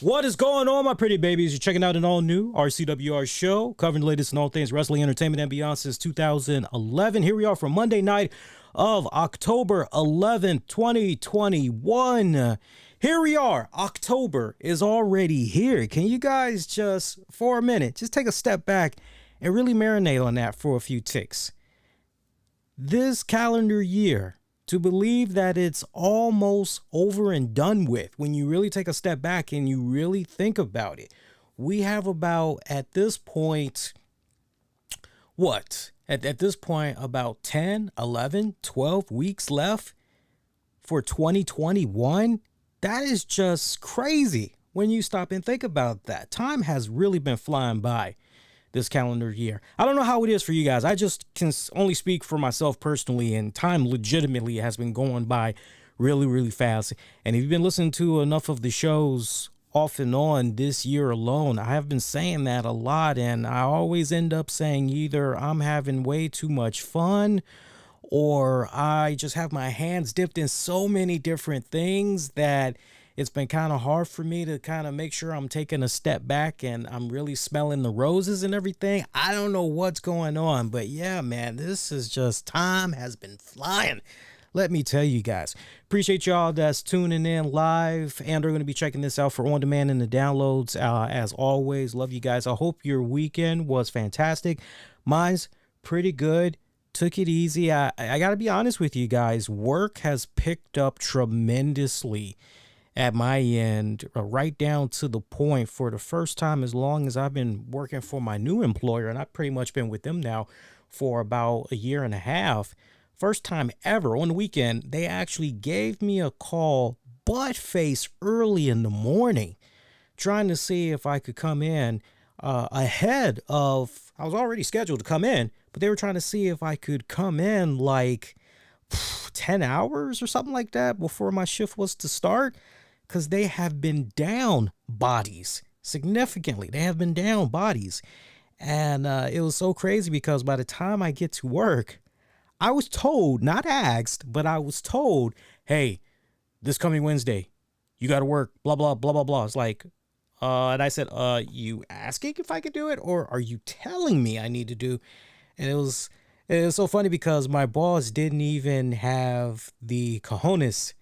What is going on, my pretty babies? You're checking out an all-new RCWR show, covering the latest in all things wrestling, entertainment, and beyond since 2011. Here we are for Monday night of October 11th, 2021. Here we are. October is already here. Can you guys just, for a minute, just take a step back and really marinate on that for a few ticks? This calendar year, to believe that it's almost over and done with, when you really take a step back and you really think about it, we have about, at this point, At this point, about 10, 11, 12 weeks left for 2021. That is just crazy when you stop and think about that. Time has really been flying by this calendar year. I don't know how it is for you guys. I just can only speak for myself personally, and time legitimately has been going by really, really fast. And if you've been listening to enough of the shows off and on this year alone, I have been saying that a lot, and I always end up saying either I'm having way too much fun or I just have my hands dipped in so many different things that it's been kind of hard for me to kind of make sure I'm taking a step back and I'm really smelling the roses and everything. I don't know what's going on, but yeah, man, this is just, time has been flying. Let me tell you guys. Appreciate y'all that's tuning in live and are going to be checking this out for on demand and the downloads. As always, love you guys. I hope your weekend was fantastic. Mine's pretty good. Took it easy. I got to be honest with you guys. Work has picked up tremendously at my end, right down to the point, for the first time as long as I've been working for my new employer, and I've pretty much been with them now for about a year and a half. First time ever on the weekend, they actually gave me a call butt face early in the morning, trying to see if I could come in ahead of, I was already scheduled to come in, but they were trying to see if I could come in like 10 hours or something like that before my shift was to start, because they have been down bodies significantly. They have been down bodies. And it was so crazy because by the time I get to work, I was told, not asked, but I was told, hey, this coming Wednesday, you got to work, blah, blah, blah, blah, blah. It's like, and I said, you asking if I could do it, or are you telling me I need to do? And it was so funny because my boss didn't even have the cojones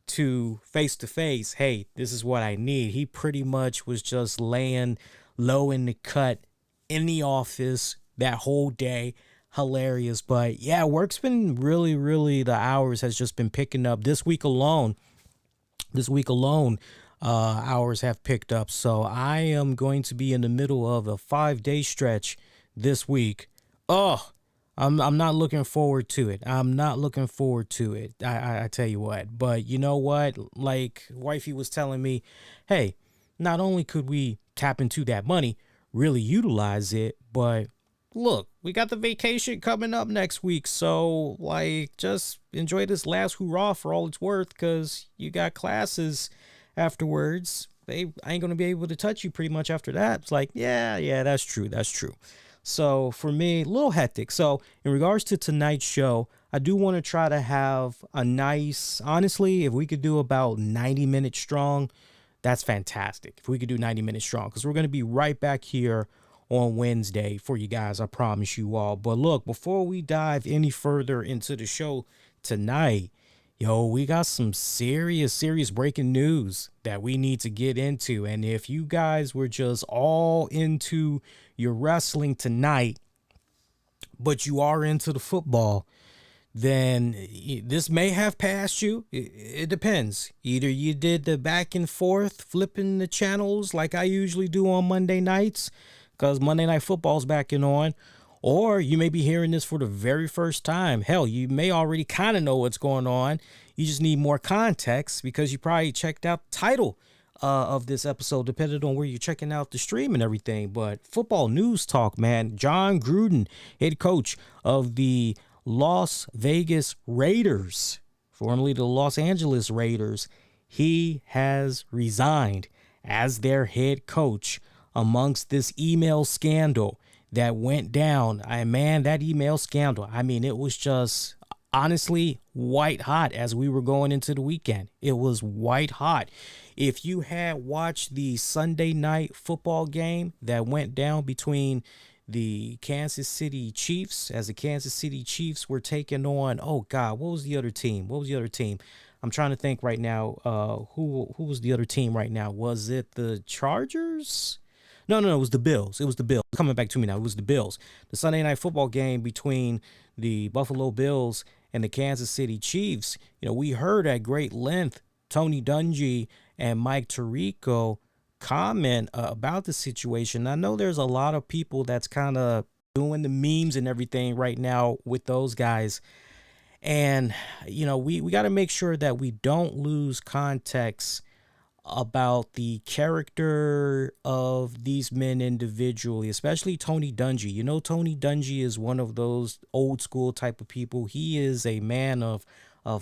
to face, hey, this is what I need. He pretty much was just laying low in the cut in the office that whole day. Hilarious. But yeah, work's been really, the hours has just been picking up this week alone. Hours have picked up. So I am going to be in the middle of a 5-day stretch this week. I'm not looking forward to it. I tell you what. But you know what? Like wifey was telling me, hey, not only could we tap into that money, really utilize it, but look, we got the vacation coming up next week. So like, just enjoy this last hoorah for all it's worth, because you got classes afterwards. They ain't going to be able to touch you pretty much after that. It's like, yeah, that's true. So for me, a little hectic. So in regards to tonight's show, I do want to try to have a nice, honestly, if we could do about 90 minutes strong, that's fantastic. If we could do 90 minutes strong, because we're going to be right back here on Wednesday for you guys. I promise you all. But look, before we dive any further into the show tonight, we got some serious breaking news that we need to get into. And if you guys were just all into your wrestling tonight, but you are into the football, then this may have passed you. It depends. Either you did the back and forth flipping the channels like I usually do on Monday nights, because Monday Night Football's backing on, or you may be hearing this for the very first time. Hell, you may already kind of know what's going on. You just need more context because you probably checked out the title of this episode, depending on where you're checking out the stream and everything. But football news talk, man. Jon Gruden, head coach of the Las Vegas Raiders, formerly the Los Angeles Raiders, he has resigned as their head coach amongst this email scandal that went down. Man, that email scandal, I mean, it was just honestly white hot as we were going into the weekend. It was white hot. If you had watched the Sunday night football game that went down between the Kansas City Chiefs, as the Kansas City Chiefs were taking on, oh God, what was the other team? What was the other team? I'm trying to think right now. Who was the other team right now? Was it the Chargers? No, it was the Bills. It was the Bills. Coming back to me now. It was the Bills. The Sunday night football game between the Buffalo Bills and the Kansas City Chiefs. We heard at great length Tony Dungy and Mike Tirico comment about the situation. I know there's a lot of people that's kind of doing the memes and everything right now with those guys. And, we got to make sure that we don't lose context about the character of these men individually, especially Tony Dungy. Tony Dungy is one of those old school type of people. He is a man of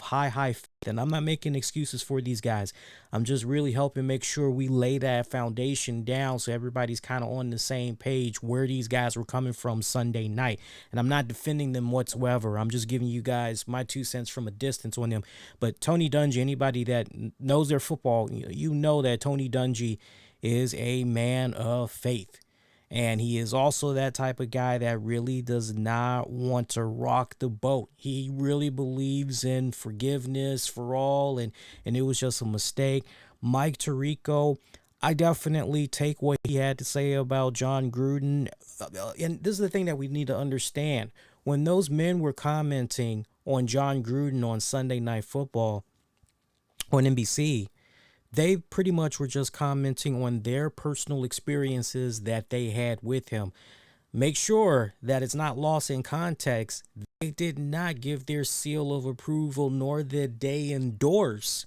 high faith, and I'm not making excuses for these guys. I'm just really helping make sure we lay that foundation down so everybody's kind of on the same page where these guys were coming from Sunday night. And I'm not defending them whatsoever. I'm just giving you guys my 2 cents from a distance on them. But Tony Dungy, anybody that knows their football, you know that Tony Dungy is a man of faith. And he is also that type of guy that really does not want to rock the boat. He really believes in forgiveness for all, and it was just a mistake. Mike Tirico, I definitely take what he had to say about Jon Gruden. And this is the thing that we need to understand. When those men were commenting on Jon Gruden on Sunday Night Football on NBC, they pretty much were just commenting on their personal experiences that they had with him. Make sure that it's not lost in context. They did not give their seal of approval, nor did they endorse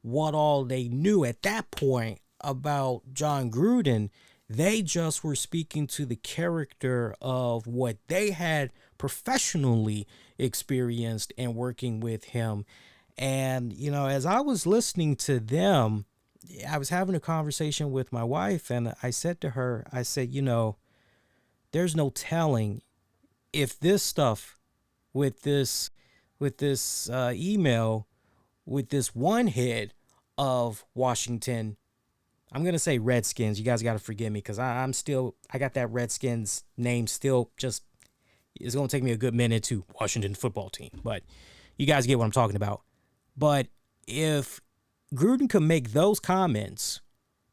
what all they knew at that point about Jon Gruden. They just were speaking to the character of what they had professionally experienced and working with him. And, as I was listening to them, I was having a conversation with my wife, and I said to her, I said, there's no telling if this stuff with this email, with this one head of Washington, I'm going to say Redskins. You guys got to forgive me because I got that Redskins name still just, it's going to take me a good minute to Washington football team, but you guys get what I'm talking about. But if Gruden could make those comments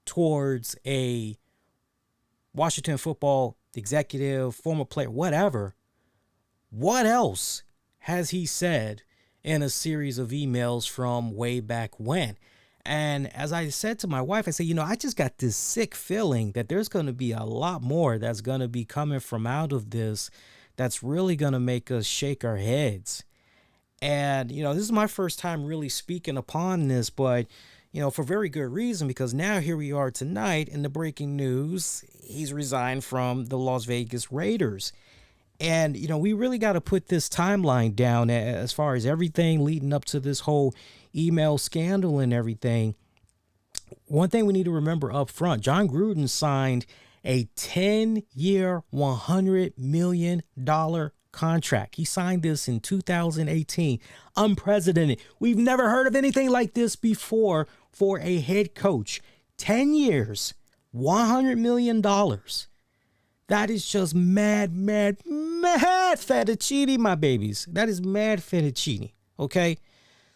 towards a Washington football executive, former player, whatever, what else has he said in a series of emails from way back when? And as I said to my wife, I said, I just got this sick feeling that there's going to be a lot more that's going to be coming from out of this that's really going to make us shake our heads. And, this is my first time really speaking upon this, but, for very good reason, because now here we are tonight in the breaking news. He's resigned from the Las Vegas Raiders. And, we really got to put this timeline down as far as everything leading up to this whole email scandal and everything. One thing we need to remember up front, Jon Gruden signed a 10-year, $100 million contract. He signed this in 2018. Unprecedented. We've never heard of anything like this before for a head coach. 10 years, $100 million. That is just mad fettuccine, my babies. That is mad fettuccine. Okay?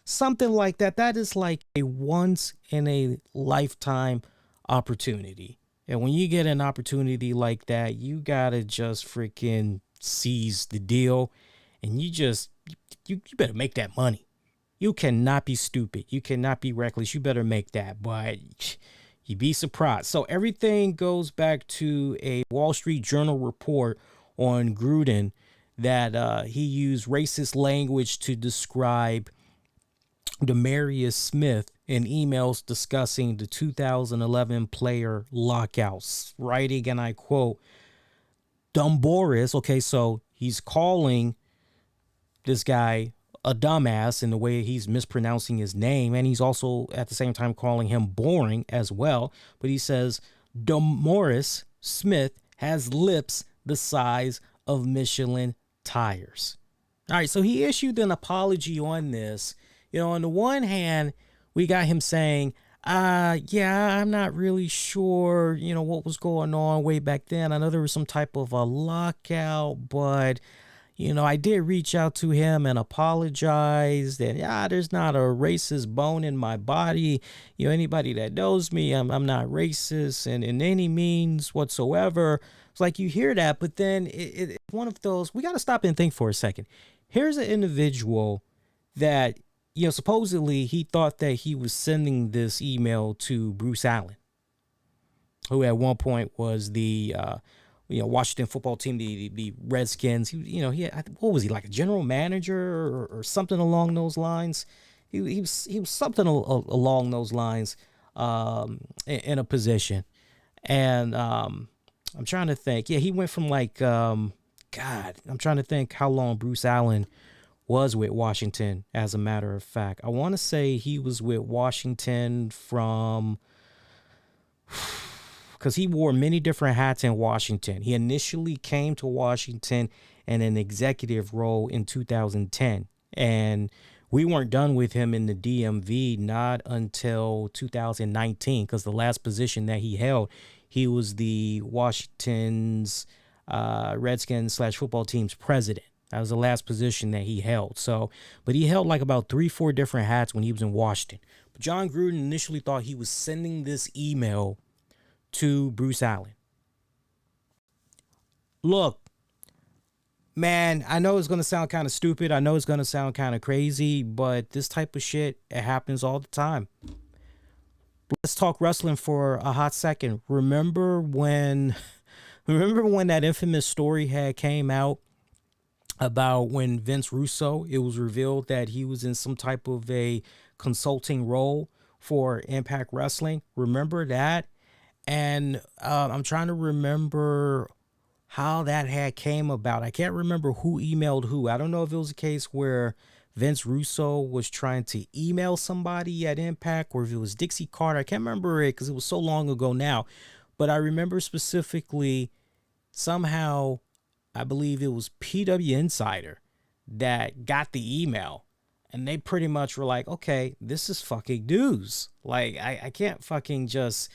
Something like that. That is like a once in a lifetime opportunity. And when you get an opportunity like that, you gotta just freaking seize the deal, and you better make that money. You cannot be stupid. You cannot be reckless. You better make that, but you'd be surprised. So everything goes back to a Wall Street Journal report on Gruden that he used racist language to describe Demarius Smith in emails discussing the 2011 player lockouts, writing, and I quote, Dumboris. Okay, so he's calling this guy a dumbass in the way he's mispronouncing his name, and he's also at the same time calling him boring as well. But he says Dumboris Smith has lips the size of Michelin tires. All right, so he issued an apology on this. On the one hand, we got him saying, yeah, I'm not really sure, what was going on way back then. I know there was some type of a lockout, but I did reach out to him and apologize that, there's not a racist bone in my body. Anybody that knows me, I'm not racist and in any means whatsoever. It's like you hear that, but then it's one of those, we got to stop and think for a second. Here's an individual that, supposedly he thought that he was sending this email to Bruce Allen, who at one point was the, Washington football team, the Redskins. He had, what was he, like a general manager or something along those lines? He was something along those lines, in a position. And I'm trying to think. Yeah, he went from like, I'm trying to think how long Bruce Allen was with Washington, as a matter of fact. I want to say he was with Washington from, because he wore many different hats in Washington. He initially came to Washington in an executive role in 2010. And we weren't done with him in the DMV not until 2019, because the last position that he held, he was the Washington's Redskins / football team's president. That was the last position that he held. So, but he held like about 3-4 different hats when he was in Washington. But Jon Gruden initially thought he was sending this email to Bruce Allen. Look, man, I know it's going to sound kind of stupid. I know it's going to sound kind of crazy, but this type of shit, it happens all the time. Let's talk wrestling for a hot second. Remember when that infamous story had came out about when Vince Russo, it was revealed that he was in some type of a consulting role for Impact Wrestling? Remember that? And I'm trying to remember how that had came about. I can't remember who emailed who. I don't know if it was a case where Vince Russo was trying to email somebody at Impact, or if it was Dixie Carter. I can't remember it because it was so long ago now. But I remember specifically somehow, I believe it was PW Insider that got the email. And they pretty much were like, okay, this is fucking news. Like, I can't fucking just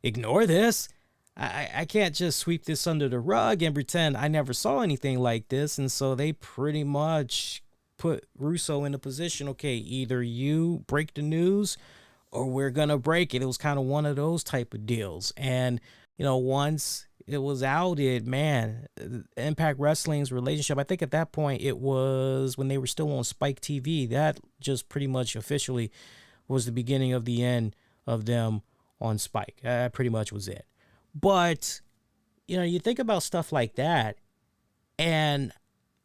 ignore this. I can't just sweep this under the rug and pretend I never saw anything like this. And so they pretty much put Russo in a position, okay, either you break the news or we're going to break it. It was kind of one of those type of deals. And, once it was outed, man, Impact Wrestling's relationship, I think at that point it was when they were still on Spike TV. That just pretty much officially was the beginning of the end of them on Spike. That pretty much was it. But, you think about stuff like that, and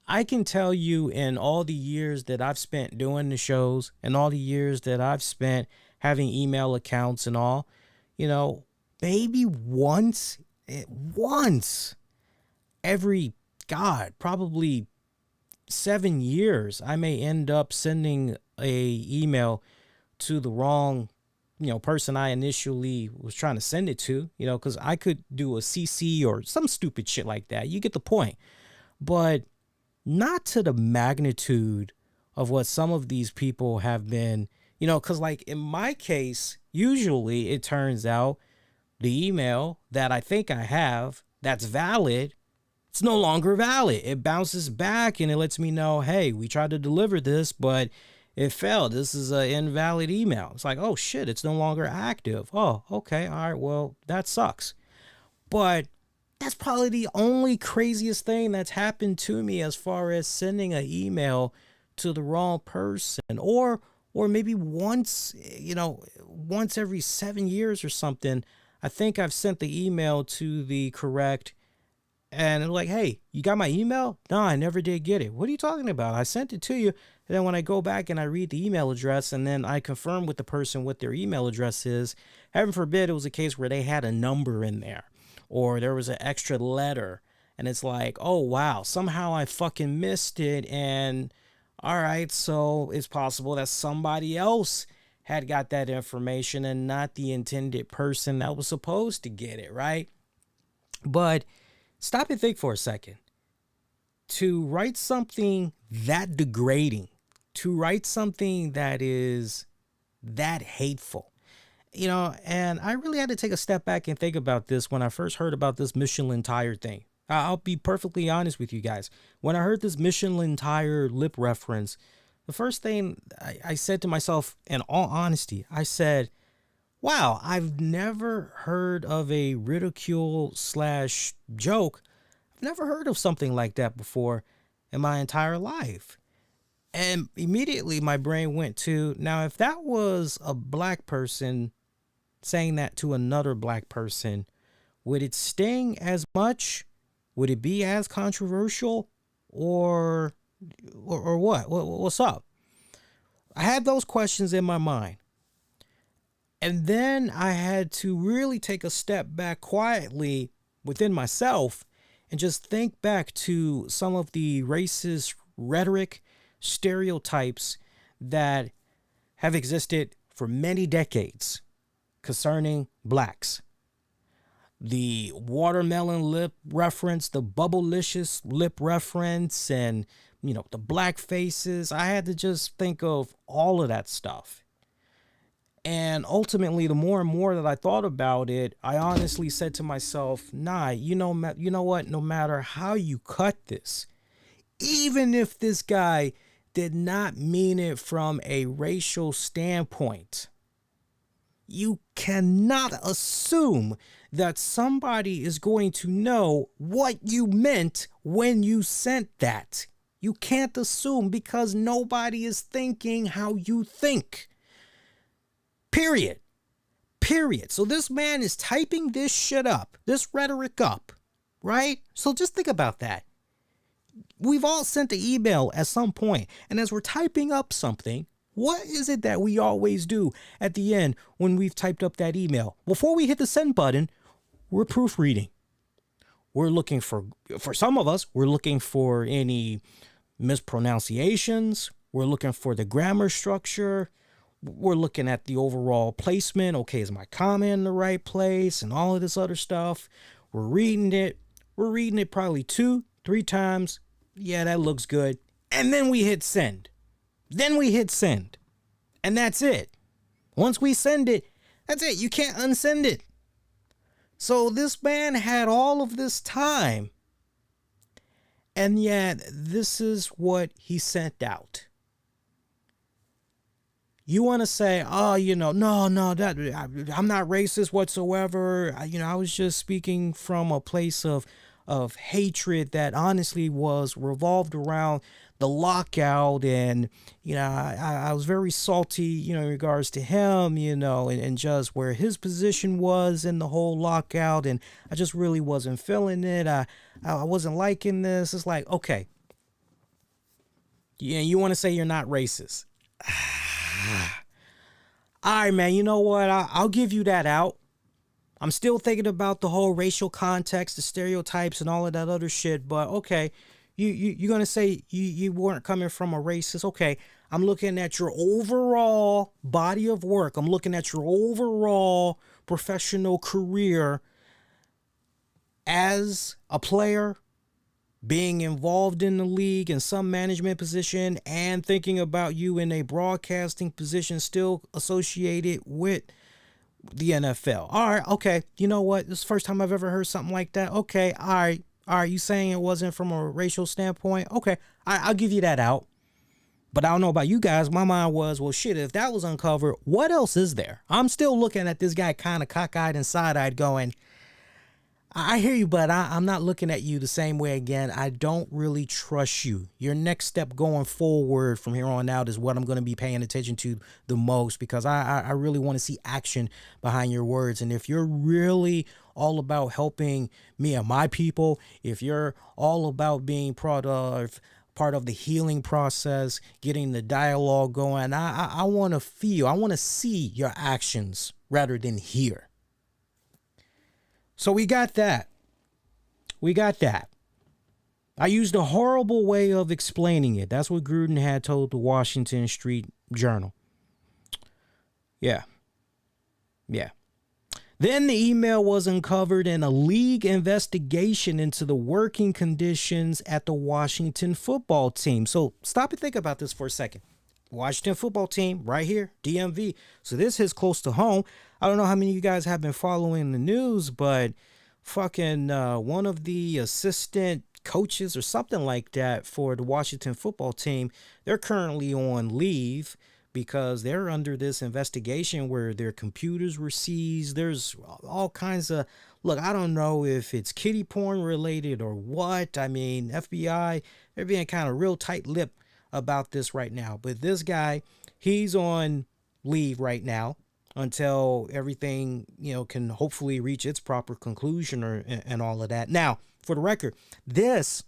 I can tell you in all the years that I've spent doing the shows and all the years that I've spent having email accounts and all, maybe once every, probably 7 years, I may end up sending a email to the wrong person I initially was trying to send it to, because I could do a CC or some stupid shit like that. You get the point. But not to the magnitude of what some of these people have been, because like in my case, usually it turns out the email that I think I have that's valid, it's no longer valid. It bounces back and it lets me know, hey, we tried to deliver this, but it failed. This is an invalid email. It's like, oh shit, it's no longer active. Oh, okay. All right. Well, that sucks. But that's probably the only craziest thing that's happened to me as far as sending an email to the wrong person, or maybe once, once every 7 years or something. I think I've sent the email to the correct, and they're like, hey, you got my email? No, I never did get it. What are you talking about? I sent it to you. And then when I go back and I read the email address and then I confirm with the person what their email address is, heaven forbid it was a case where they had a number in there or there was an extra letter. And it's like, oh, wow, somehow I fucking missed it. And all right, so it's possible that somebody else had got that information and not the intended person that was supposed to get it, right? But stop and think for a second. to write something that degrading, to write something that is that hateful, and I really had to take a step back and think about this when I first heard about this Michelin tire thing. I'll be perfectly honest with you guys. When I heard this Michelin tire lip reference, the first thing I said to myself, in all honesty, I said, wow, I've never heard of a ridicule / joke. I've never heard of something like that before in my entire life. And immediately my brain went to, now, if that was a black person saying that to another black person, would it sting as much? Would it be as controversial? Or what? What's up? I had those questions in my mind. And then I had to really take a step back quietly within myself and just think back to some of the racist rhetoric, stereotypes that have existed for many decades concerning blacks. The watermelon lip reference, the bubblicious lip reference, and, the black faces. I had to just think of all of that stuff. And ultimately, the more and more that I thought about it, I honestly said to myself, nah, you know what? No matter how you cut this, even if this guy did not mean it from a racial standpoint, you cannot assume that somebody is going to know what you meant when you sent that. You can't assume, because nobody is thinking how you think. Period. So this man is typing this shit up, this rhetoric up, right? So just think about that. We've all sent an email at some point, and as we're typing up something, what is it that we always do at the end when we've typed up that email? Before we hit the send button, we're proofreading. We're looking for some of us, we're looking for any mispronunciations. We're looking for the grammar structure. We're looking at the overall placement. Okay, is my comment in the right place? And all of this other stuff. We're reading it. We're reading it probably 2-3 times. Yeah, that looks good. And then we hit send. And that's it. Once we send it, that's it. You can't unsend it. So this man had all of this time, and yet this is what he sent out. You want to say, oh, no, I'm not racist whatsoever. I was just speaking from a place of hatred that honestly was revolved around the lockout. And, I was very salty, in regards to him, and just where his position was in the whole lockout. And I just really wasn't feeling it. I wasn't liking this. It's like, okay. Yeah, you want to say you're not racist. All right, man, you know what? I'll give you that out. I'm still thinking about the whole racial context, the stereotypes and all of that other shit. But okay, you're going to say you weren't coming from a racist. Okay, I'm looking at your overall body of work. I'm looking at your overall professional career as a player, being involved in the league in some management position, and thinking about you in a broadcasting position still associated with the NFL. All right, okay. You know what? This is the first time I've ever heard something like that. Okay, all right. You saying it wasn't from a racial standpoint? Okay, I'll give you that out. But I don't know about you guys. My mind was, well, shit, if that was uncovered, what else is there? I'm still looking at this guy kind of cockeyed and side-eyed going, I hear you, but I'm not looking at you the same way again. I don't really trust you. Your next step going forward from here on out is what I'm going to be paying attention to the most, because I really want to see action behind your words. And if you're really all about helping me and my people, if you're all about being part of the healing process, getting the dialogue going, I want to feel, I want to see your actions rather than hear. So we got that. I used a horrible way of explaining it. That's what Gruden had told the Washington Street Journal. Yeah. Then the email was uncovered in a league investigation into the working conditions at the Washington football team. So stop and think about this for a second. Washington football team right here, DMV. So this is close to home. I don't know how many of you guys have been following the news, but fucking one of the assistant coaches or something like that for the Washington football team, they're currently on leave because they're under this investigation where their computers were seized. There's all kinds of, look, I don't know if it's kiddie porn related or what. I mean, FBI, they're being kind of real tight-lipped about this right now. But this guy, he's on leave right now until everything, can hopefully reach its proper conclusion and all of that. Now, for the record, this,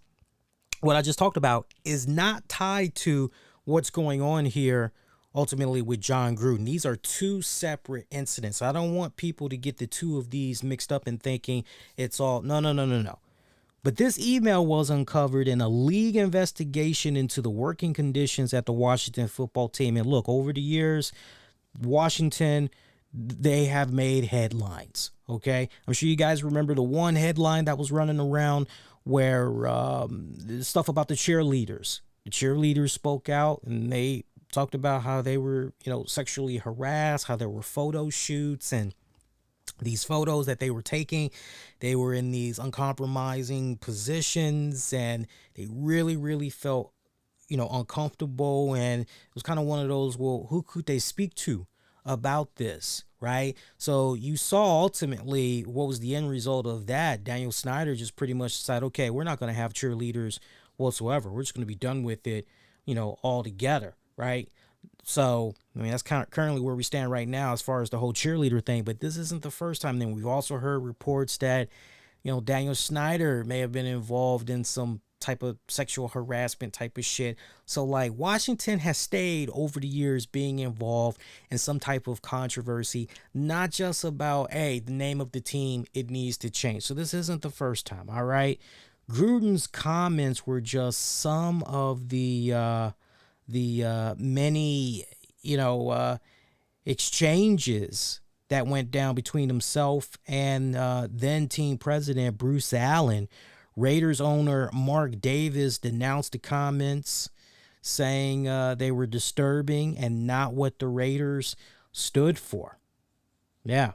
what I just talked about, is not tied to what's going on here ultimately with Jon Gruden. These are two separate incidents. I don't want people to get the two of these mixed up and thinking it's all, no. But this email was uncovered in a league investigation into the working conditions at the Washington football team. And look, over the years, Washington, they have made headlines, okay? I'm sure you guys remember the one headline that was running around where stuff about the cheerleaders. The cheerleaders spoke out and they talked about how they were, sexually harassed, how there were photo shoots, and these photos that they were taking, they were in these uncompromising positions, and they really, really felt, uncomfortable. And it was kind of one of those, well, who could they speak to about this, right? So you saw ultimately what was the end result of that. Daniel Snyder just pretty much decided, okay, we're not going to have cheerleaders whatsoever. We're just going to be done with it, altogether. Right. So, that's kind of currently where we stand right now as far as the whole cheerleader thing. But this isn't the first time. Then we've also heard reports that, Daniel Snyder may have been involved in some type of sexual harassment type of shit. So like Washington has stayed over the years being involved in some type of controversy, not just about, hey, the name of the team, it needs to change. So this isn't the first time. All right. Gruden's comments were just some of the many, exchanges that went down between himself and then team president Bruce Allen. Raiders owner Mark Davis denounced the comments, saying they were disturbing and not what the Raiders stood for. Yeah.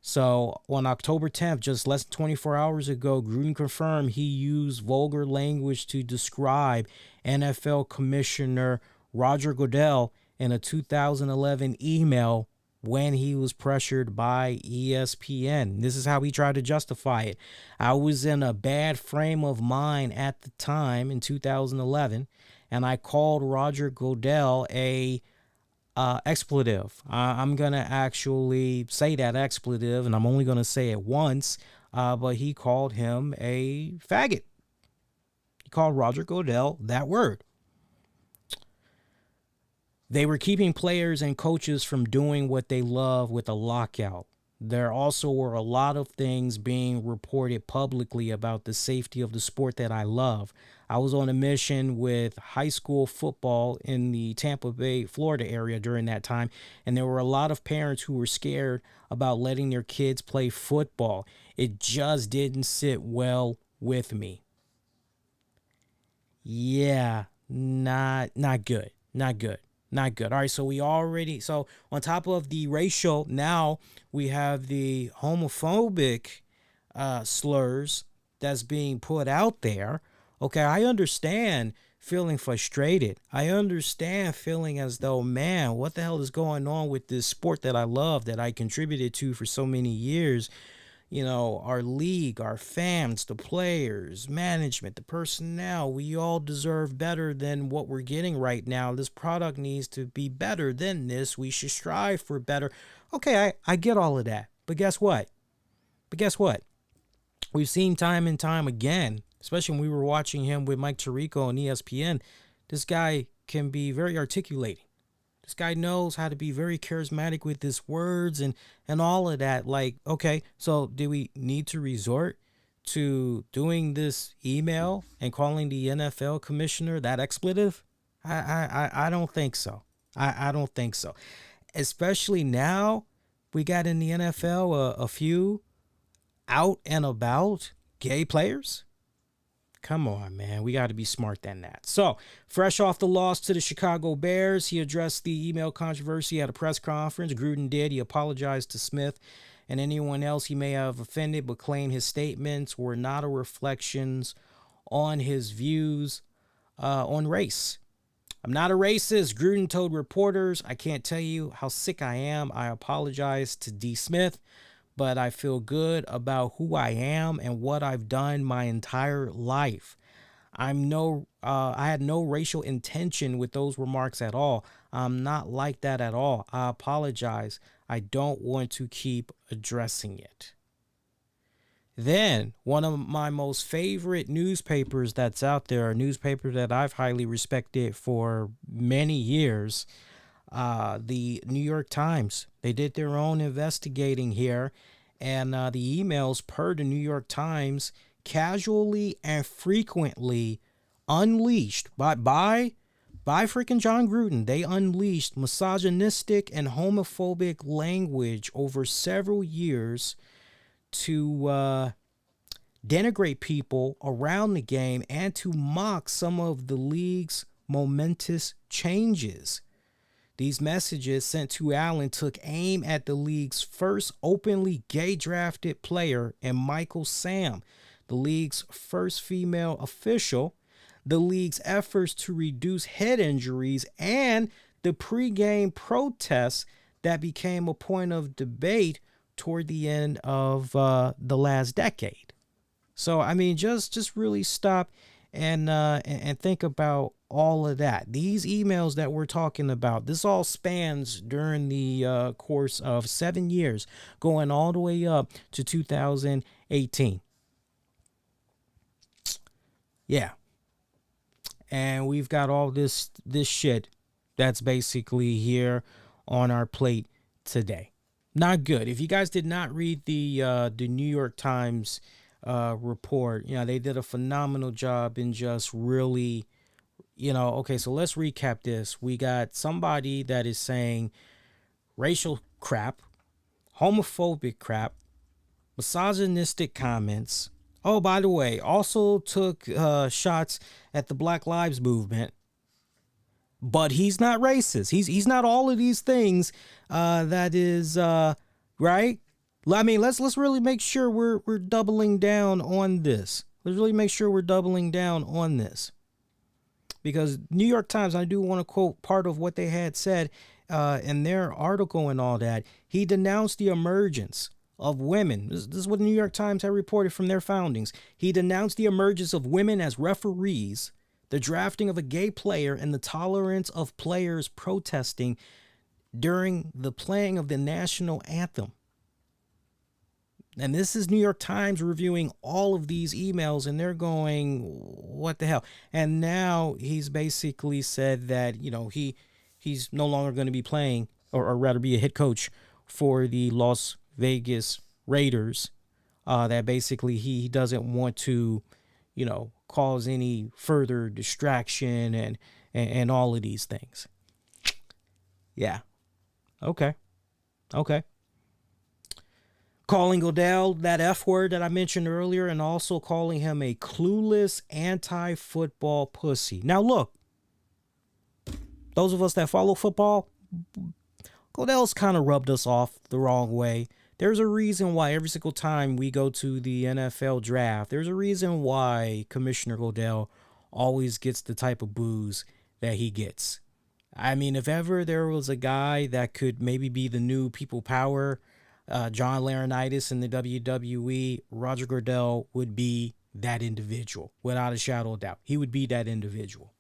So on October 10th, just less than 24 hours ago, Gruden confirmed he used vulgar language to describe NFL Commissioner Roger Goodell in a 2011 email when he was pressured by ESPN. This is how he tried to justify it. I was in a bad frame of mind at the time in 2011, and I called Roger Goodell a expletive. I'm going to actually say that expletive, and I'm only going to say it once, but he called him a faggot. He called Roger Goodell that word. They were keeping players and coaches from doing what they love with a lockout. There also were a lot of things being reported publicly about the safety of the sport that I love. I was on a mission with high school football in the Tampa Bay, Florida area during that time, and there were a lot of parents who were scared about letting their kids play football. It just didn't sit well with me. Yeah, not good. Not good. All right, so on top of the racial, now we have the homophobic slurs that's being put out there. Okay, I understand feeling frustrated. I understand feeling as though, man, what the hell is going on with this sport that I love, that I contributed to for so many years? Our league, our fans, the players, management, the personnel, we all deserve better than what we're getting right now. This product needs to be better than this. We should strive for better. Okay, I get all of that. But guess what? We've seen time and time again, especially when we were watching him with Mike Tirico on ESPN, this guy can be very articulating. This guy knows how to be very charismatic with his words and all of that. Like, okay, so do we need to resort to doing this email and calling the NFL commissioner that expletive? I don't think so. I don't think so. Especially now we got in the NFL a few out and about gay players. Come on, man. We got to be smart than that. So, fresh off the loss to the Chicago Bears, he addressed the email controversy at a press conference. Gruden did. He apologized to Smith and anyone else he may have offended, but claimed his statements were not a reflections on his views on race. I'm not a racist, Gruden told reporters. I can't tell you how sick I am. I apologize to D. Smith, but I feel good about who I am and what I've done my entire life. I had no racial intention with those remarks at all. I'm not like that at all. I apologize. I don't want to keep addressing it. Then, one of my most favorite newspapers that's out there, a newspaper that I've highly respected for many years, the New York Times. They did their own investigating here, and the emails per the New York Times casually and frequently unleashed by freaking Jon Gruden. They unleashed misogynistic and homophobic language over several years to denigrate people around the game and to mock some of the league's momentous changes. These messages sent to Allen took aim at the league's first openly gay drafted player and Michael Sam, the league's first female official, the league's efforts to reduce head injuries, and the pregame protests that became a point of debate toward the end of the last decade. So, I mean, just really stop and think about all of that. These emails that we're talking about, this all spans during the course of 7 years, going all the way up to 2018. Yeah. And we've got all this shit that's basically here on our plate today. Not good. If you guys did not read the New York Times report, they did a phenomenal job in just really, okay, so let's recap this. We got somebody that is saying racial crap, homophobic crap, misogynistic comments. Oh, by the way, also took shots at the Black Lives Movement. But he's not racist. He's not all of these things. That is right. I mean, let's really make sure we're doubling down on this. Let's really make sure we're doubling down on this, because New York Times, I do want to quote part of what they had said in their article and all that. He denounced the emergence of women. This is what the New York Times had reported from their foundings. He denounced the emergence of women as referees, the drafting of a gay player, and the tolerance of players protesting during the playing of the national anthem. And this is New York Times reviewing all of these emails, and they're going, what the hell? And now he's basically said that, he's no longer going to be playing, or rather be a head coach for the Las Vegas Raiders, that basically he doesn't want to, cause any further distraction and all of these things. Yeah. Okay. Calling Goodell that F word that I mentioned earlier, and also calling him a clueless anti-football pussy. Now, look, those of us that follow football, Goodell's kind of rubbed us off the wrong way. There's a reason why every single time we go to the NFL draft, there's a reason why Commissioner Goodell always gets the type of boos that he gets. I mean, if ever there was a guy that could maybe be the new people power, John Laurinaitis in the WWE, Roger Goodell would be that individual, without a shadow of doubt. He would be that individual.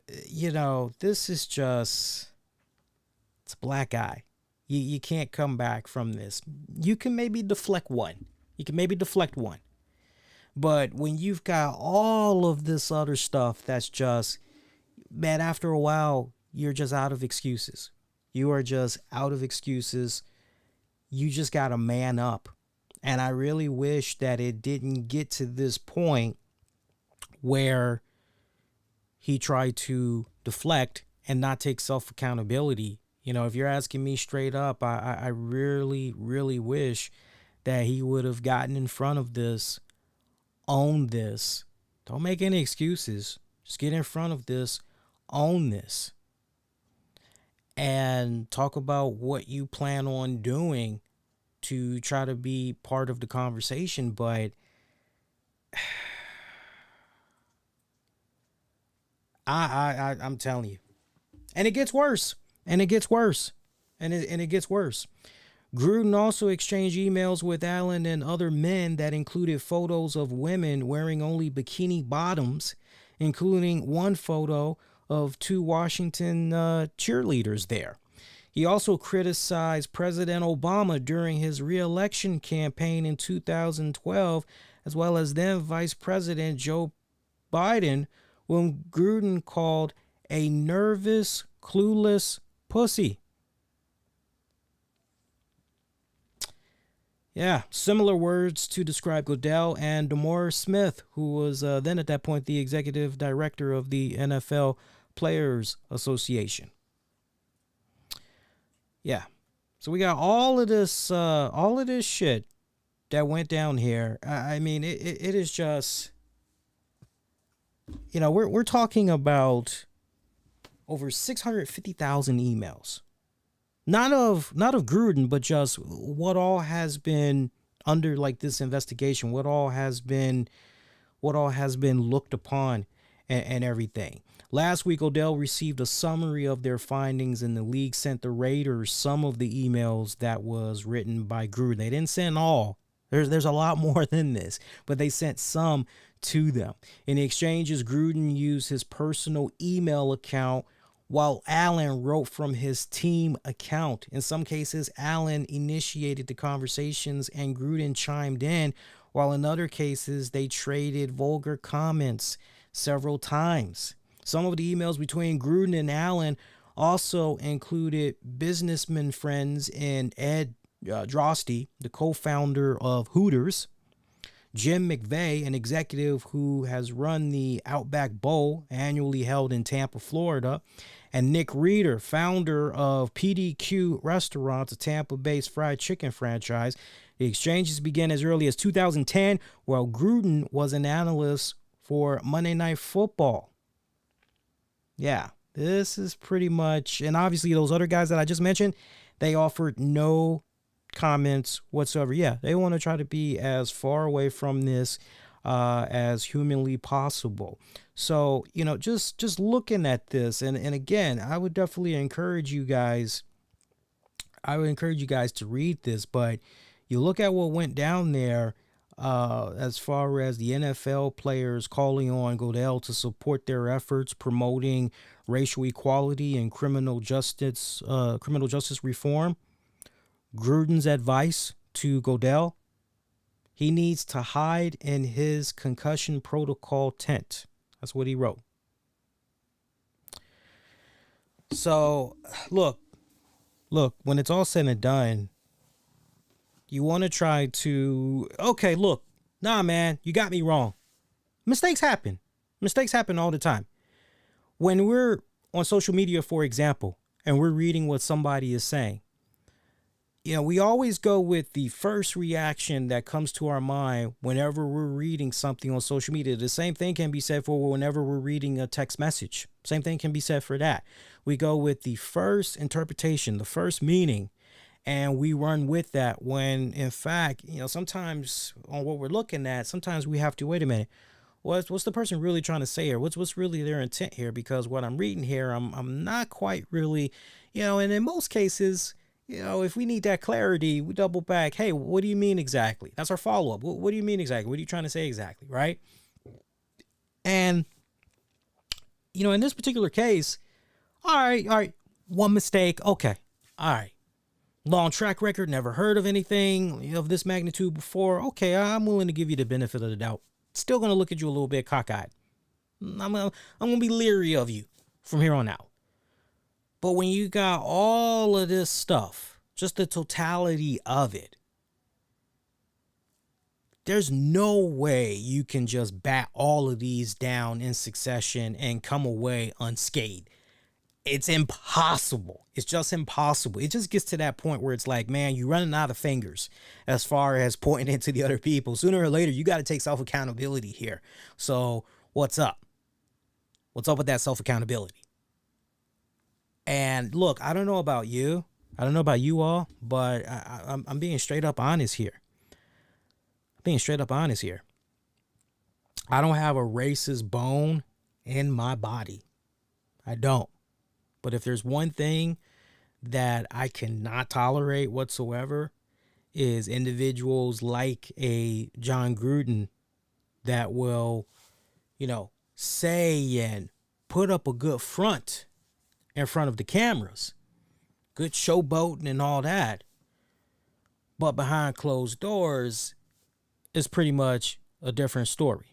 This is just, it's a black eye. You can't come back from this. You can maybe deflect one. But when you've got all of this other stuff that's just, man, after a while, you're just out of excuses. You are just out of excuses. You just got to man up. And I really wish that it didn't get to this point where he tried to deflect and not take self-accountability. If you're asking me straight up, I really, really wish that he would have gotten in front of this, own this. Don't make any excuses. Just get in front of this, own this, and talk about what you plan on doing to try to be part of the conversation. But I'm telling you, and it gets worse, and it gets worse, and it gets worse. Gruden also exchanged emails with Allen and other men that included photos of women wearing only bikini bottoms, including one photo of two Washington cheerleaders there. He also criticized President Obama during his re-election campaign in 2012, as well as then Vice President Joe Biden, whom Gruden called a nervous, clueless pussy. Yeah, similar words to describe Goodell and DeMaurice Smith, who was then at that point the executive director of the NFL Players Association. Yeah, so we got all of this shit that went down here. I mean, it is just, we're talking about over 650,000 emails. Not of Gruden, but just what all has been under like this investigation, what all has been looked upon and everything. Last week, Odell received a summary of their findings, and the league sent the Raiders some of the emails that was written by Gruden. They didn't send all. There's a lot more than this, but they sent some to them. In the exchanges, Gruden used his personal email account, while Allen wrote from his team account. In some cases, Allen initiated the conversations and Gruden chimed in, while in other cases, they traded vulgar comments several times. Some of the emails between Gruden and Allen also included businessman friends in Ed Drosty, the co-founder of Hooters, Jim McVeigh, an executive who has run the Outback Bowl, annually held in Tampa, Florida, and Nick Reeder, founder of PDQ Restaurants, a Tampa-based fried chicken franchise. The exchanges began as early as 2010, while Gruden was an analyst for Monday Night Football. Yeah, this is pretty much, and obviously those other guys that I just mentioned, they offered no comments whatsoever. Yeah, they want to try to be as far away from this as humanly possible. So, just looking at this, and again, I would definitely encourage you guys to read this, but you look at what went down there as far as the NFL players calling on Goodell to support their efforts promoting racial equality and criminal justice reform. Gruden's advice to Goodell: he needs to hide in his concussion protocol tent. That's what he wrote. So, look, when it's all said and done, you want to try to, okay, look, nah, man, you got me wrong. Mistakes happen. Mistakes happen all the time. When we're on social media, for example, and we're reading what somebody is saying, we always go with the first reaction that comes to our mind whenever we're reading something on social media. The same thing can be said for whenever we're reading a text message. Same thing can be said for that. We go with the first interpretation, the first meaning, and we run with that when, in fact, sometimes on what we're looking at, sometimes we have to, wait a minute, what's the person really trying to say here? What's really their intent here? Because what I'm reading here, I'm not quite really, and in most cases, if we need that clarity, we double back. Hey, what do you mean exactly? That's our follow-up. What do you mean exactly? What are you trying to say exactly, right? And, in this particular case, all right, one mistake, okay, all right. Long track record, never heard of anything of this magnitude before. Okay, I'm willing to give you the benefit of the doubt. Still going to look at you a little bit cockeyed. I'm going to be leery of you from here on out. But when you got all of this stuff, just the totality of it, there's no way you can just bat all of these down in succession and come away unscathed. It's impossible. It's just impossible. It just gets to that point where it's like, man, you're running out of fingers as far as pointing into the other people. Sooner or later, you got to take self accountability here. So, what's up? What's up with that self accountability? And look, I don't know about you. I don't know about you all, but I'm being straight up honest here. Being straight up honest here. I don't have a racist bone in my body. I don't. But if there's one thing that I cannot tolerate whatsoever is individuals like a Jon Gruden that will, say and put up a good front in front of the cameras. Good showboating and all that. But behind closed doors is pretty much a different story.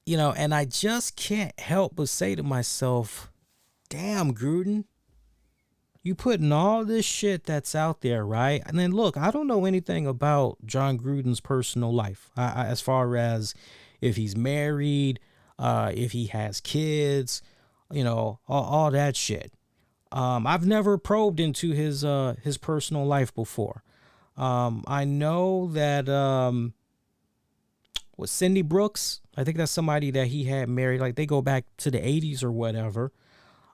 And I just can't help but say to myself, damn, Gruden, you putting all this shit that's out there, right? And then look, I don't know anything about Jon Gruden's personal life, as far as if he's married, if he has kids, all that shit. I've never probed into his personal life before. I know that with Cindy Brooks, I think that's somebody that he had married. Like, they go back to the 80s or whatever.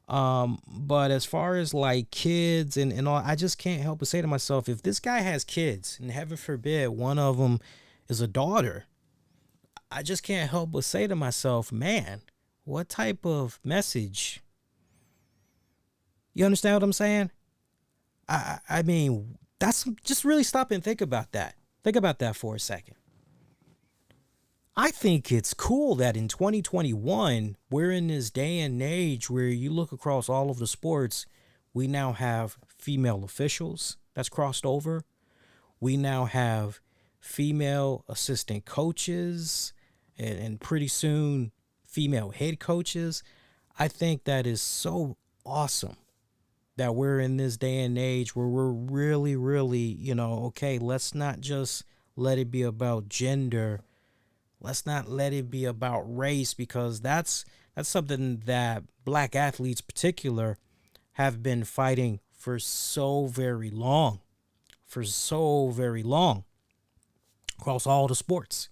But as far as like kids and all, I just can't help but say to myself, if this guy has kids, and heaven forbid one of them is a daughter, I just can't help but say to myself, man, what type of message? You understand what I'm saying? I mean, that's just really stop and think about that. Think about that for a second. I think it's cool that in 2021, we're in this day and age where you look across all of the sports, we now have female officials that's crossed over. We now have female assistant coaches and pretty soon female head coaches. I think that is so awesome that we're in this day and age where we're really, really, okay, let's not just let it be about gender. Let's not let it be about race, because that's something that black athletes in particular have been fighting for so very long, across all the sports.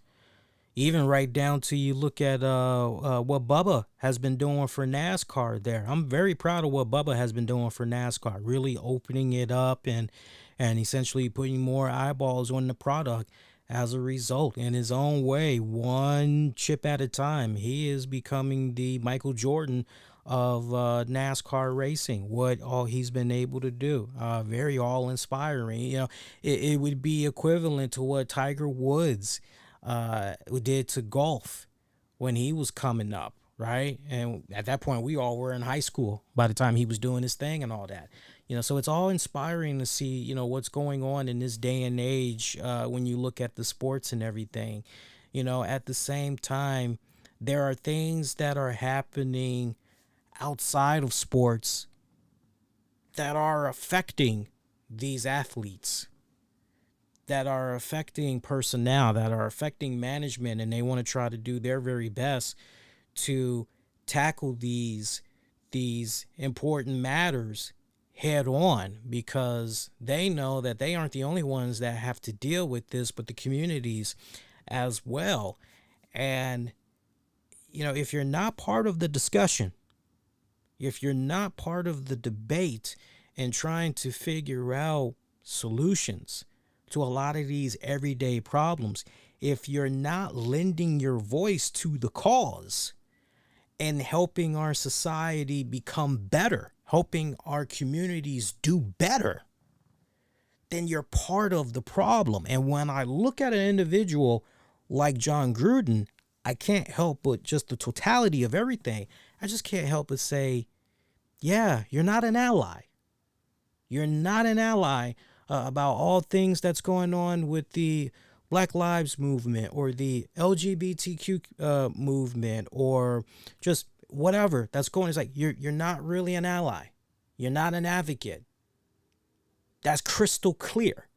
Even right down to you look at what Bubba has been doing for NASCAR there. I'm very proud of what Bubba has been doing for NASCAR, really opening it up and essentially putting more eyeballs on the product. As a result, in his own way, one chip at a time, he is becoming the Michael Jordan of NASCAR racing. What all he's been able to do, very all-inspiring. It would be equivalent to what Tiger Woods did to golf when he was coming up, right? And at that point, we all were in high school by the time he was doing his thing and all that. So it's all inspiring to see, what's going on in this day and age when you look at the sports and everything. At the same time, there are things that are happening outside of sports that are affecting these athletes, that are affecting personnel, that are affecting management, and they want to try to do their very best to tackle these important matters head on, because they know that they aren't the only ones that have to deal with this, but the communities as well. And, if you're not part of the discussion, if you're not part of the debate and trying to figure out solutions to a lot of these everyday problems, if you're not lending your voice to the cause and helping our society become better, helping our communities do better, then you're part of the problem. And when I look at an individual like Jon Gruden, I can't help but just the totality of everything. I just can't help but say, yeah, you're not an ally. You're not an ally about all things that's going on with the Black Lives Movement or the LGBTQ movement or just whatever that's going on. It's like you're not really an ally. You're not an advocate. That's crystal clear.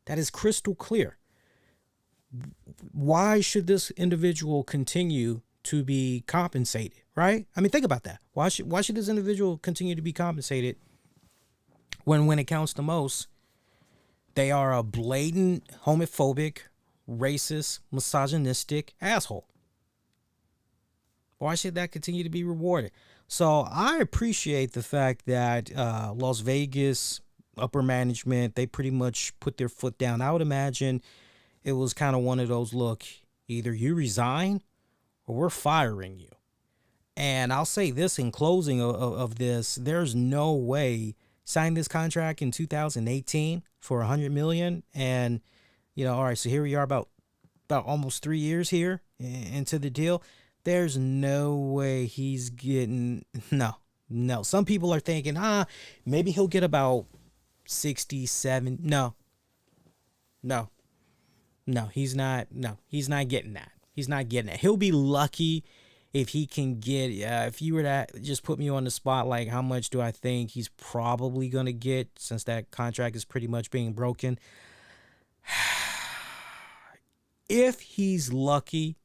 That is crystal clear. Why should this individual continue to be compensated, right? I mean, think about that. Why should this individual continue to be compensated when it counts the most, they are a blatant homophobic, racist, misogynistic asshole? Why should that continue to be rewarded? So I appreciate the fact that Las Vegas upper management, they pretty much put their foot down. I would imagine it was kind of one of those, look, either you resign or we're firing you. And I'll say this in closing of this, there's no way sign this contract in 2018 for $100 million. And, all right, so here we are about almost 3 years here into the deal. There's no way he's getting, no. Some people are thinking, maybe he'll get about 67. No, he's not getting that. He's not getting it. He'll be lucky if he can get, if you were to just put me on the spot, like how much do I think he's probably going to get since that contract is pretty much being broken. If he's lucky,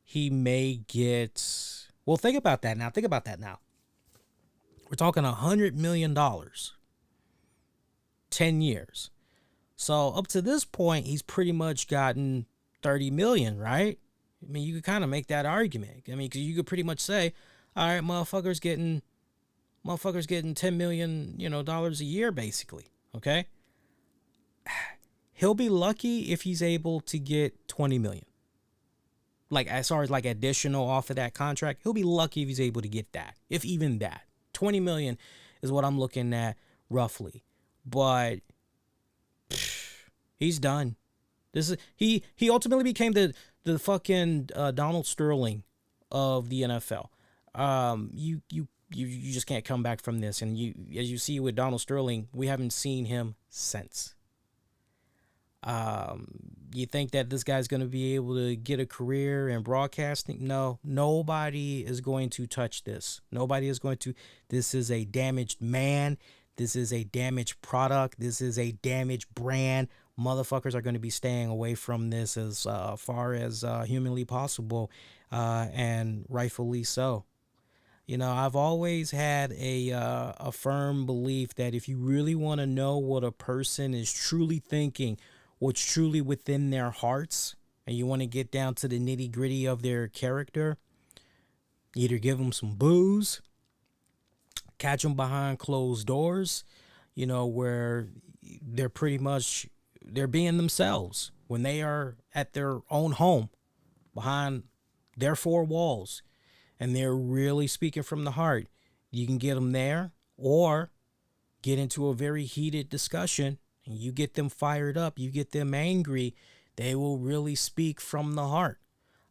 he may get, well, think about that now. We're talking $100 million, 10 years. So up to this point, he's pretty much gotten 30 million, right? I mean, you could kind of make that argument. I mean, because you could pretty much say, all right, motherfucker's getting $10 million, dollars a year, basically. Okay. He'll be lucky if he's able to get 20 million. Like, as far as like additional off of that contract, he'll be lucky if he's able to get that, if even that. 20 million is what I'm looking at roughly. But he's done. This is he ultimately became the fucking Donald Sterling of the NFL. You just can't come back from this. And as you see with Donald Sterling, we haven't seen him since. You think that this guy's going to be able to get a career in broadcasting? No, nobody is going to touch this. Nobody is going to. This is a damaged man. This is a damaged product. This is a damaged brand. Motherfuckers are going to be staying away from this as far as humanly possible, and rightfully so. I've always had a firm belief that if you really want to know what a person is truly thinking, what's truly within their hearts, and you want to get down to the nitty gritty of their character, either give them some booze, catch them behind closed doors, where they're being themselves when they are at their own home behind their four walls and they're really speaking from the heart. You can get them there, or get into a very heated discussion and you get them fired up, you get them angry, they will really speak from the heart.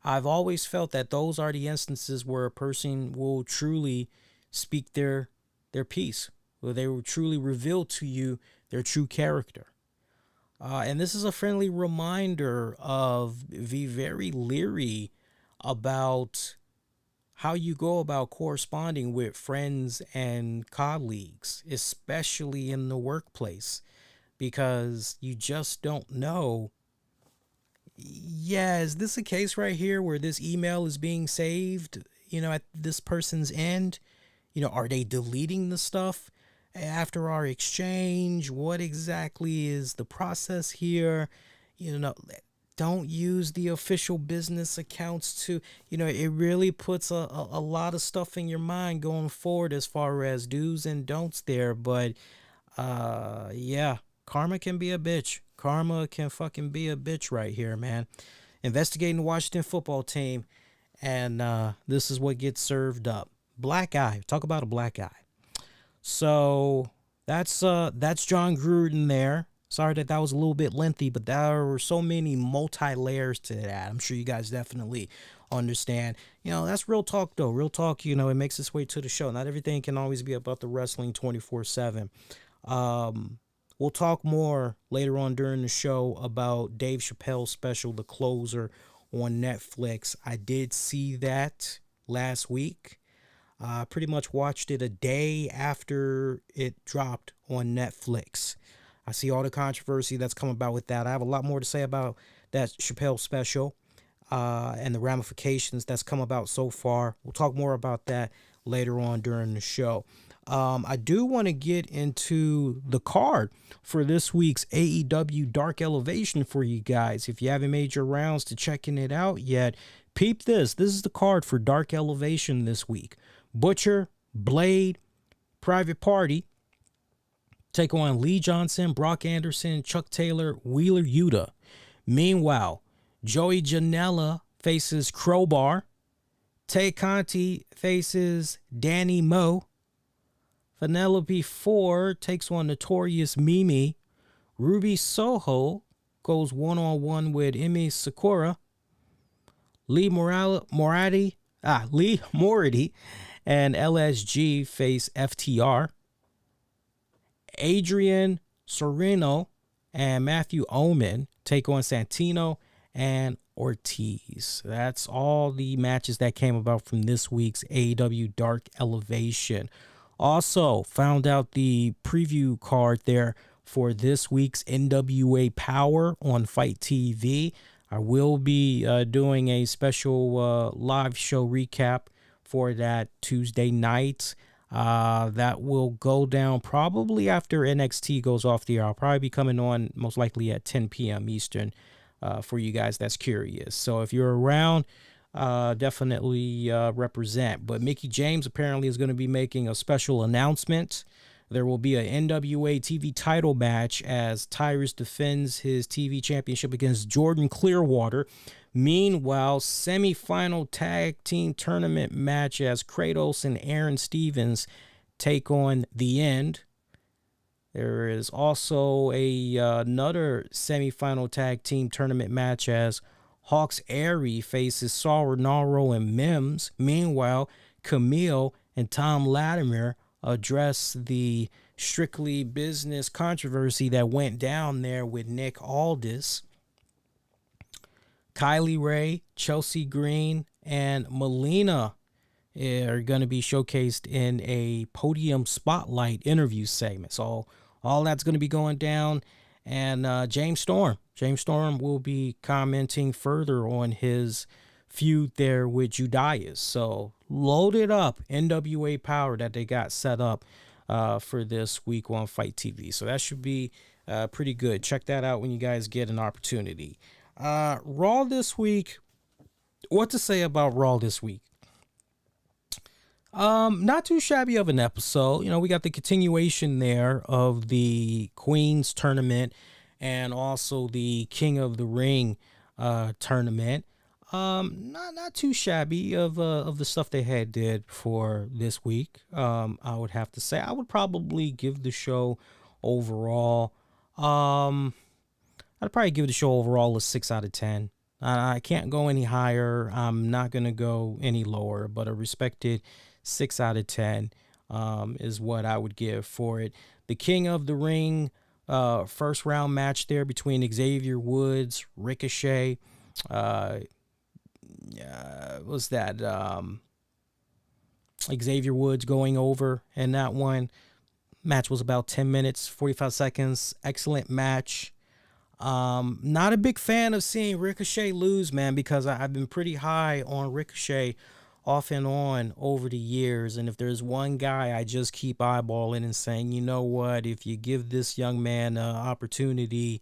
I've always felt that those are the instances where a person will truly speak their piece, where they will truly reveal to you their true character. And this is a friendly reminder of be very leery about how you go about corresponding with friends and colleagues, especially in the workplace, because you just don't know. Yeah, is this a case right here where this email is being saved, at this person's end? Are they deleting the stuff after our exchange? What exactly is the process here? Don't use the official business accounts to, it really puts a lot of stuff in your mind going forward as far as do's and don'ts there. But, yeah, karma can be a bitch. Karma can fucking be a bitch right here, man. Investigating the Washington football team, and this is what gets served up. Black eye. Talk about a black eye. So that's Jon Gruden there. Sorry that was a little bit lengthy, but there were so many multi-layers to that. I'm sure you guys definitely understand. That's real talk, though. Real talk, it makes its way to the show. Not everything can always be about the wrestling 24/7. We'll talk more later on during the show about Dave Chappelle's special, The Closer, on Netflix. I did see that last week. Pretty much watched it a day after it dropped on Netflix. I see all the controversy that's come about with that. I have a lot more to say about that Chappelle special. and the ramifications that's come about so far. We'll talk more about that later on during the show. I do want to get into the card for this week's AEW Dark Elevation for you guys. If you haven't made your rounds to checking it out yet, peep this. This is the card for Dark Elevation this week. Butcher, Blade, Private Party take on Lee Johnson, Brock Anderson, Chuck Taylor, Wheeler Yuta. Meanwhile, Joey Janela faces Crowbar. Tay Conti faces Danny Moe. Penelope Ford takes on Notorious Mimi. Ruby Soho goes one-on-one with Emi Sakura. Lee Moriarty and LSG face FTR. Adrian Sereno and Matthew Omen take on Santino and Ortiz. That's all the matches that came about from this week's AEW Dark Elevation. Also found out the preview card there for this week's NWA Power on Fight TV. I will be doing a special live show recap for that Tuesday night. That will go down probably after NXT goes off the air. I'll probably be coming on most likely at 10 p.m. Eastern for you guys that's curious. So if you're around, definitely represent. But Mickie James apparently is going to be making a special announcement. There will be an NWA TV title match as Tyrus defends his TV championship against Jordan Clearwater. Meanwhile, semifinal tag team tournament match as Kratos and Aaron Stevens take on The End. There is also another semifinal tag team tournament match as Hawks Aerie faces Saul Renaro and Mims. Meanwhile, Camille and Tom Latimer address the Strictly Business controversy that went down there with Nick Aldis. Kylie Ray, Chelsea Green, and Melina are going to be showcased in a podium spotlight interview segment. So all that's going to be going down. And James Storm will be commenting further on his feud there with Judas. So loaded up NWA Power that they got set up for this week on Fight TV. So that should be pretty good. Check that out when you guys get an opportunity. Raw this week. What to say about Raw this week? Not too shabby of an episode. You know, we got the continuation there of the Queens tournament and also the King of the Ring tournament. Not too shabby of the stuff they had did for this week. I would have to say I would probably give the show overall. I'd probably give the show overall a 6 out of 10. I can't go any higher. I'm not going to go any lower, but a respected 6 out of 10 is what I would give for it. The King of the Ring first round match there between Xavier Woods, Ricochet. Was that Xavier Woods going over in that one? Match was about 10 minutes, 45 seconds. Excellent match. Not a big fan of seeing Ricochet lose, man, because I've been pretty high on Ricochet off and on over the years. And if there's one guy I just keep eyeballing and saying, you know what, if you give this young man an opportunity,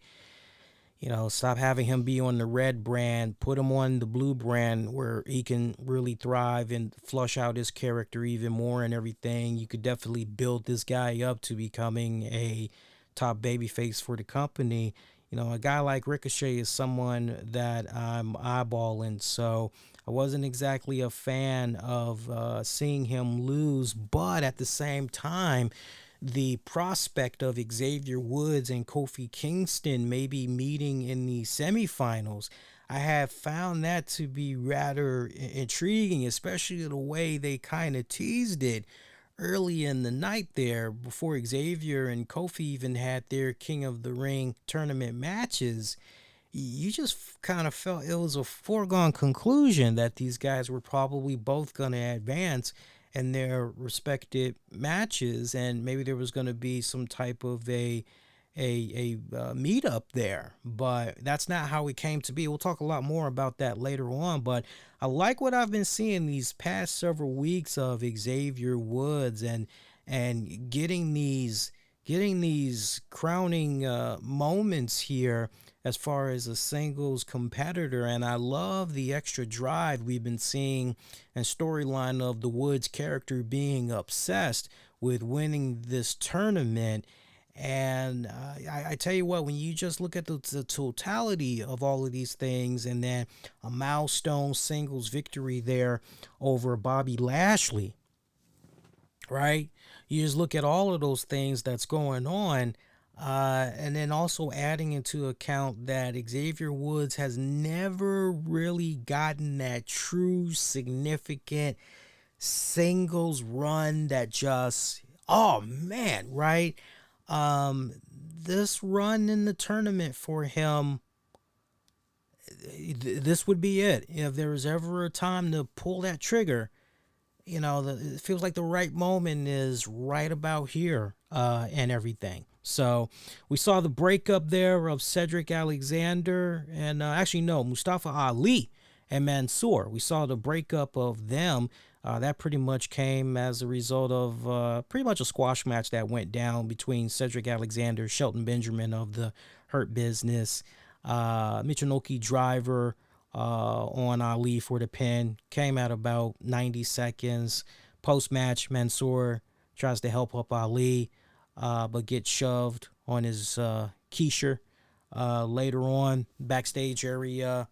you know, stop having him be on the red brand, put him on the blue brand where he can really thrive and flush out his character even more and everything. You could definitely build this guy up to becoming a top babyface for the company. You know, a guy like Ricochet is someone that I'm eyeballing, so I wasn't exactly a fan of seeing him lose, but at the same time, the prospect of Xavier Woods and Kofi Kingston maybe meeting in the semifinals, I have found that to be rather intriguing, especially the way they kind of teased it early in the night there before Xavier and Kofi even had their King of the Ring tournament matches. You just kind of felt it was a foregone conclusion that these guys were probably both going to advance in their respective matches, and maybe there was going to be some type of a meetup there, but that's not how it came to be. We'll talk a lot more about that later on, but I like what I've been seeing these past several weeks of Xavier Woods and getting these crowning moments here as far as a singles competitor. And I love the extra drive we've been seeing and storyline of the Woods character being obsessed with winning this tournament. And I tell you what, when you just look at the totality of all of these things, and then a milestone singles victory there over Bobby Lashley, right? You just look at all of those things that's going on, and then also adding into account that Xavier Woods has never really gotten that true significant singles run that just, oh man, right? This run in the tournament for him, this would be it. If there was ever a time to pull that trigger, it feels like the right moment is right about here, and everything. So we saw the breakup there of Cedric Alexander and actually no, Mustafa Ali and Mansoor. We saw the breakup of them. That pretty much came as a result of pretty much a squash match that went down between Cedric Alexander, Shelton Benjamin of the Hurt Business, Michinoku Driver on Ali for the pin. Came at about 90 seconds. Post-match, Mansoor tries to help up Ali, but gets shoved on his Keisha. Later on, backstage area,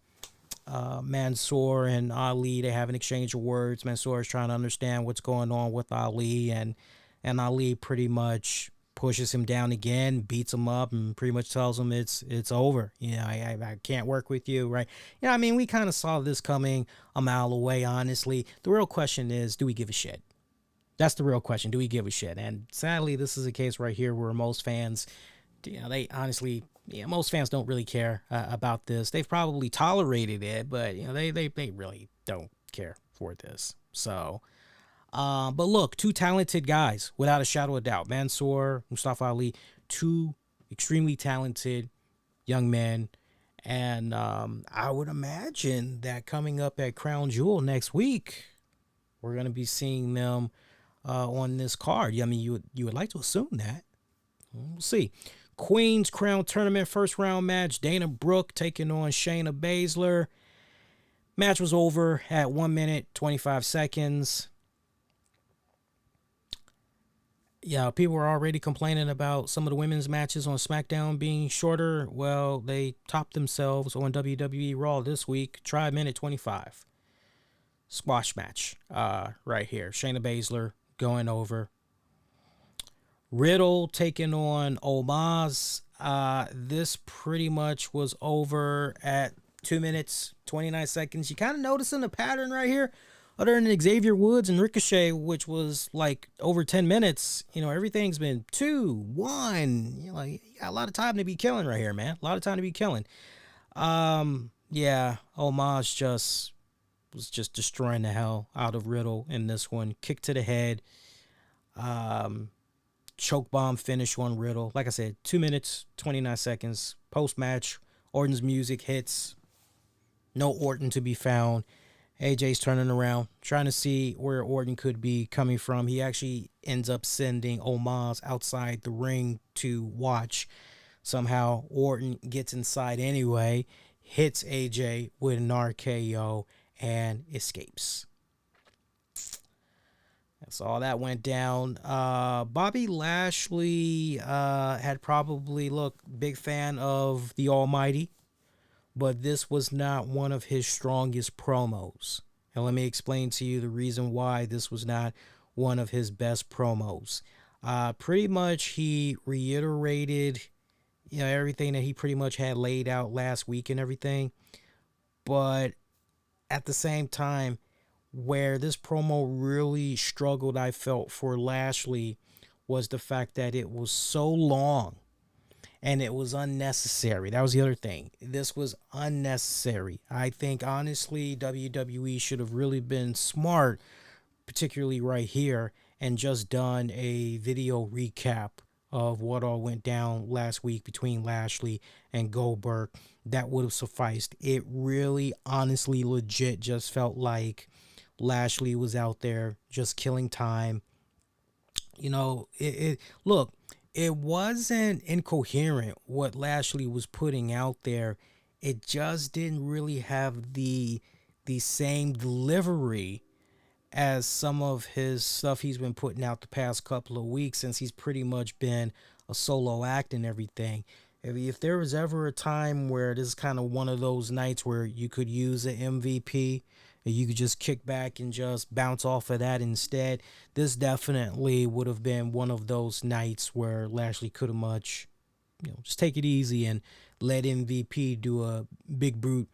Mansoor and Ali, they have an exchange of words. Mansoor is trying to understand what's going on with Ali, and Ali pretty much pushes him down again, beats him up, and pretty much tells him it's over. I can't work with you, right? I mean, we kind of saw this coming a mile away, honestly. The real question is, do we give a shit? That's the real question. Do we give a shit? And sadly, this is a case right here where most fans, they honestly, most fans don't really care about this. They've probably tolerated it, but they really don't care for this. So, but look, two talented guys without a shadow of doubt. Mansoor, Mustafa Ali, two extremely talented young men, and I would imagine that coming up at Crown Jewel next week, we're gonna be seeing them on this card. I mean, you would like to assume that. We'll see. Queen's Crown Tournament first round match. Dana Brooke taking on Shayna Basler. Match was over at 1 minute 25 seconds. Yeah, people were already complaining about some of the women's matches on SmackDown being shorter. Well, they topped themselves on WWE Raw this week. Try 1:25. Squash match right here. Shayna Basler going over. Riddle taking on Omos. This pretty much was over at 2 minutes, 29 seconds. You kind of noticing a pattern right here. Other than Xavier Woods and Ricochet, which was like over 10 minutes, everything's been 2, 1. You got a lot of time to be killing right here, man. A lot of time to be killing. Yeah, Omos was just destroying the hell out of Riddle in this one. Kick to the head. Choke bomb finish on Riddle. Like I said, 2 minutes, 29 seconds. Post-match, Orton's music hits. No Orton to be found. AJ's turning around, trying to see where Orton could be coming from. He actually ends up sending Omos outside the ring to watch. Somehow, Orton gets inside anyway, hits AJ with an RKO, and escapes. That's all that went down. Bobby Lashley had probably, big fan of the Almighty, but this was not one of his strongest promos. And let me explain to you the reason why this was not one of his best promos. Pretty much he reiterated, everything that he pretty much had laid out last week and everything. But at the same time, where this promo really struggled, I felt, for Lashley, was the fact that it was so long and it was unnecessary. That was the other thing. This was unnecessary. I think, honestly, WWE should have really been smart, particularly right here, and just done a video recap of what all went down last week between Lashley and Goldberg, that would have sufficed. It really, honestly, legit just felt like Lashley was out there just killing time. Look, it wasn't incoherent what Lashley was putting out there. It just didn't really have the same delivery as some of his stuff he's been putting out the past couple of weeks, since he's pretty much been a solo act and everything. If there was ever a time where this is kind of one of those nights where you could use an MVP and you could just kick back and just bounce off of that instead, this definitely would have been one of those nights where Lashley could have just take it easy and let MVP do a big brute,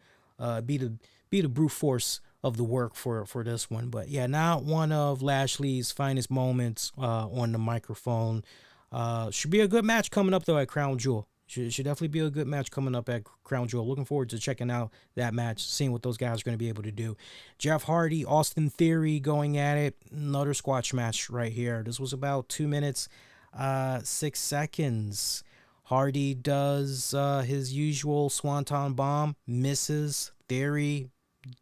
be the brute force of the work for this one. But yeah, not one of Lashley's finest moments on the microphone. Should be a good match coming up though at Crown Jewel. Should definitely be a good match coming up at Crown Jewel. Looking forward to checking out that match, seeing what those guys are going to be able to do. Jeff Hardy, Austin Theory going at it. Another squash match right here. This was about 2 minutes, 6 seconds. Hardy does his usual swanton bomb, misses. Theory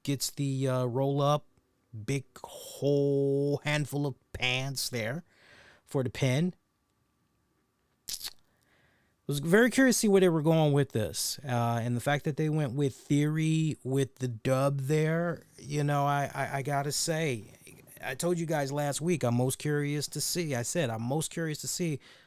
gets the roll up. Big whole handful of pants there for the pin. Was very curious to see where they were going with this. And the fact that they went with Theory with the dub there, I got to say, I told you guys last week, I'm most curious to see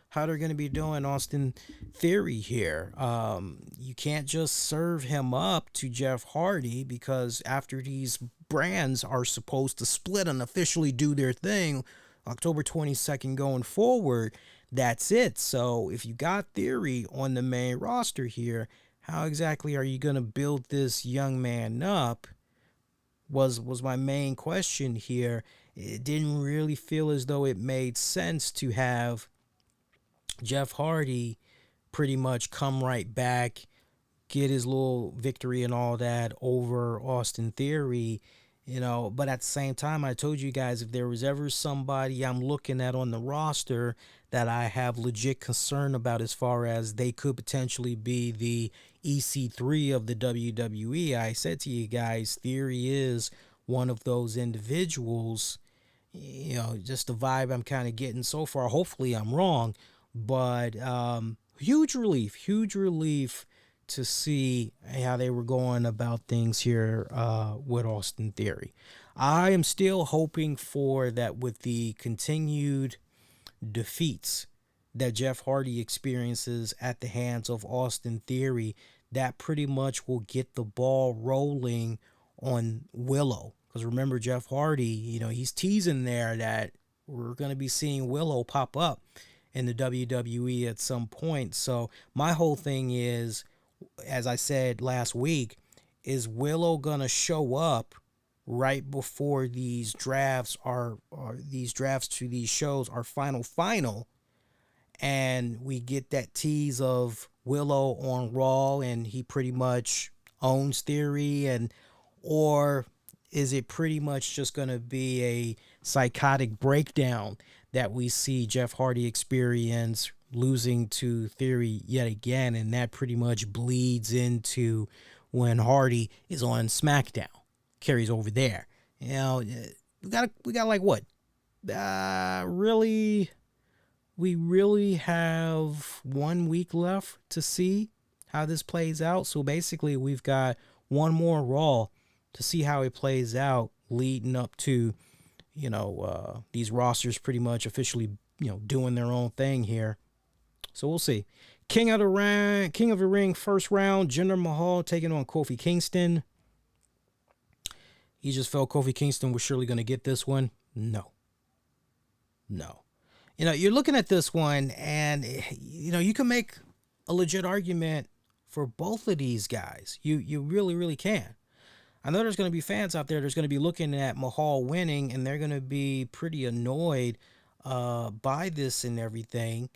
how they're going to be doing Austin Theory here. You can't just serve him up to Jeff Hardy, because after these brands are supposed to split and officially do their thing October 22nd going forward, that's it. So if you got Theory on the main roster here, how exactly are you going to build this young man up? Was my main question here. It didn't really feel as though it made sense to have Jeff Hardy pretty much come right back, get his little victory and all that over Austin Theory. But at the same time, I told you guys, if there was ever somebody I'm looking at on the roster that I have legit concern about as far as they could potentially be the EC3 of the WWE, I said to you guys, Theory is one of those individuals. Just the vibe I'm kind of getting so far. Hopefully I'm wrong, but huge relief to see how they were going about things here with Austin Theory. I am still hoping for that with the continued defeats that Jeff Hardy experiences at the hands of Austin Theory, that pretty much will get the ball rolling on Willow. Because remember, Jeff Hardy, he's teasing there that we're going to be seeing Willow pop up in the WWE at some point. So my whole thing is, as I said last week, is Willow gonna show up right before these drafts to these shows are final, and we get that tease of Willow on Raw and he pretty much owns Theory, or is it pretty much just gonna be a psychotic breakdown that we see Jeff Hardy experience, losing to Theory yet again, and that pretty much bleeds into when Hardy is on SmackDown, carries over there. We got like what? We really have 1 week left to see how this plays out. So basically, we've got one more Raw to see how it plays out, leading up to these rosters pretty much officially doing their own thing here. So we'll see. King of the Ring first round, Jinder Mahal taking on Kofi Kingston. He just felt Kofi Kingston was surely going to get this one. No. You're looking at this one, and you can make a legit argument for both of these guys. You really, really can. I know there's going to be fans out there that's going to be looking at Mahal winning, and they're going to be pretty annoyed by this and everything.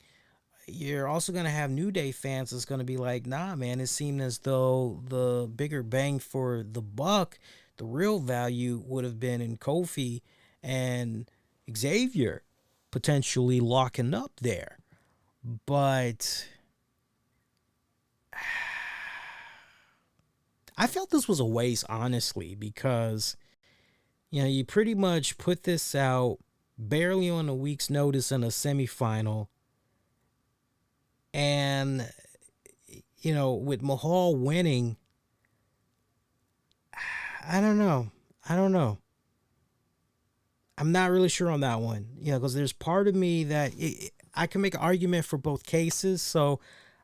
You're also going to have New Day fans that's going to be like, nah, man, it seemed as though the bigger bang for the buck, the real value would have been in Kofi and Xavier potentially locking up there. But I felt this was a waste, honestly, because, you pretty much put this out barely on a week's notice in a semifinal. And, with Mahal winning, I don't know. I don't know. I'm not really sure on that one, because there's part of me that I can make an argument for both cases. So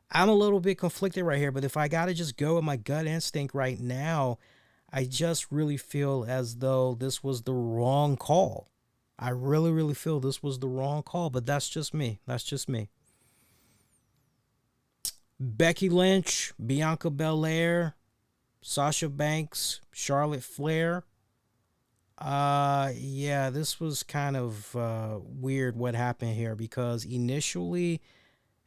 I'm a little bit conflicted right here. But if I got to just go with my gut instinct right now, I just really feel as though this was the wrong call. I really, really feel this was the wrong call. But that's just me. That's just me. Becky Lynch, Bianca Belair, Sasha Banks, Charlotte Flair. Yeah, this was kind of weird what happened here, because initially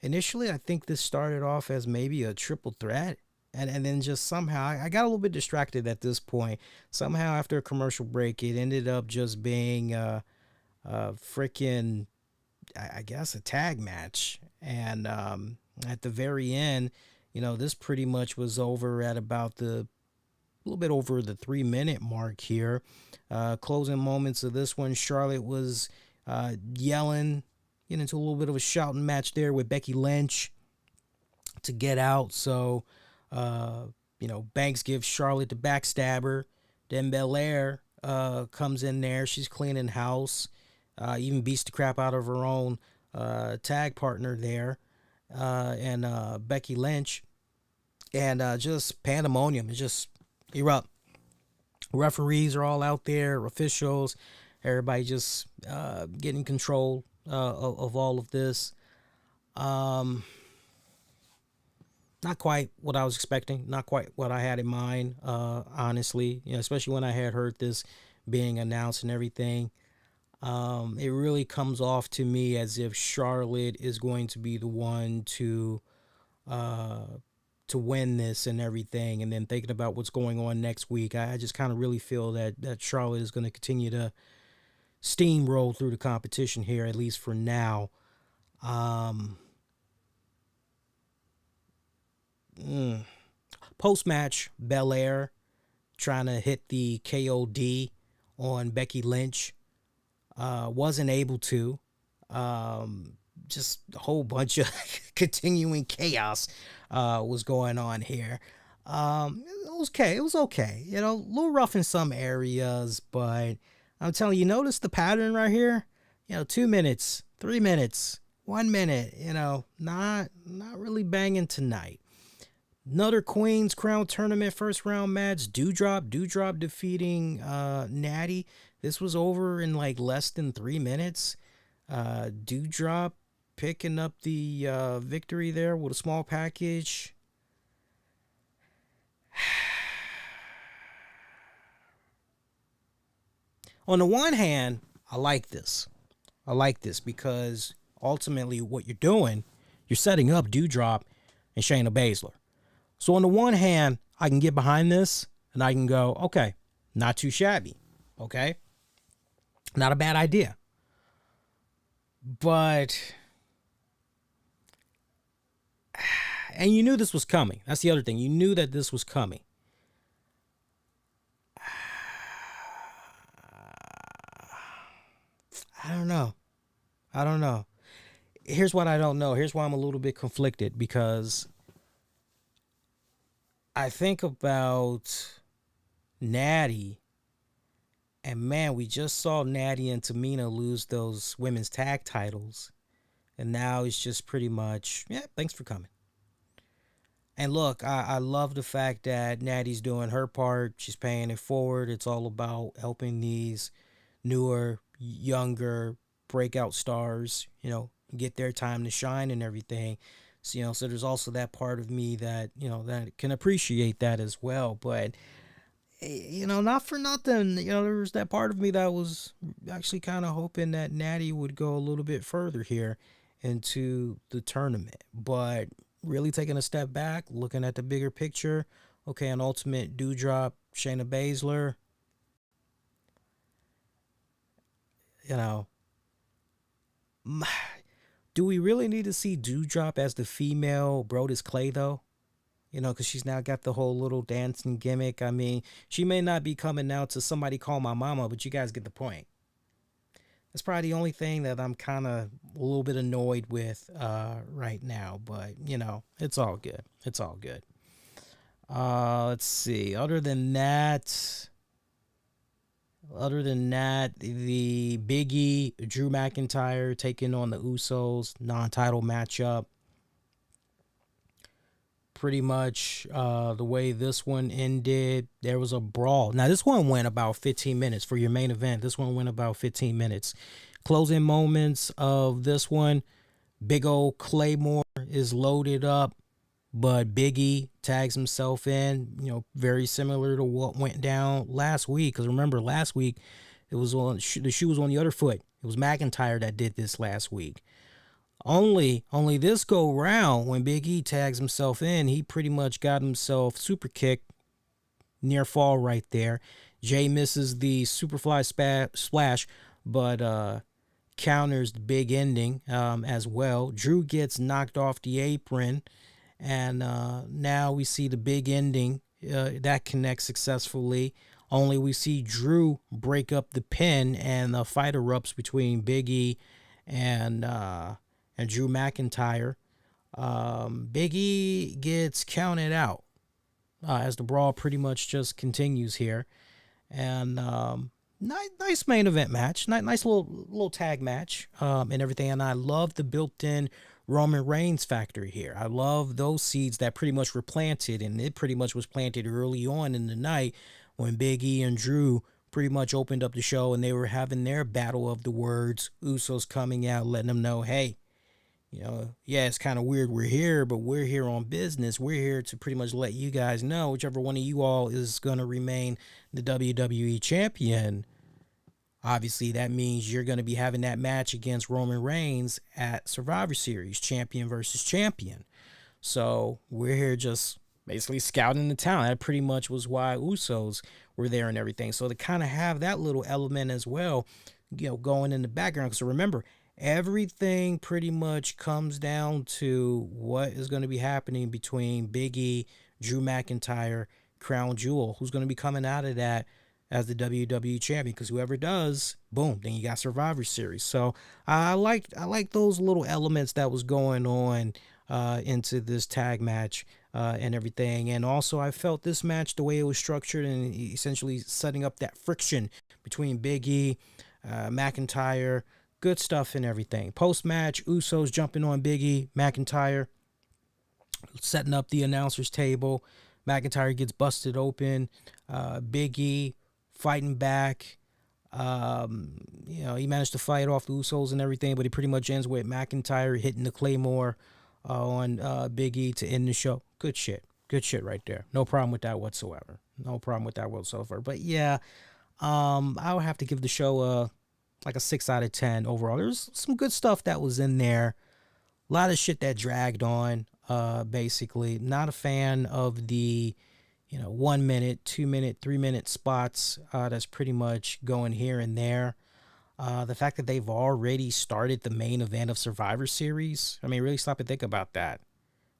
I think this started off as maybe a triple threat, and then just somehow I got a little bit distracted at this point. Somehow after a commercial break, it ended up just being freaking, I guess, a tag match. And at the very end, this pretty much was over at about a little bit over the 3-minute mark here. Closing moments of this one, Charlotte was yelling, getting into a little bit of a shouting match there with Becky Lynch to get out. So, Banks gives Charlotte the backstabber. Then Belair comes in there. She's cleaning house. Even beats the crap out of her own tag partner there. And Becky Lynch. And just pandemonium. It's just erupt. Referees are all out there. Officials. Everybody just getting control of all of this. Not quite what I was expecting. Not quite what I had in mind, honestly. Especially when I had heard this being announced and everything. It really comes off to me as if Charlotte is going to be the one to win this and everything. And then thinking about what's going on next week, I just kind of really feel that Charlotte is going to continue to steamroll through the competition here, at least for now. Post-match, Belair trying to hit the KOD on Becky Lynch. Wasn't able to. Just a whole bunch of continuing chaos was going on here. It was okay. It was okay. A little rough in some areas, but I'm telling you, notice the pattern right here. 2 minutes, 3 minutes, 1 minute. Not really banging tonight. Another Queen's Crown Tournament first round match. Doudrop defeating Natty. This was over in like less than 3 minutes. Doudrop picking up the victory there with a small package. On the one hand, I like this. I like this because ultimately what you're doing, you're setting up Doudrop and Shayna Basler. So on the one hand, I can get behind this and I can go, okay, not too shabby. Okay. Not a bad idea. But, and you knew this was coming. That's the other thing. You knew that this was coming. I don't know. Here's what I don't know. Here's why I'm a little bit conflicted, because I think about Natty, and man, we just saw Natty and Tamina lose those women's tag titles. And now it's just pretty much, yeah, thanks for coming. And look, I love the fact that Natty's doing her part. She's paying it forward. It's all about helping these newer, younger breakout stars, get their time to shine and everything. So, so there's also that part of me that, that can appreciate that as well. But, not for nothing, there's that part of me that was actually kind of hoping that Natty would go a little bit further here into the tournament. But really taking a step back, looking at the bigger picture, okay, an ultimate Doudrop, Shayna Basler, Do we really need to see Dewdrop as the female Brodus Clay, though? You know, because she's now got the whole little dancing gimmick. I mean, she may not be coming out to Somebody Call My Mama, but you guys get the point. That's probably the only thing that I'm kind of a little bit annoyed with right now. But, you know, it's all good. It's all good. Let's see. Other than that, the Big E, Drew McIntyre taking on the Usos, non-title matchup. Pretty much the way this one ended, there was a brawl. Now, this one went about 15 minutes for your main event. This one went about 15 minutes. Closing moments of this one, big old Claymore is loaded up, but Big E tags himself in, you know, very similar to what went down last week. Because remember, last week, it was the shoe was on the other foot. It was McIntyre that did this last week. Only this go round, when Big E tags himself in, he pretty much got himself super kicked, near fall right there. Jay misses the Superfly splash, but counters the big ending as well. Drew gets knocked off the apron, and now we see the big ending that connects successfully. Only we see Drew break up the pin, and the fight erupts between Big E and Drew McIntyre. Big E gets counted out as the brawl pretty much just continues here. And nice main event match. Nice little tag match and everything. And I love the built-in Roman Reigns factor here. I love those seeds that pretty much were planted, and it pretty much was planted early on in the night when Big E and Drew pretty much opened up the show, and they were having their battle of the words. Usos coming out, letting them know, hey, you know, yeah, it's kind of weird we're here, but we're here on business. We're here to pretty much let you guys know, whichever one of you all is going to remain the WWE champion. Obviously, that means you're going to be having that match against Roman Reigns at Survivor Series, champion versus champion. So we're here just basically scouting the town. That pretty much was why Usos were there and everything. So to kind of have that little element as well, you know, going in the background. So remember, everything pretty much comes down to what is going to be happening between Big E, Drew McIntyre, Crown Jewel, who's going to be coming out of that as the WWE champion, because whoever does, boom, then you got Survivor Series. So I like those little elements that was going on into this tag match and everything. And also I felt this match, the way it was structured and essentially setting up that friction between Big E, McIntyre, good stuff and everything. Post-match, Usos jumping on Big E, McIntyre, setting up the announcer's table. McIntyre gets busted open. Big E fighting back. You know, he managed to fight off the Usos and everything, but it pretty much ends with McIntyre hitting the Claymore on Big E to end the show. Good shit. Good shit right there. No problem with that whatsoever. No problem with that whatsoever. But yeah, I would have to give the show like a 6 out of 10 overall. There's some good stuff that was in there. A lot of shit that dragged on, basically. Not a fan of the, 1 minute, 2 minute, 3 minute spots that's pretty much going here and there. The fact that they've already started the main event of Survivor Series. I mean, really stop and think about that,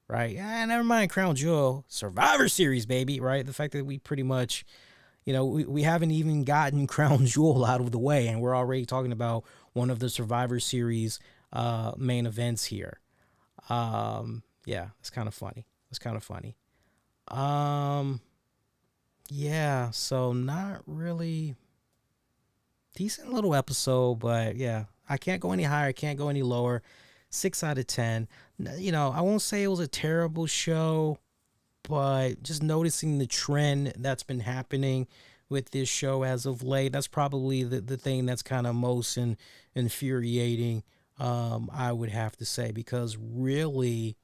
right? Never mind Crown Jewel. Survivor Series, baby, right? The fact that we pretty much... we haven't even gotten Crown Jewel out of the way, and we're already talking about one of the Survivor Series main events here. Yeah, it's kind of funny. Yeah, so not really decent little episode, but yeah, I can't go any higher, I can't go any lower. 6 out of 10. I won't say it was a terrible show, but just noticing the trend that's been happening with this show as of late, that's probably the thing that's kind of most infuriating, I would have to say, because really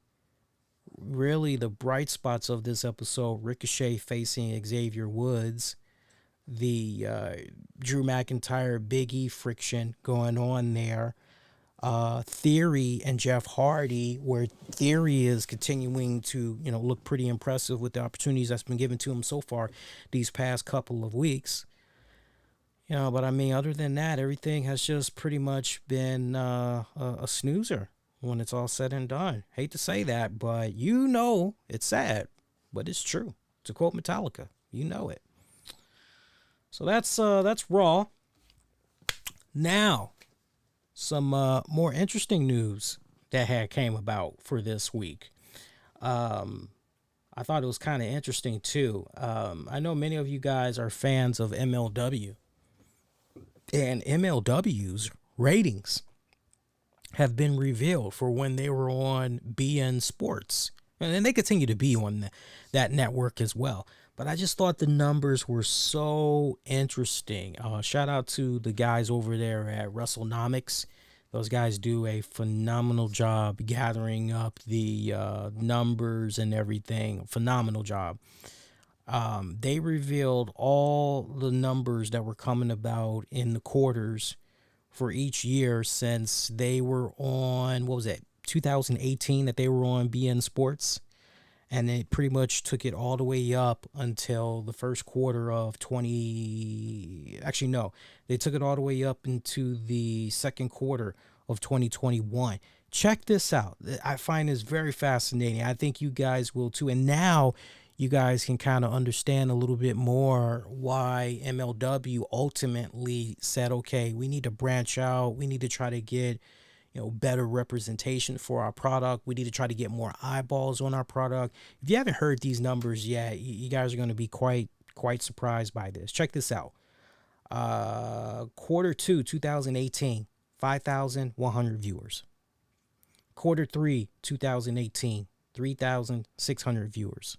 the bright spots of this episode, Ricochet facing Xavier Woods, the Drew McIntyre Big E friction going on there, Theory and Jeff Hardy, where Theory is continuing to, look pretty impressive with the opportunities that's been given to him so far these past couple of weeks. But I mean, other than that, everything has just pretty much been a snoozer. when it's all said and done. Hate to say that, but you know it's sad, but it's true. To quote Metallica, you know it. So that's Raw. Now, some more interesting news that had came about for this week. I thought it was kind of interesting too. I know many of you guys are fans of MLW, and MLW's ratings have been revealed for when they were on BN Sports. And they continue to be on that network as well. But I just thought the numbers were so interesting. Shout out to the guys over there at WrestleNomics. Those guys do a phenomenal job gathering up the numbers and everything. Phenomenal job. They revealed all the numbers that were coming about in the quarters for each year since they were on, 2018 that they were on BN Sports. And they pretty much took it all the way up until the first quarter of 20. Actually, no, they took it all the way up into the second quarter of 2021. Check this out. I find this very fascinating. I think you guys will too. And now you guys can kind of understand a little bit more why MLW ultimately said, okay, we need to branch out. We need to try to get better representation for our product. We need to try to get more eyeballs on our product. If you haven't heard these numbers yet, you guys are going to be quite surprised by this. Check this out. Quarter 2, 2018, 5,100 viewers. Quarter 3, 2018, 3,600 viewers.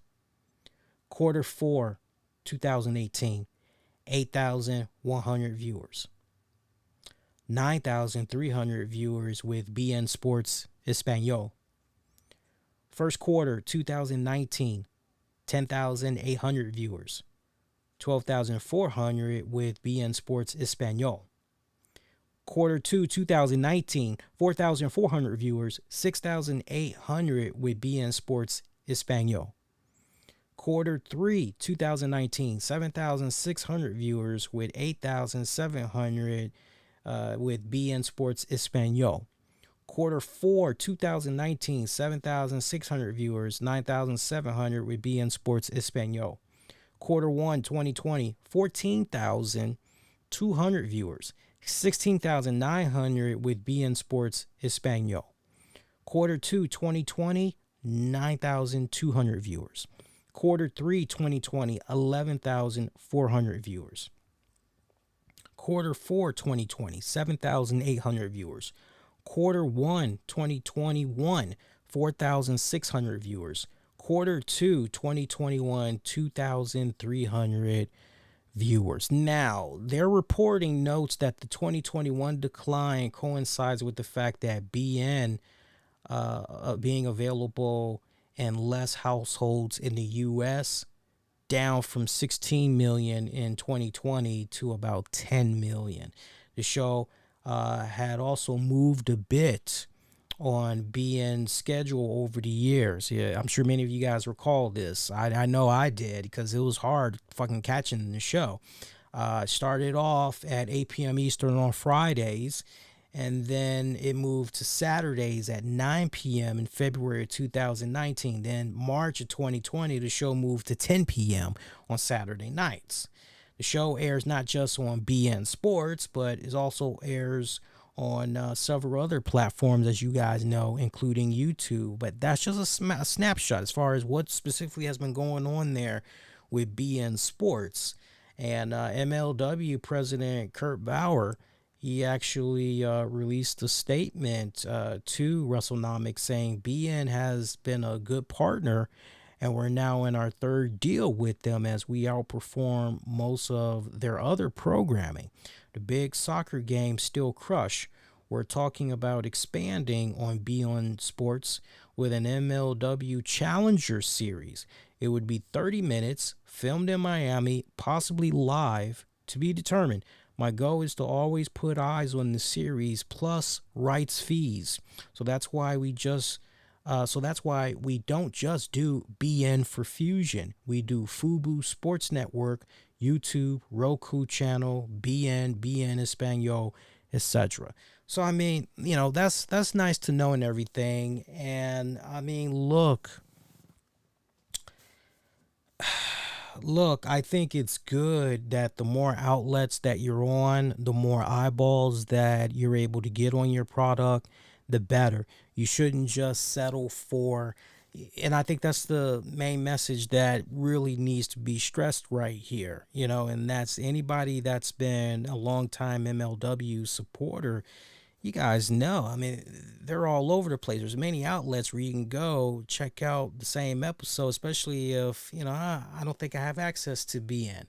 Quarter 4, 2018, 8,100 viewers. 9,300 viewers with BN Sports Espanol. First quarter 2019, 10,800 viewers. 12,400 with BN Sports Espanol. Quarter 2 2019, 4,400 viewers. 6,800 with BN Sports Espanol. Quarter 3 2019, 7,600 viewers with 8,700 with BN Sports Espanol. Quarter 4 2019, 7,600 viewers, 9,700 with BN Sports Espanol. Quarter 1 2020, 14,200 viewers, 16,900 with BN Sports Espanol. Quarter 2 2020, 9,200 viewers. Quarter 3 2020, 11,400 viewers. Quarter 4 2020, 7,800 viewers. Quarter 1 2021, 4,600 viewers. Quarter 2 2021, 2,300 viewers. Now, their reporting notes that the 2021 decline coincides with the fact that BN being available in less households in the U.S., down from 16 million in 2020 to about 10 million. The show had also moved a bit on BN's schedule over the years. Yeah, I'm sure many of you guys recall this. I know I did because it was hard fucking catching the show. Started off at 8 p.m. Eastern on Fridays, and then it moved to Saturdays at 9 p.m. in February of 2019. Then March of 2020, the show moved to 10 p.m. on Saturday nights. The show airs not just on BN Sports, but it also airs on several other platforms, as you guys know, including YouTube. But that's just a snapshot as far as what specifically has been going on there with BN Sports. And MLW President Kurt Bauer, he actually released a statement to WrestleNomics saying BN has been a good partner, and we're now in our third deal with them as we outperform most of their other programming. The big soccer game still crush. We're talking about expanding on BN Sports with an MLW Challenger series. It would be 30 minutes, filmed in Miami, possibly live, to be determined. My goal is to always put eyes on the series plus rights fees. So that's why we don't just do BN for Fusion. We do Fubo Sports Network, YouTube, Roku channel, BN Espanol, etc. So I mean, that's nice to know and everything. And I mean, look, I think it's good that the more outlets that you're on, the more eyeballs that you're able to get on your product, the better. You shouldn't just settle for, and I think that's the main message that really needs to be stressed right here, and that's anybody that's been a long time MLW supporter. You guys know, I mean, they're all over the place. There's many outlets where you can go check out the same episode, especially if, I don't think I have access to BN.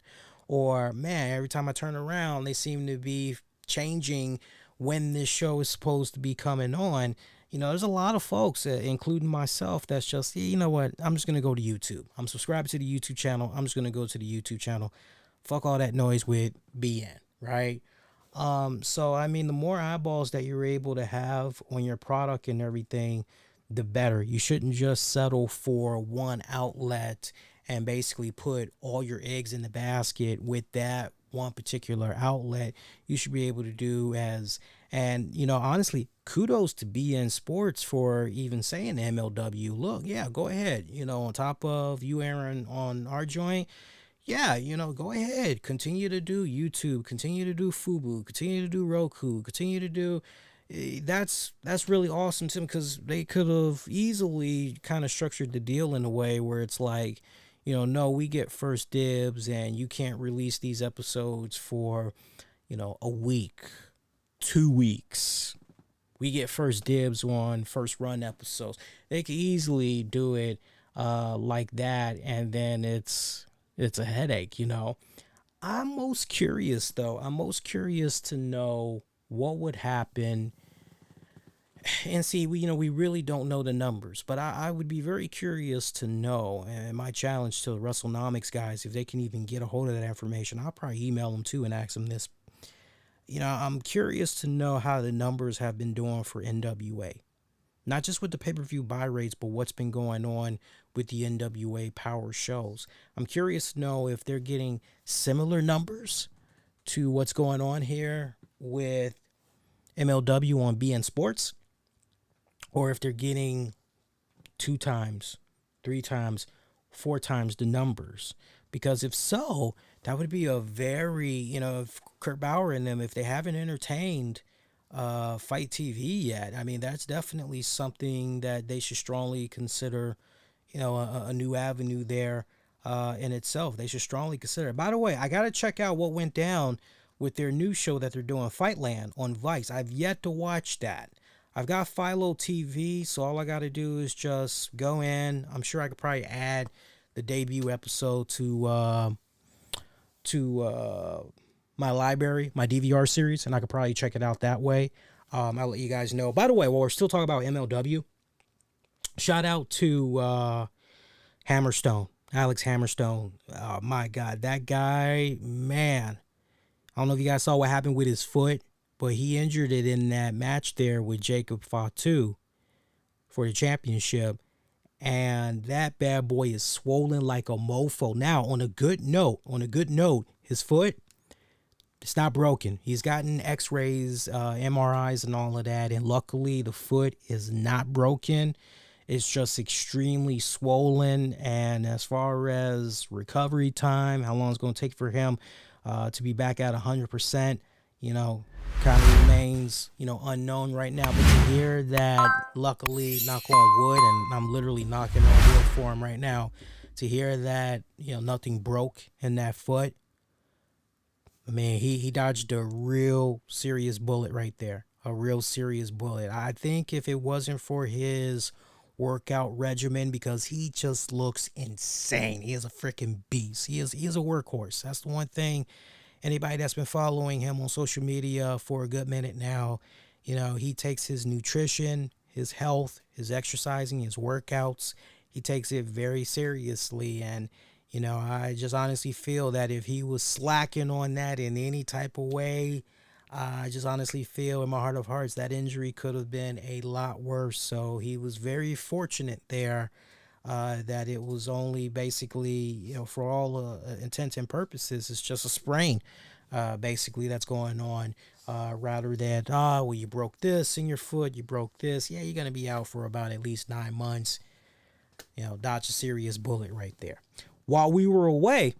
Or, man, every time I turn around, they seem to be changing when this show is supposed to be coming on. There's a lot of folks, including myself, that's just, you know what, I'm just going to go to YouTube. I'm subscribed to the YouTube channel. I'm just going to go to the YouTube channel. Fuck all that noise with BN, right? So I mean, the more eyeballs that you're able to have on your product and everything, the better. You shouldn't just settle for one outlet and basically put all your eggs in the basket with that one particular outlet. You should be able to do and honestly, kudos to BN Sports for even saying MLW. Look, yeah, go ahead. On top of you airing on our joint, yeah, go ahead. Continue to do YouTube. Continue to do Fubu. Continue to do Roku. Continue to do. That's really awesome, Tim, because they could have easily kind of structured the deal in a way where it's like, no, we get first dibs, and you can't release these episodes for, a week, 2 weeks. We get first dibs on first run episodes. They could easily do it like that, and then it's a headache. I'm most curious though. I'm most curious to know what would happen. And see, we really don't know the numbers, but I would be very curious to know. And my challenge to the WrestleNomics guys, if they can even get a hold of that information, I'll probably email them too and ask them this. I'm curious to know how the numbers have been doing for NWA. Not just with the pay-per-view buy rates, but what's been going on with the NWA Power shows. I'm curious to know if they're getting similar numbers to what's going on here with MLW on BN Sports, or if they're getting 2 times, 3 times, 4 times the numbers. Because if so, that would be a very, if Kurt Bauer and them, if they haven't entertained Fight TV yet, I mean, that's definitely something that they should strongly consider, a new avenue there in itself. They should strongly consider it. By the way, I got to check out what went down with their new show that they're doing, Fightland, on Vice. I've yet to watch that. I've got Philo TV, so all I got to do is just go in. I'm sure I could probably add the debut episode to my library, my DVR series, and I could probably check it out that way. I'll let you guys know. By the way, while we're still talking about MLW, shout out to Hammerstone, Alex Hammerstone. My God, that guy, man. I don't know if you guys saw what happened with his foot, but he injured it in that match there with Jacob Fatu for the championship. And that bad boy is swollen like a mofo. Now, on a good note, his foot, it's not broken. He's gotten x-rays, MRIs and all of that. And luckily the foot is not broken. It's just extremely swollen. And as far as recovery time, how long it's going to take for him to be back at 100%, kind of remains, unknown right now. But to hear that, luckily, knock on wood, and I'm literally knocking on wood for him right now, to hear that, nothing broke in that foot, I mean, he dodged a real serious bullet right there. A real serious bullet. I think if it wasn't for his workout regimen, because he just looks insane. He is a freaking beast. He is a workhorse. That's the one thing. Anybody that's been following him on social media for a good minute now, he takes his nutrition, his health, his exercising, his workouts. He takes it very seriously. And, I just honestly feel that if he was slacking on that in any type of way, I just honestly feel in my heart of hearts that injury could have been a lot worse. So he was very fortunate there that it was only basically, for all intents and purposes, it's just a sprain. basically that's going on. Rather than, oh, well, you broke this in your foot, you broke this. Yeah, you're going to be out for about at least 9 months. Dodge a serious bullet right there. While we were away,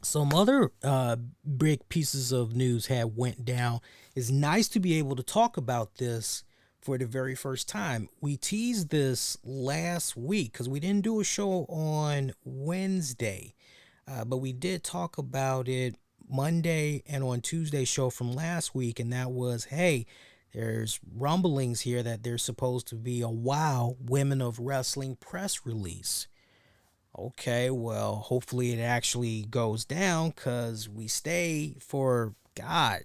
some other big pieces of news had went down. It's nice to be able to talk about this for the very first time. We teased this last week because we didn't do a show on Wednesday, but we did talk about it Monday and on Tuesday's show from last week, and that was, hey, there's rumblings here that there's supposed to be a WOW Women of Wrestling press release. Okay, well, hopefully it actually goes down because we stay for, God,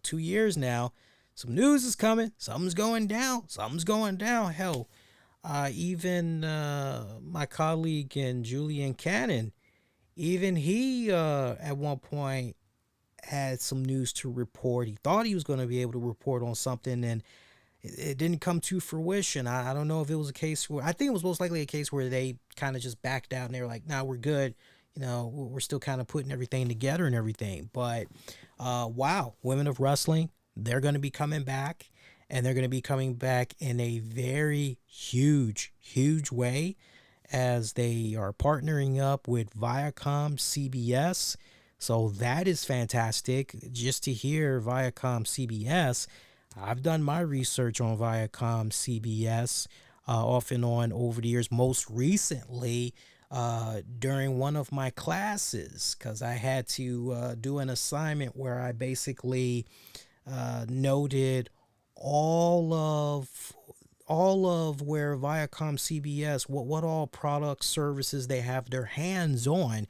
2 years now. Some news is coming. Something's going down. Something's going down. Hell, even my colleague in Julian Cannon, even he at one point had some news to report. He thought he was going to be able to report on something, and it didn't come to fruition. I don't know if it was a case where, I think it was most likely a case where they kind of just backed out and they were like, nah, we're good. We're still kind of putting everything together and everything. But wow, Women of Wrestling, they're going to be coming back, and they're going to be coming back in a very huge, huge way as they are partnering up with Viacom CBS. So that is fantastic just to hear Viacom CBS. I've done my research on Viacom CBS off and on over the years, most recently during one of my classes, because I had to do an assignment where I basically noted all of where Viacom CBS, what all products, services they have their hands on.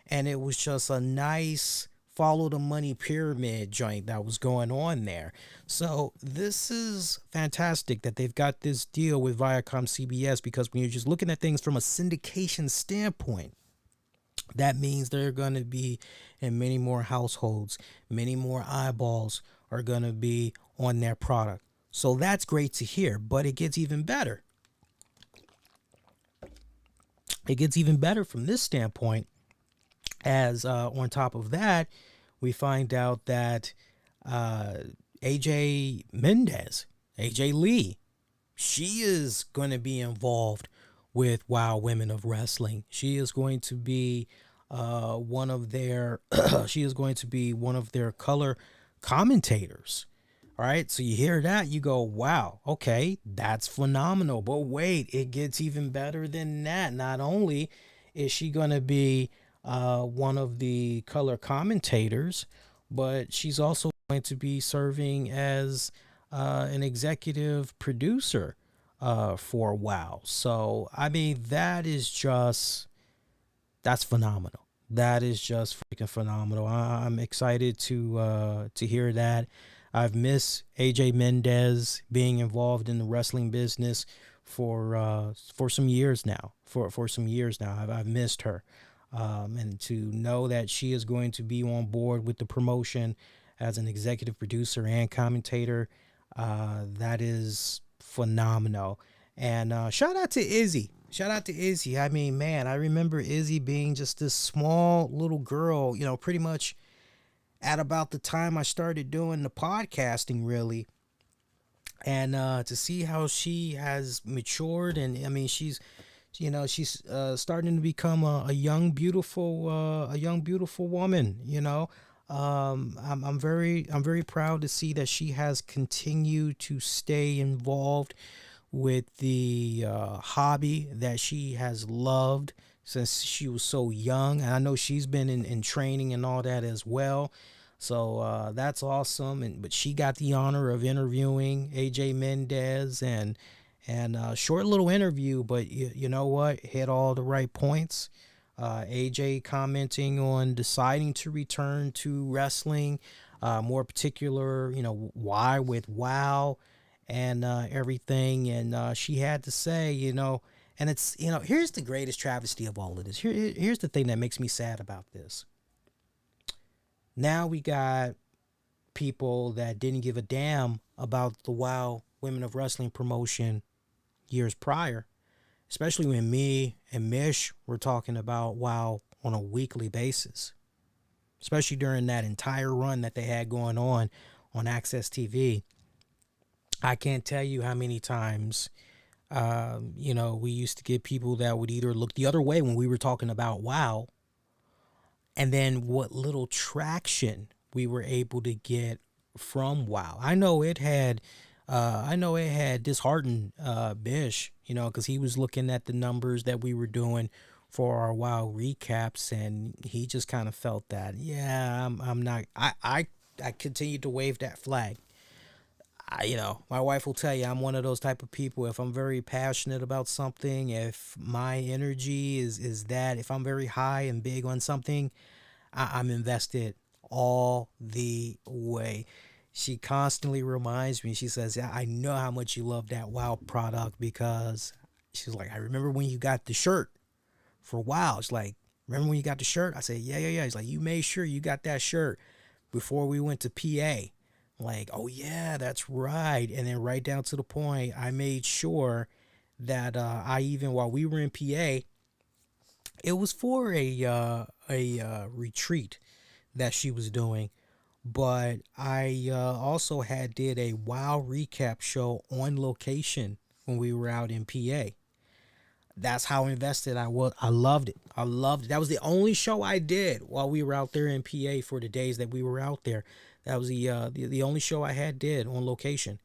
And it was just a nice follow the money pyramid joint that was going on there. So this is fantastic that they've got this deal with Viacom CBS, because when you're just looking at things from a syndication standpoint, that means they're going to be in many more households, many more eyeballs are going to be on their product. So that's great to hear, but it gets even better. It gets even better from this standpoint, as on top of that, we find out that AJ Mendez, AJ Lee, she is going to be involved with WOW Women of Wrestling. She is going to be one of their she is going to be one of their color commentators. All right, so you hear that, you go, wow, okay, that's phenomenal. But wait, it gets even better than that. Not only is she going to be one of the color commentators, but she's also going to be serving as an executive producer for WOW. So, I mean, that's phenomenal. That is just freaking phenomenal. I'm excited to hear that. I've missed AJ Mendez being involved in the wrestling business for some years now. For some years now, I've missed her. And to know that she is going to be on board with the promotion as an executive producer and commentator, that is phenomenal. And shout out to Izzy. Shout out to Izzy. I mean, man, I remember Izzy being just this small little girl, pretty much at about the time I started doing the podcasting, really. And to see how she has matured, and I mean, she's starting to become a young beautiful woman. I'm very proud to see that she has continued to stay involved with the hobby that she has loved since she was so young. And I know she's been in training and all that as well. So that's awesome. But she got the honor of interviewing AJ Mendez, and short little interview, but you know what? Hit all the right points. AJ commenting on deciding to return to wrestling, more particular, why with WOW and everything. And she had to say, and it's, here's the greatest travesty of all of this. Here's the thing that makes me sad about this. Now we got people that didn't give a damn about the WOW Women of Wrestling promotion years prior, especially when me and Mish were talking about WOW on a weekly basis. especially during that entire run that they had going on Access TV. I can't tell you how many times, we used to get people that would either look the other way when we were talking about WoW, and then what little traction we were able to get from WoW. I know it had disheartened Bish, because he was looking at the numbers that we were doing for our WoW recaps, and he just kind of felt that, yeah, I'm not. I continued to wave that flag. My wife will tell you I'm one of those type of people. If I'm very passionate about something, if my energy is that, if I'm very high and big on something, I'm invested all the way. She constantly reminds me, she says, yeah, I know how much you love that WoW product, because she's like, I remember when you got the shirt for WoW. It's like, remember when you got the shirt? I said, yeah, yeah, yeah. He's like, you made sure you got that shirt before we went to PA. Like, oh yeah, that's right. And then right down to the point, I made sure that while we were in PA, it was for a retreat that she was doing, but I also had did a WoW recap show on location when we were out in PA. That's how invested I was. I loved it. I loved it. That was the only show I did while we were out there in PA for the days that we were out there. That was the only show I had did on location.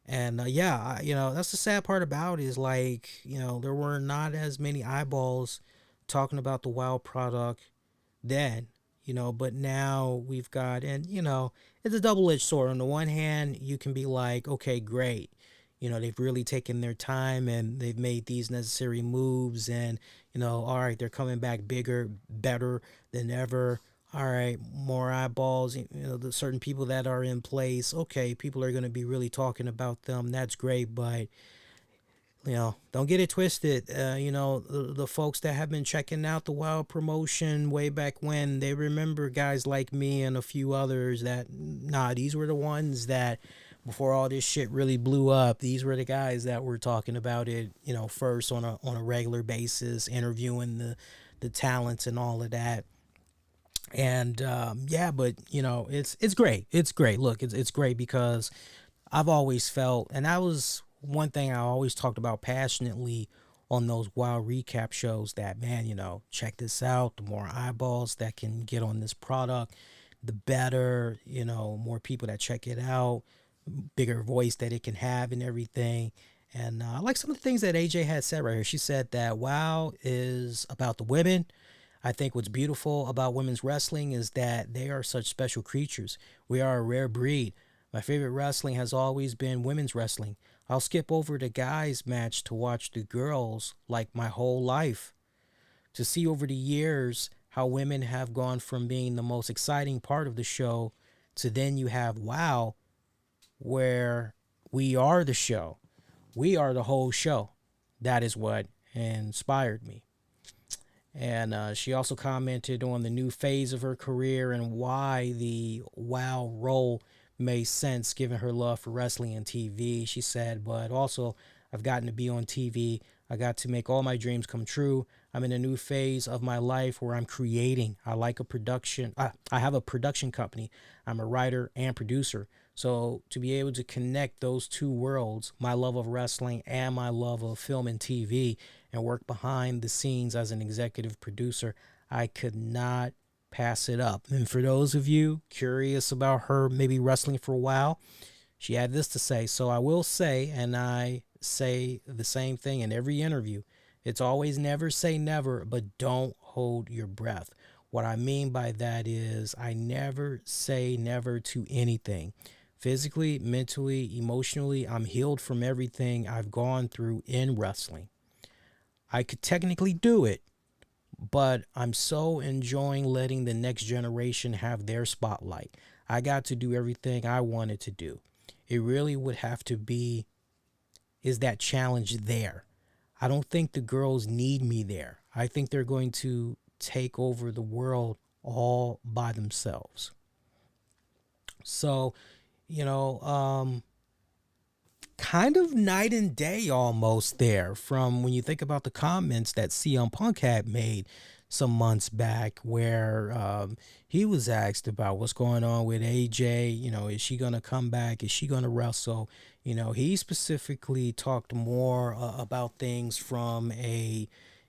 And that's the sad part about it, is like, there were not as many eyeballs talking about the WoW product then, but now we've got, and it's a double-edged sword. On the one hand, you can be like, okay, great. They've really taken their time and they've made these necessary moves, and, all right, they're coming back bigger, better than ever. All right, more eyeballs, the certain people that are in place. Okay, people are going to be really talking about them. That's great, but don't get it twisted. The folks that have been checking out the WoW promotion way back when, they remember guys like me and a few others that, these were the ones that, before all this shit really blew up, these were the guys that were talking about it, first on a regular basis, interviewing the talents and all of that. And but it's great. It's great. Look, it's great because I've always felt, and that was one thing I always talked about passionately on those WoW recap shows, that, man, check this out. The more eyeballs that can get on this product, the better. More people that check it out, bigger voice that it can have and everything. And I like some of the things that AJ had said right here. She said that WoW is about the women. I think what's beautiful about women's wrestling is that they are such special creatures. We are a rare breed. My favorite wrestling has always been women's wrestling. I'll skip over the guys' match to watch the girls like my whole life. To see over the years how women have gone from being the most exciting part of the show to then you have WoW, where we are the show. We are the whole show. That is what inspired me. And she also commented on the new phase of her career and why the WoW role made sense given her love for wrestling and TV. She said, but also I've gotten to be on TV. I got to make all my dreams come true. I'm in a new phase of my life where I'm creating. I like a production. I have a production company. I'm a writer and producer. So to be able to connect those two worlds, my love of wrestling and my love of film and TV, and work behind the scenes as an executive producer, I could not pass it up. And for those of you curious about her maybe wrestling for a while, she had this to say. So I will say, and I say the same thing in every interview, it's always never say never, but don't hold your breath. What I mean by that is I never say never to anything. Physically, mentally, emotionally, I'm healed from everything I've gone through in wrestling. I could technically do it, but I'm so enjoying letting the next generation have their spotlight. I got to do everything I wanted to do. It really would have to be, is that challenge there? I don't think the girls need me there. I think they're going to take over the world all by themselves. So, kind of night and day almost there from when you think about the comments that CM Punk had made some months back where he was asked about what's going on with AJ. You know, is she going to come back? Is she going to wrestle? You know, he specifically talked more about things from a,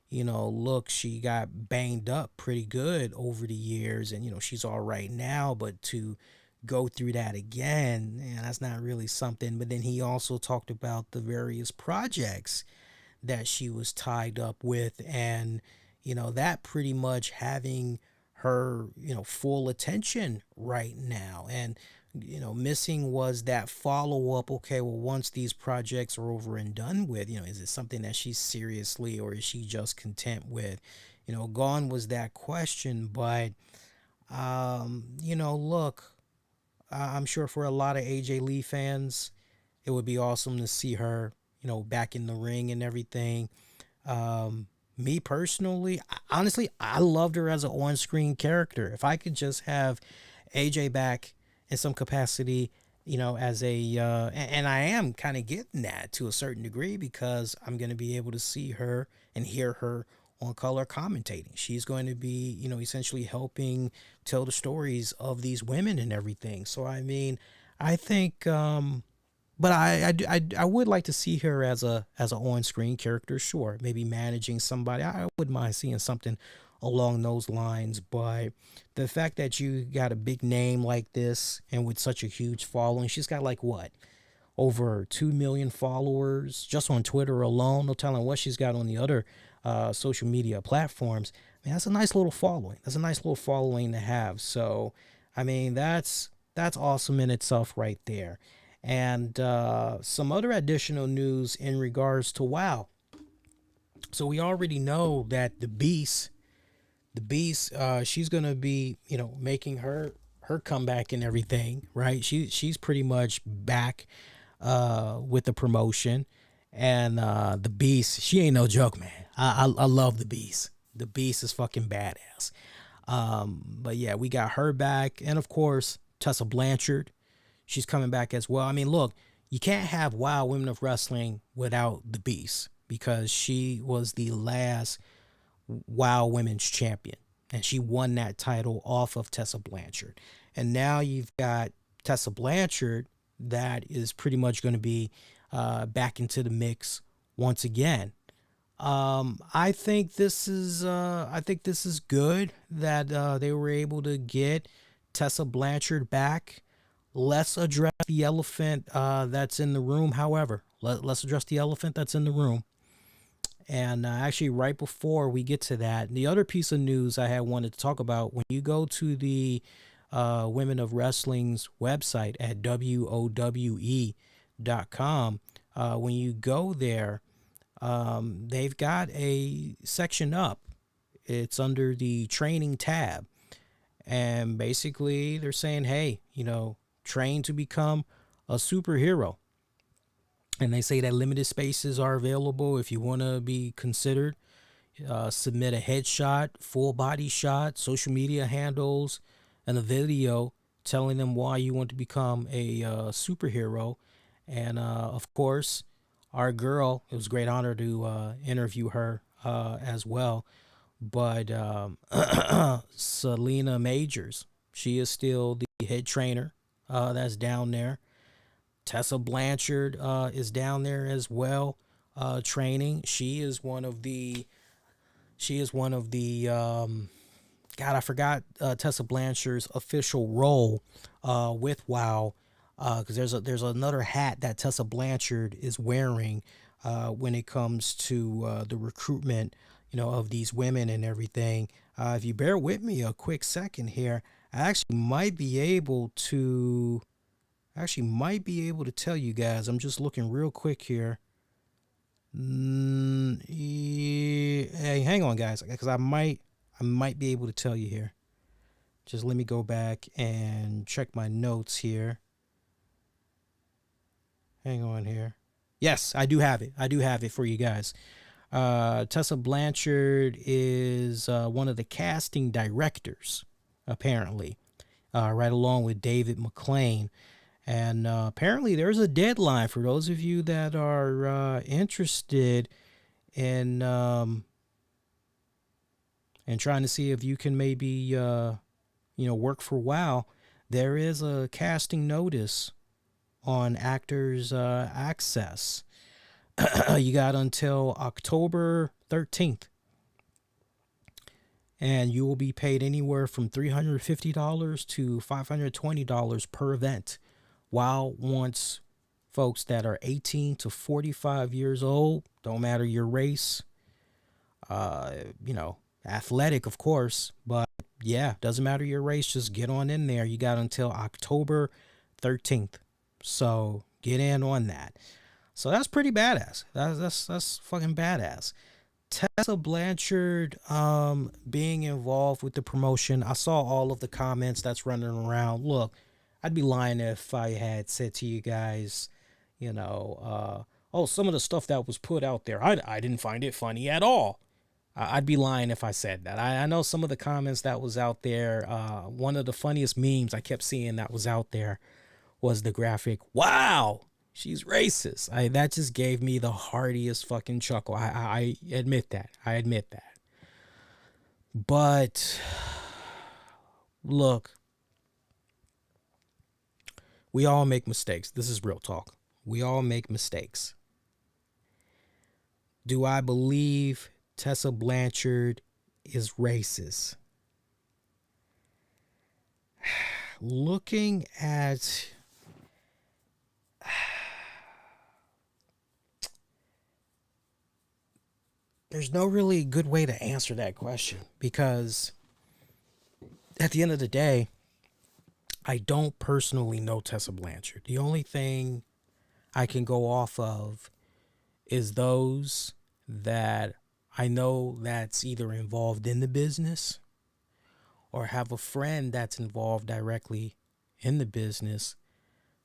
you know, look, she got banged up pretty good over the years and, you know, she's all right now, but to go through that again, and that's not really something. But then he also talked about the various projects that she was tied up with, and you know that pretty much having her, you know, full attention right now. And you know, missing was that follow up. Okay, well, once these projects are over and done with, you know, is it something that she's seriously, or is she just content with? You know, gone was that question. But you know, look, I'm sure for a lot of AJ Lee fans, it would be awesome to see her, you know, back in the ring and everything. Me personally, honestly, I loved her as an on-screen character. If I could just have AJ back in some capacity, you know, as a, and I am kind of getting that to a certain degree because I'm going to be able to see her and hear her on color commentating. She's going to be, you know, essentially helping tell the stories of these women and everything. So, I mean, I think, but I would like to see her as an on-screen character. Sure, maybe managing somebody. I wouldn't mind seeing something along those lines. But the fact that you got a big name like this and with such a huge following, she's got like what, over 2 million followers just on Twitter alone. No telling what she's got on the other social media platforms. Man, that's a nice little following. That's a nice little following to have. So, I mean, that's awesome in itself right there. And some other additional news in regards to WoW. So we already know that the Beast, she's gonna be, you know, making her comeback and everything, right? She's pretty much back with the promotion, and the Beast, she ain't no joke, man. I love the Beast. The Beast is fucking badass. But yeah, we got her back, and of course Tessa Blanchard. She's coming back as well. I mean, look, you can't have WoW Women of Wrestling without the Beast because she was the last WoW Women's Champion. And she won that title off of Tessa Blanchard. And now you've got Tessa Blanchard that is pretty much going to be back into the mix once again. I think this is good that they were able to get Tessa Blanchard back. Let's address the elephant that's in the room. However, let's address the elephant that's in the room. And actually, right before we get to that, the other piece of news I had wanted to talk about, when you go to the Women of Wrestling's website at WOWE.com, when you go there, they've got a section up. It's under the training tab. And basically, they're saying, hey, you know, train to become a superhero. And they say that limited spaces are available if you want to be considered. Submit a headshot, full body shot, social media handles, and a video telling them why you want to become a superhero. And of course, our girl, it was a great honor to interview her as well. But Selena Majors, she is still the head trainer that's down there. Tessa Blanchard is down there as well, training. She is one of the. God, I forgot Tessa Blanchard's official role with WoW, because there's another hat that Tessa Blanchard is wearing when it comes to the recruitment, you know, of these women and everything. If you bear with me a quick second here, I actually might be able to tell you guys. I'm just looking real quick here. Hey, hang on, guys, because I might be able to tell you here. Just let me go back and check my notes here. Hang on here. Yes, I do have it. I do have it for you guys. Tessa Blanchard is one of the casting directors, apparently, right along with David McLean. And apparently there's a deadline for those of you that are interested in and trying to see if you can maybe work for a while, there is a casting notice on Actors Access. You got until October 13th, and you will be paid anywhere from $350 to $520 per event. While once folks that are 18 to 45 years old, don't matter your race, athletic, of course, but yeah, doesn't matter your race, just get on in there. You got until October 13th. So get in on that. So that's pretty badass. That's fucking badass. Tessa Blanchard being involved with the promotion. I saw all of the comments that's running around. Look, I'd be lying if I had said to you guys, some of the stuff that was put out there, I didn't find it funny at all. I'd be lying if I said that. I know some of the comments that was out there. One of the funniest memes I kept seeing that was out there was the graphic, "Wow, she's racist." That just gave me the heartiest fucking chuckle. I admit that. I admit that. But look, we all make mistakes. This is real talk. We all make mistakes. Do I believe Tessa Blanchard is racist? Looking at there's no really good way to answer that question, because at the end of the day, I don't personally know Tessa Blanchard. The only thing I can go off of is those that I know that's either involved in the business or have a friend that's involved directly in the business.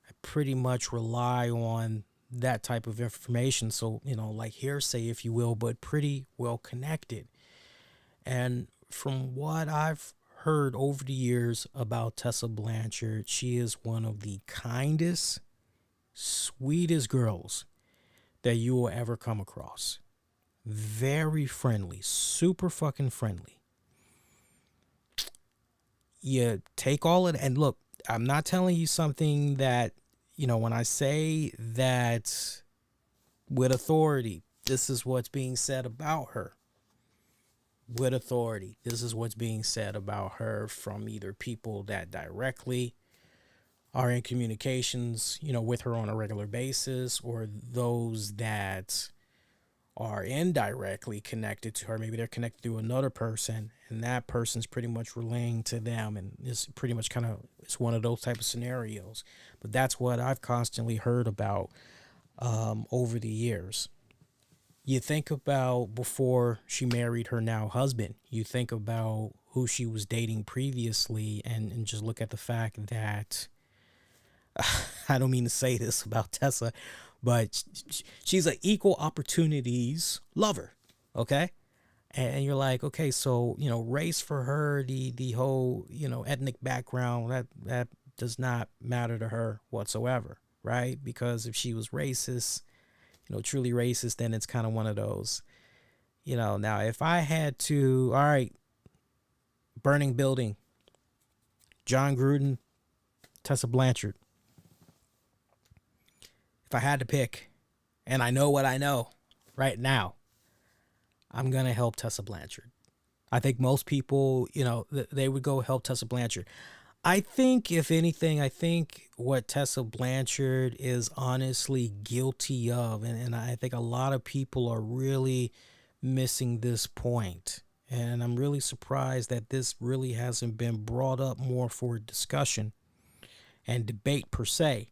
I pretty much rely on that type of information. So, like hearsay, if you will, but pretty well connected. And from what I've heard over the years about Tessa Blanchard, she is one of the kindest, sweetest girls that you will ever come across. Very friendly, super fucking friendly. You take all of it, and look, I'm not telling you something that, when I say that with authority, this is what's being said about her. With authority, this is what's being said about her from either people that directly are in communications, with her on a regular basis, or those that are indirectly connected to her. Maybe they're connected through another person, and that person's pretty much relaying to them, and it's pretty much it's one of those type of scenarios. But that's what I've constantly heard about over the years. You think about before she married her now husband, you think about who she was dating previously, and just look at the fact that I don't mean to say this about Tessa, but she's an equal opportunities lover. Okay. And you're like, okay, so, race for her, the whole, ethnic background, that does not matter to her whatsoever. Right. Because if she was racist, truly racist, then it's kind of one of those, now if I had to, all right, burning building, Jon Gruden, Tessa Blanchard. If I had to pick, and I know what I know right now, I'm going to help Tessa Blanchard. I think most people, they would go help Tessa Blanchard. I think, if anything, what Tessa Blanchard is honestly guilty of, and I think a lot of people are really missing this point. And I'm really surprised that this really hasn't been brought up more for discussion and debate per se.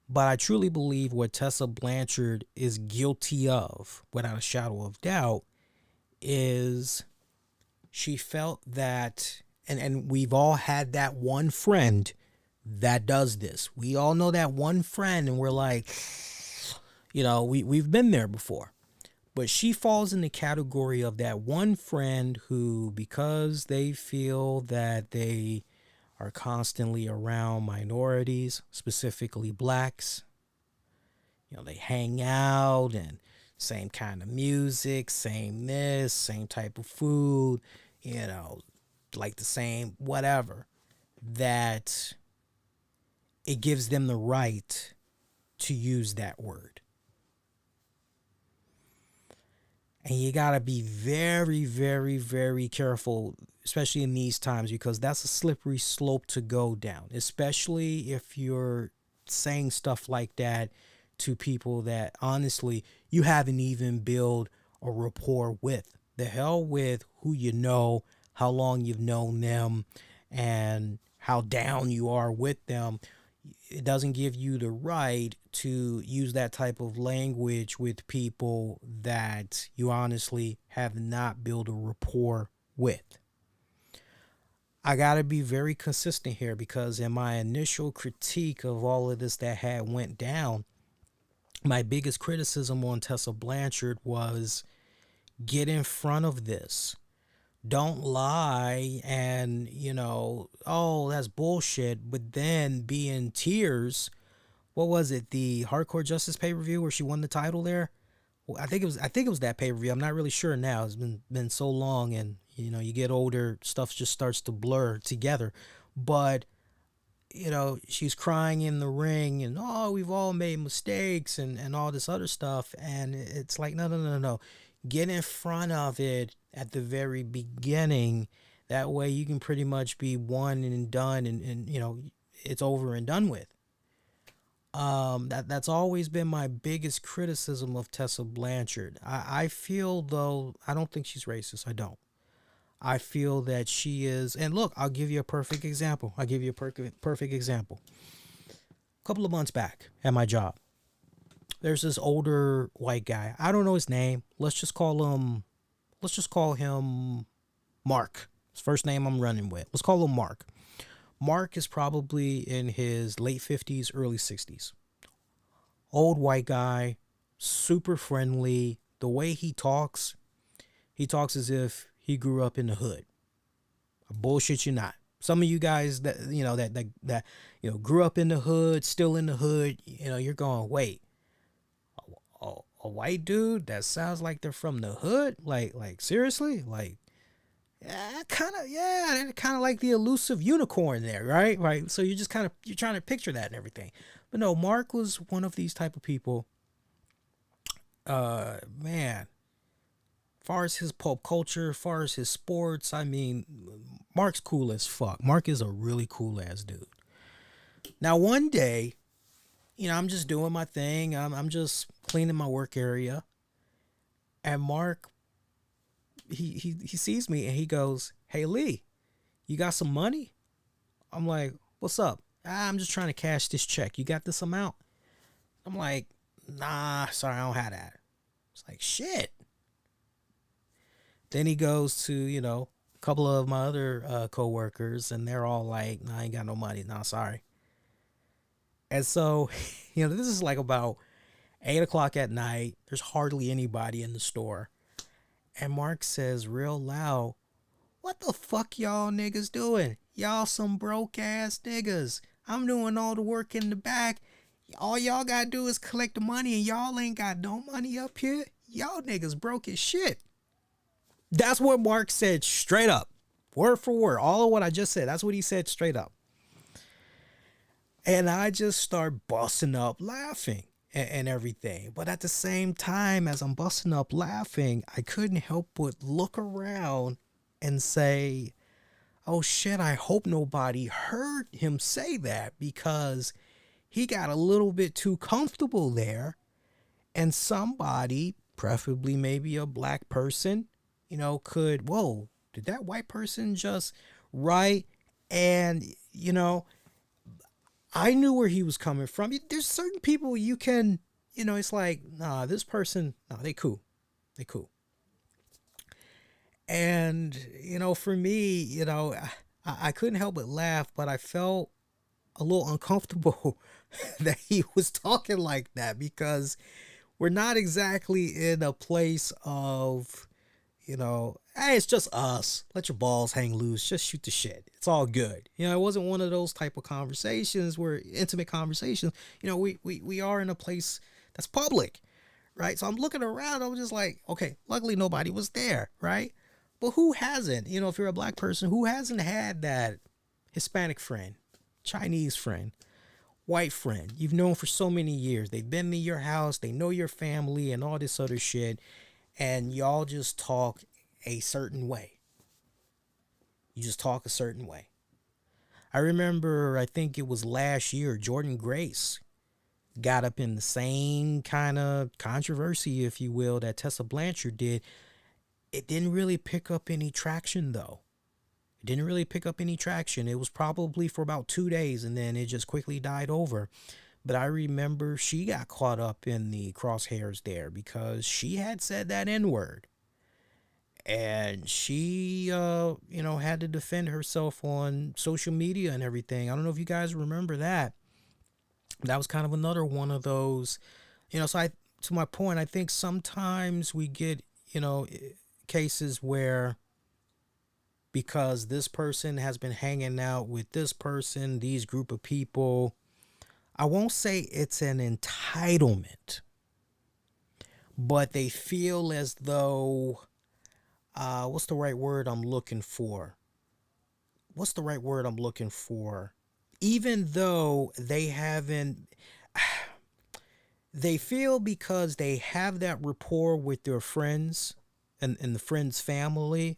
But I truly believe what Tessa Blanchard is guilty of, without a shadow of doubt, is she felt that, and we've all had that one friend that does this. We all know that one friend, and we're like, we've been there before. But she falls in the category of that one friend who, because they feel that they are constantly around minorities, specifically blacks, they hang out and same kind of music, same this, same type of food, like the same whatever, that it gives them the right to use that word. And you got to be very, very, very careful, especially in these times, because that's a slippery slope to go down, especially if you're saying stuff like that to people that honestly you haven't even built a rapport with. The hell with who you know, how long you've known them, and how down you are with them. It doesn't give you the right to use that type of language with people that you honestly have not built a rapport with. I got to be very consistent here, because in my initial critique of all of this that had went down, my biggest criticism on Tessa Blanchard was, get in front of this. Don't lie and, oh, that's bullshit, but then be in tears. What was it? The Hardcore Justice pay-per-view where she won the title there? Well, I think it was that pay-per-view. I'm not really sure now. It's been so long, and you get older, stuff just starts to blur together. But she's crying in the ring and, oh, we've all made mistakes and all this other stuff, and it's like, no. Get in front of it at the very beginning. That way you can pretty much be one and done, and it's over and done with. That's always been my biggest criticism of Tessa Blanchard. I feel, though, I don't think she's racist. I don't. I feel that she is, and look, I'll give you a perfect example. A couple of months back at my job, there's this older white guy. I don't know his name. Let's just call him Mark. His first name I'm running with. Let's call him Mark. Mark is probably in his late 50s, early 60s. Old white guy, super friendly. The way he talks as if he grew up in the hood. I bullshit you not. Some of you guys that grew up in the hood, still in the hood, you're going, wait, a white dude that sounds like they're from the hood? Like seriously? Like, yeah, kind of like the elusive unicorn there, right? Right. So you're trying to picture that and everything. But no, Mark was one of these type of people. Man, far as his pop culture, far as his sports, I mean, Mark's cool as fuck. Mark is a really cool ass dude. Now, one day, I'm just doing my thing. I'm just cleaning my work area. And Mark, he sees me and he goes, "Hey, Lee, you got some money?" I'm like, "What's up?" "I'm just trying to cash this check. You got this amount?" I'm like, "Nah, sorry, I don't have that." It's like, shit. Then he goes to, a couple of my other co-workers, and they're all like, "Nah, I ain't got no money. Nah, sorry." And so, this is like about 8 o'clock at night. There's hardly anybody in the store. And Mark says real loud, "What the fuck y'all niggas doing? Y'all some broke ass niggas. I'm doing all the work in the back. All y'all gotta do is collect the money, and y'all ain't got no money up here. Y'all niggas broke as shit." That's what Mark said straight up. Word for word. All of what I just said. That's what he said straight up. And I just start busting up laughing and everything. But at the same time, as I'm busting up laughing, I couldn't help but look around and say, oh shit, I hope nobody heard him say that, because he got a little bit too comfortable there. And somebody, preferably maybe a black person, could, whoa, did that white person just right? And, I knew where he was coming from. There's certain people you can, it's like, nah, this person, nah, they cool. And, for me, I couldn't help but laugh, but I felt a little uncomfortable that he was talking like that, because we're not exactly in a place of, hey, it's just us. Let your balls hang loose. Just shoot the shit. It's all good. It wasn't one of those type of conversations where intimate conversations. We are in a place that's public, right? So I'm looking around. I'm just like, okay, luckily nobody was there, right? But who hasn't? You know, if you're a black person, who hasn't had that Hispanic friend, Chinese friend, white friend you've known for so many years? They've been to your house, they know your family and all this other shit, and y'all just talk a certain way. You just talk a certain way. I remember, I think it was last year, Jordan Grace got up in the same kind of controversy, if you will, that Tessa Blanchard did. It didn't really pick up any traction, though. It didn't really pick up any traction. It was probably for about 2 days, and then it just quickly died over. But I remember she got caught up in the crosshairs there because she had said that N-word. And she, had to defend herself on social media and everything. I don't know if you guys remember that. That was kind of another one of those, so to my point, I think sometimes we get, cases where because this person has been hanging out with this person, these group of people, I won't say it's an entitlement, but they feel as though, what's the right word I'm looking for? Even though they haven't, they feel because they have that rapport with their friends and the friends' family,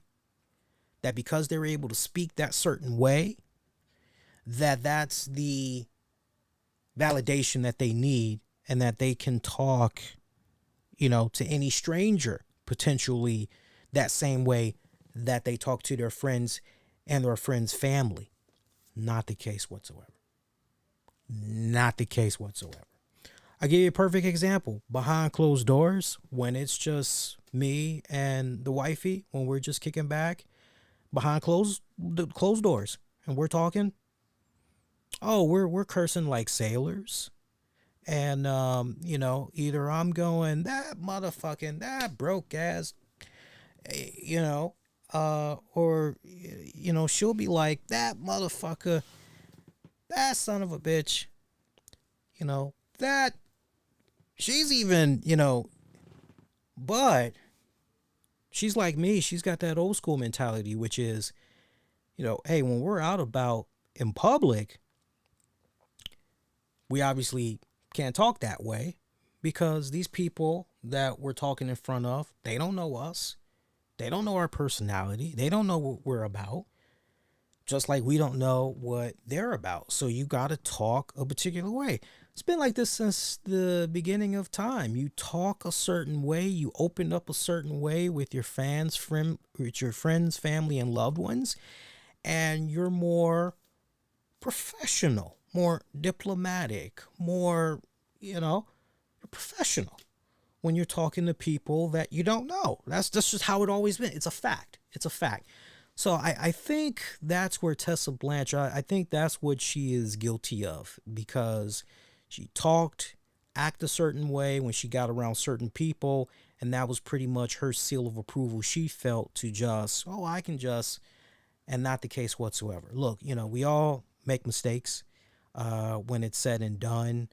that because they're able to speak that certain way, that's the validation that they need, and that they can talk, to any stranger potentially that same way that they talk to their friends and their friends' family. Not the case whatsoever. Not the case whatsoever. I'll give you a perfect example. Behind closed doors, when it's just me and the wifey, when we're just kicking back behind closed doors and we're talking, oh, we're cursing like sailors. And, either I'm going, that broke ass, or, she'll be like, that motherfucker, that son of a bitch, that she's even, but she's like me. She's got that old school mentality, which is, hey, when we're out about in public, we obviously can't talk that way because these people that we're talking in front of, they don't know us. They don't know our personality. They don't know what we're about. Just like we don't know what they're about. So you got to talk a particular way. It's been like this since the beginning of time. You talk a certain way. You open up a certain way with your with your friends, family, and loved ones. And you're more professional, more diplomatic, more, you're professional when you're talking to people that you don't know. That's just how it always been. It's a fact. So I think that's where Tessa Blanchard, I think that's what she is guilty of, because she act a certain way when she got around certain people, and that was pretty much her seal of approval. She felt to just, and not the case whatsoever. Look, we all make mistakes when it's said and done.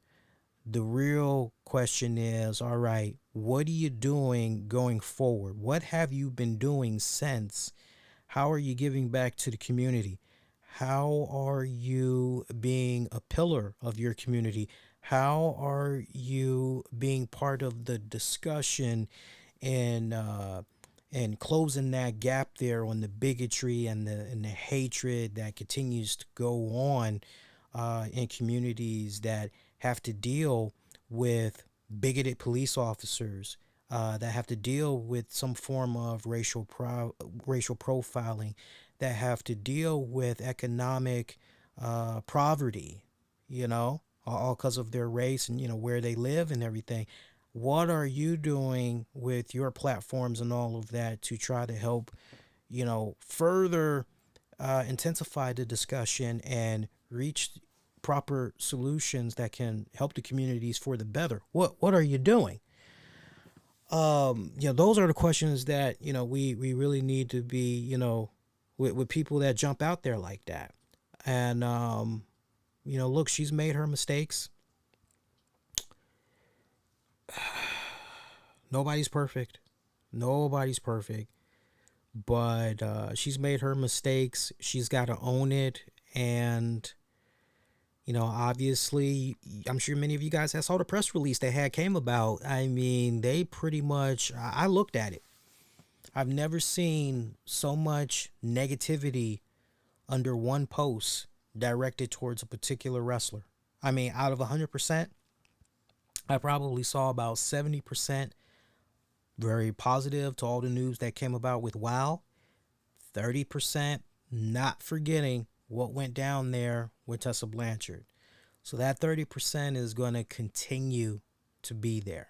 The real question is, all right, what are you doing going forward? What have you been doing since? How are you giving back to the community? How are you being a pillar of your community? How are you being part of the discussion and closing that gap there on the bigotry and the hatred that continues to go on in communities that have to deal with bigoted police officers, that have to deal with some form of racial profiling, that have to deal with economic poverty, all because of their race and, where they live and everything. What are you doing with your platforms and all of that to try to help, further intensify the discussion and reach proper solutions that can help the communities for the better? What are you doing? Those are the questions that, we really need to be, with people that jump out there like that. And, look, she's made her mistakes. Nobody's perfect. Nobody's perfect. But she's made her mistakes. She's got to own it. And, obviously, I'm sure many of you guys have saw the press release they had came about. I mean, they pretty much, I looked at it. I've never seen so much negativity under one post directed towards a particular wrestler. I mean, out of 100%, I probably saw about 70% very positive to all the news that came about with WoW. 30% not forgetting what went down there with Tessa Blanchard. So that 30% is going to continue to be there.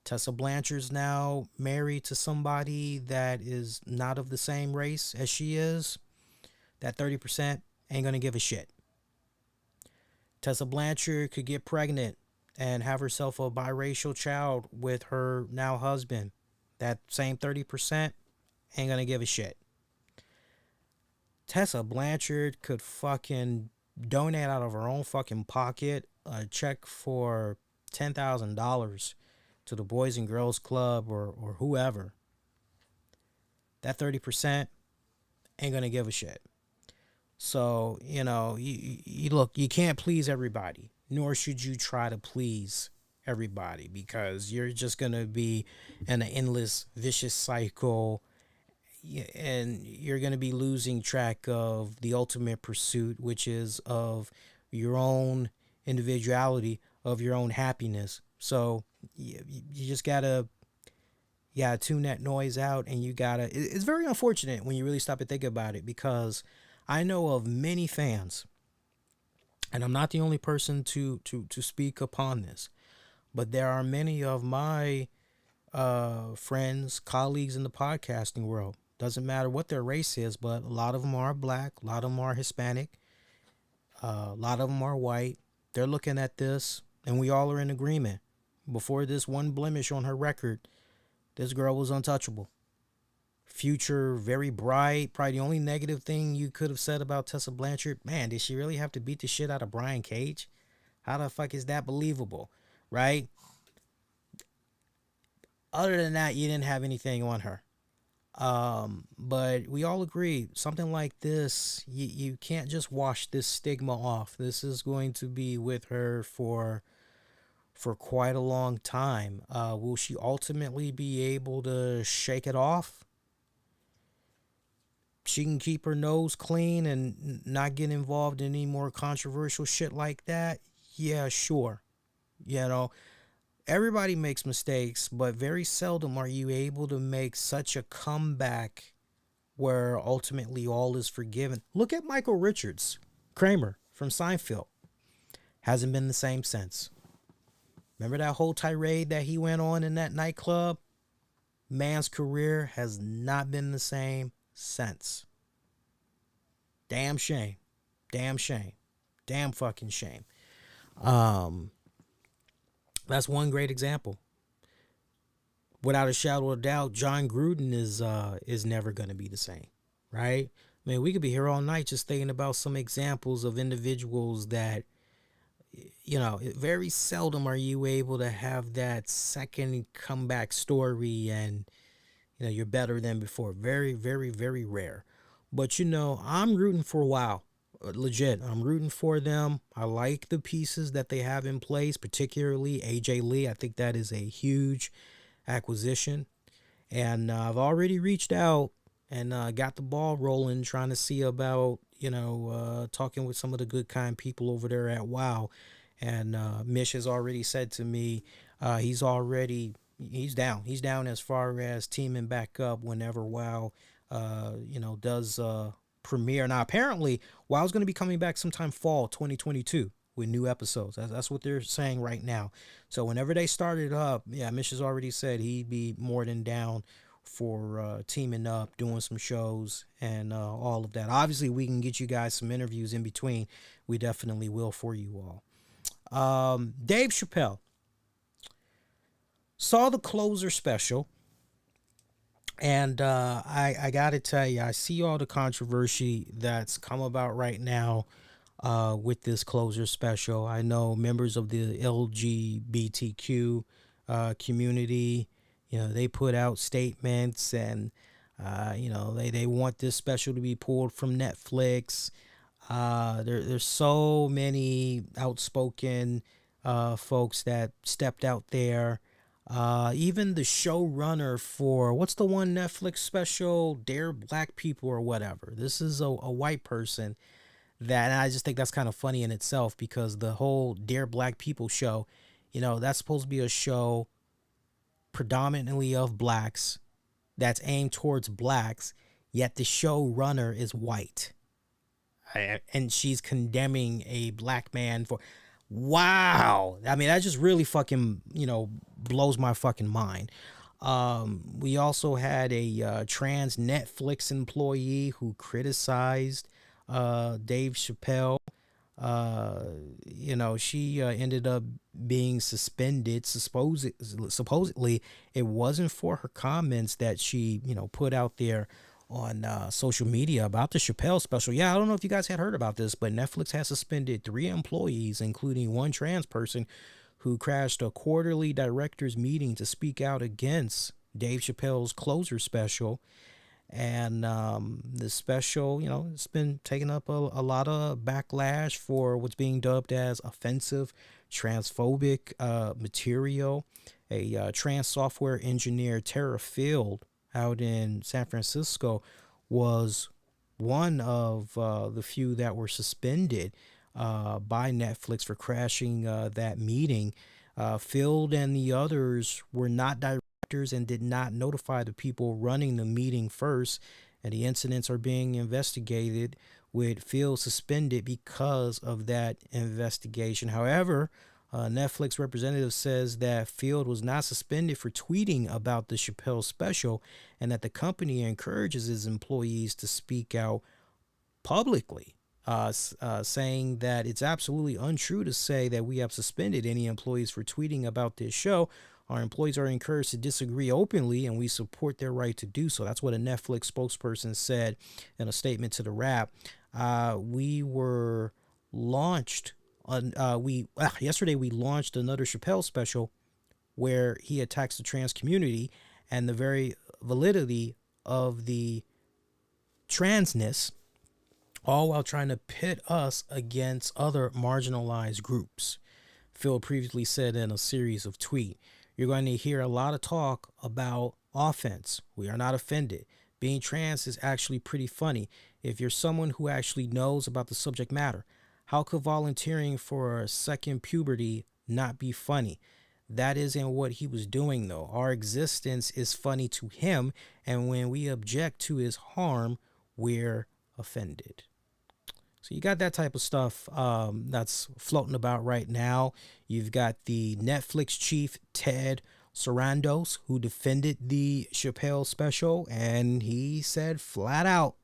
Tessa Blanchard's now married to somebody that is not of the same race as she is. That 30% ain't going to give a shit. Tessa Blanchard could get pregnant and have herself a biracial child with her now husband. That same 30% ain't going to give a shit. Tessa Blanchard could fucking donate out of her own fucking pocket a check for $10,000 to the Boys and Girls Club or whoever. That 30% ain't going to give a shit. So, you look, you can't please everybody, nor should you try to please everybody, because you're just going to be in an endless, vicious cycle, and you're going to be losing track of the ultimate pursuit, which is of your own individuality, of your own happiness. So you just gotta tune that noise out, and it's very unfortunate when you really stop and think about it, because I know of many fans, and I'm not the only person to speak upon this, but there are many of my friends, colleagues in the podcasting world. Doesn't matter what their race is, but a lot of them are black, a lot of them are Hispanic, a lot of them are white. They're looking at this, and we all are in agreement. Before this one blemish on her record, this girl was untouchable. Future very bright. Probably the only negative thing you could have said about Tessa Blanchard, man, did she really have to beat the shit out of Brian Cage? How the fuck is that believable, right? Other than that, you didn't have anything on her. But we all agree, something like this, you can't just wash this stigma off. This is going to be with her for quite a long time. Will she ultimately be able to shake it off? She can keep her nose clean and not get involved in any more controversial shit like that. Yeah, sure. Everybody makes mistakes, but very seldom are you able to make such a comeback where ultimately all is forgiven. Look at Michael Richards, Kramer from Seinfeld. Hasn't been the same since. Remember that whole tirade that he went on in that nightclub? Man's career has not been the same since. Damn shame. Damn shame. Damn fucking shame. That's one great example. Without a shadow of doubt, Jon Gruden is never going to be the same, right? Man, we could be here all night just thinking about some examples of individuals that, very seldom are you able to have that second comeback story and, you're better than before. Very, very, very rare. But, I'm rooting for WoW. Legit, I'm rooting for them. I like the pieces that they have in place, particularly AJ Lee. I think that is a huge acquisition. And I've already reached out and got the ball rolling, trying to see about, talking with some of the good kind people over there at WoW. And Mish has already said to me, he's down. He's down as far as teaming back up whenever WoW, does premiere. Now, apparently, WoW's going to be coming back sometime fall 2022 with new episodes. That's what they're saying right now. So whenever they start it up, Mish has already said he'd be more than down for teaming up, doing some shows, and all of that. Obviously, we can get you guys some interviews in between. We definitely will for you all. Dave Chappelle saw the closer special. And I got to tell you, I see all the controversy that's come about right now with this closer special. I know members of the LGBTQ community they put out statements and, they want this special to be pulled from Netflix. There's so many outspoken folks that stepped out there. Even the showrunner for what's the one Netflix special, Dare Black People or whatever. This is a white person that, and I just think that's kind of funny in itself because the whole Dare Black People show, that's supposed to be a show predominantly of blacks that's aimed towards blacks, yet the showrunner is white. And she's condemning a black man for, wow. I mean, that just really fucking, blows my fucking mind. We also had a trans Netflix employee who criticized Dave Chappelle. She ended up being suspended. Supposedly, it wasn't for her comments that she, put out there on social media about the Chappelle special. Yeah, I don't know if you guys had heard about this, but Netflix has suspended 3 employees, including one trans person who crashed a quarterly directors meeting to speak out against Dave Chappelle's Closer special. And the special, it's been taking up a lot of backlash for what's being dubbed as offensive, transphobic material. A trans software engineer, Tara Field, out in San Francisco, was one of the few that were suspended by Netflix for crashing that meeting. Field and the others were not directors and did not notify the people running the meeting first, and the incidents are being investigated, with Field suspended because of that investigation. However, Netflix representative says that Field was not suspended for tweeting about the Chappelle special, and that the company encourages its employees to speak out publicly, saying that it's absolutely untrue to say that we have suspended any employees for tweeting about this show. Our employees are encouraged to disagree openly, and we support their right to do so. That's what a Netflix spokesperson said in a statement to the Wrap. We were launched on yesterday. We launched another Chappelle special where he attacks the trans community and the very validity of the transness, all while trying to pit us against other marginalized groups. Phil previously said in a series of tweets, "You're going to hear a lot of talk about offense. We are not offended. Being trans is actually pretty funny if you're someone who actually knows about the subject matter. How could volunteering for a second puberty not be funny? That isn't what he was doing, though. Our existence is funny to him, and when we object to his harm, we're offended." So you got that type of stuff that's floating about right now. You've got the Netflix chief, Ted Sarandos, who defended the Chappelle special, and he said flat out,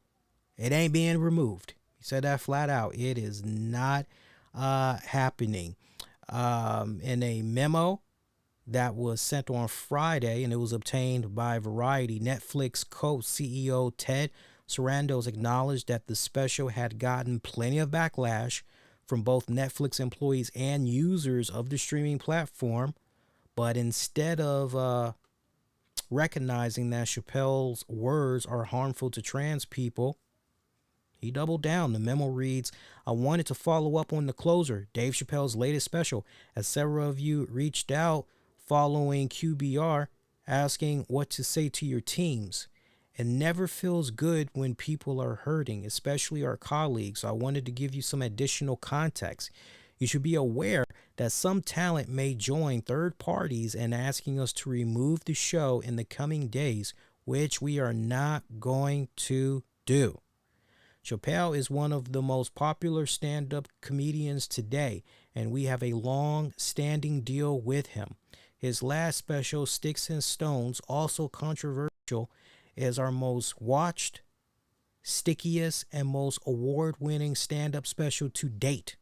it ain't being removed. He said that flat out. It is not happening. In a memo that was sent on Friday, and it was obtained by Variety, Netflix co-CEO Ted Sarandos acknowledged that the special had gotten plenty of backlash from both Netflix employees and users of the streaming platform, but instead of recognizing that Chappelle's words are harmful to trans people, he doubled down. The memo reads, "I wanted to follow up on The Closer, Dave Chappelle's latest special, as several of you reached out following QBR asking what to say to your teams. It never feels good when people are hurting, especially our colleagues. So I wanted to give you some additional context. You should be aware that some talent may join third parties in asking us to remove the show in the coming days, which we are not going to do. Chappelle is one of the most popular stand-up comedians today, and we have a long-standing deal with him. His last special, Sticks and Stones, also controversial, is our most watched, stickiest, and most award-winning stand-up special to date.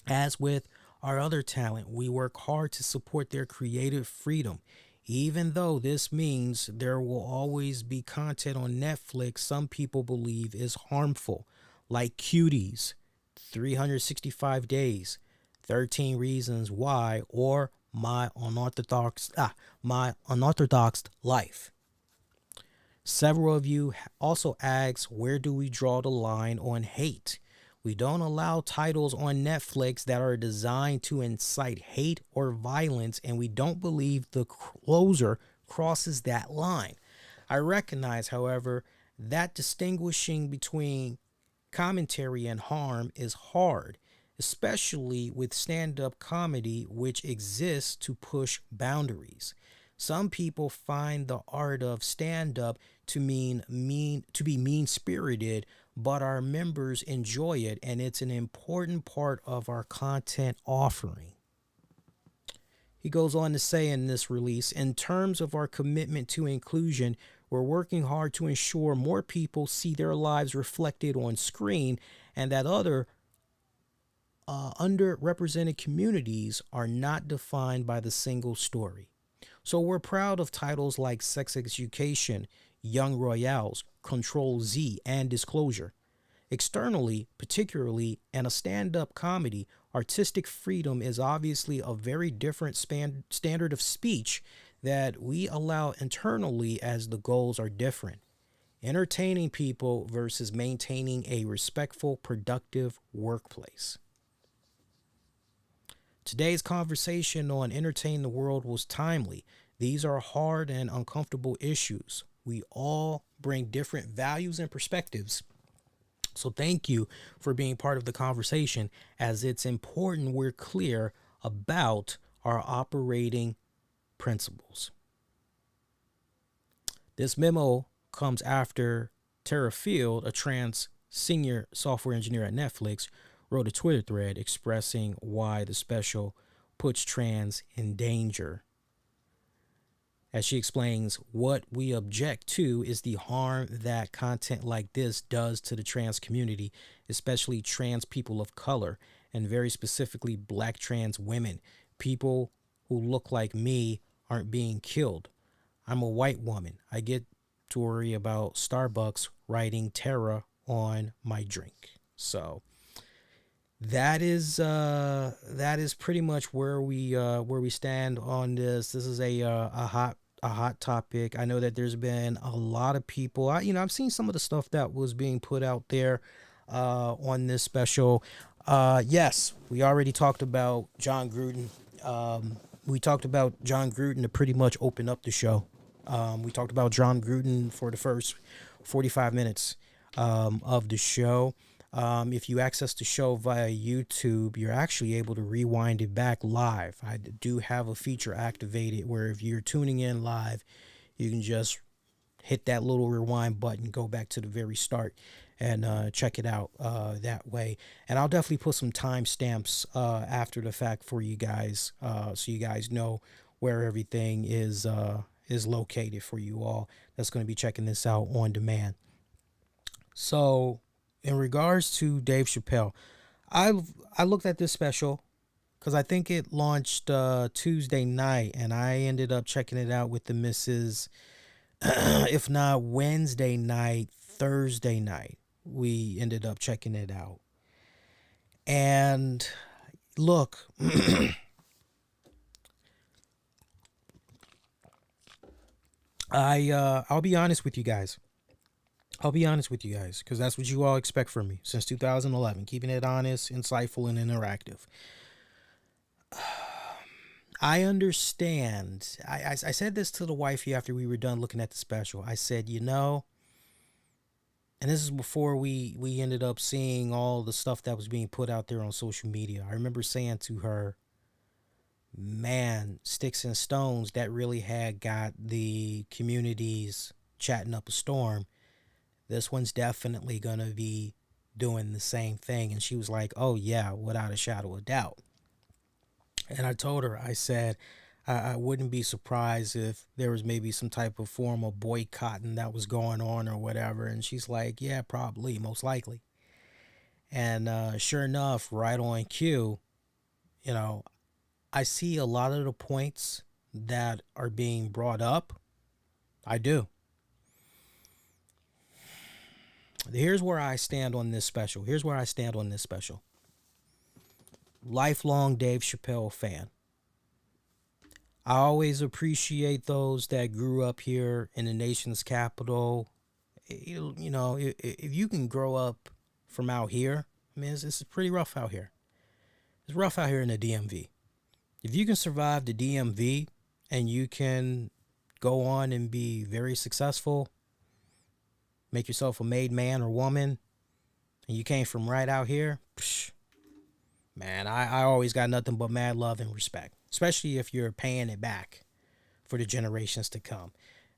As with our other talent, we work hard to support their creative freedom. Even though this means there will always be content on Netflix some people believe is harmful, like Cuties, 365 Days, 13 Reasons Why, or my unorthodox life. Several of you also asked, where do we draw the line on hate? We don't allow titles on Netflix that are designed to incite hate or violence, and we don't believe the closer crosses that line. I recognize, however, that distinguishing between commentary and harm is hard, especially with stand-up comedy, which exists to push boundaries. Some people find the art of stand-up to be mean-spirited, but our members enjoy it, and it's an important part of our content offering. He goes on to say in this release, in terms of our commitment to inclusion, we're working hard to ensure more people see their lives reflected on screen and that other underrepresented communities are not defined by the single story. So we're proud of titles like Sex Education, Young Royales, Control Z, and Disclosure. Externally, particularly in a stand-up comedy, artistic freedom is obviously a very different standard of speech that we allow internally, as the goals are different. Entertaining people versus maintaining a respectful, productive workplace. Today's conversation on Entertain the World was timely. These are hard and uncomfortable issues. We all bring different values and perspectives. So thank you for being part of the conversation, as it's important we're clear about our operating principles. This memo comes after Tara Field, a trans senior software engineer at Netflix, wrote a Twitter thread expressing why the special puts trans in danger. As she explains, what we object to is the harm that content like this does to the trans community, especially trans people of color, and very specifically black trans women. People who look like me aren't being killed. I'm a white woman. I get to worry about Starbucks writing Terra on my drink. So that is pretty much where we stand on this. This is a hot topic. I know that there's been a lot of people. I've seen some of the stuff that was being put out there on this special. Yes, we already talked about Jon Gruden. We talked about Jon Gruden to pretty much open up the show. We talked about Jon Gruden for the first 45 minutes of the show. If you access the show via YouTube, you're actually able to rewind it back live. I do have a feature activated where if you're tuning in live, you can just hit that little rewind button, go back to the very start, and check it out that way. And I'll definitely put some timestamps after the fact for you guys, so you guys know where everything is located for you all that's going to be checking this out on demand. So, in regards to Dave Chappelle, I looked at this special because I think it launched Tuesday night, and I ended up checking it out with the missus. If not Wednesday night, Thursday night, we ended up checking it out. And look, I'll be honest with you guys. Because that's what you all expect from me since 2011, keeping it honest, insightful, and interactive. I understand. I said this to the wifey after we were done looking at the special. I said, and this is before we ended up seeing all the stuff that was being put out there on social media. I remember saying to her, man, Sticks and Stones, that really had got the communities chatting up a storm. This one's definitely going to be doing the same thing. And she was like, oh, yeah, without a shadow of doubt. And I told her, I said, I wouldn't be surprised if there was maybe some type of form of boycotting that was going on or whatever. And she's like, yeah, probably, most likely. And sure enough, right on cue, I see a lot of the points that are being brought up. I do. Here's where I stand on this special. Lifelong Dave Chappelle fan. I always appreciate those that grew up here in the nation's capital. If you can grow up from out here, I mean, it's pretty rough out here. It's rough out here in the DMV. If you can survive the DMV and you can go on and be very successful, make yourself a made man or woman, and you came from right out here, psh, man, I always got nothing but mad love and respect, especially if you're paying it back for the generations to come.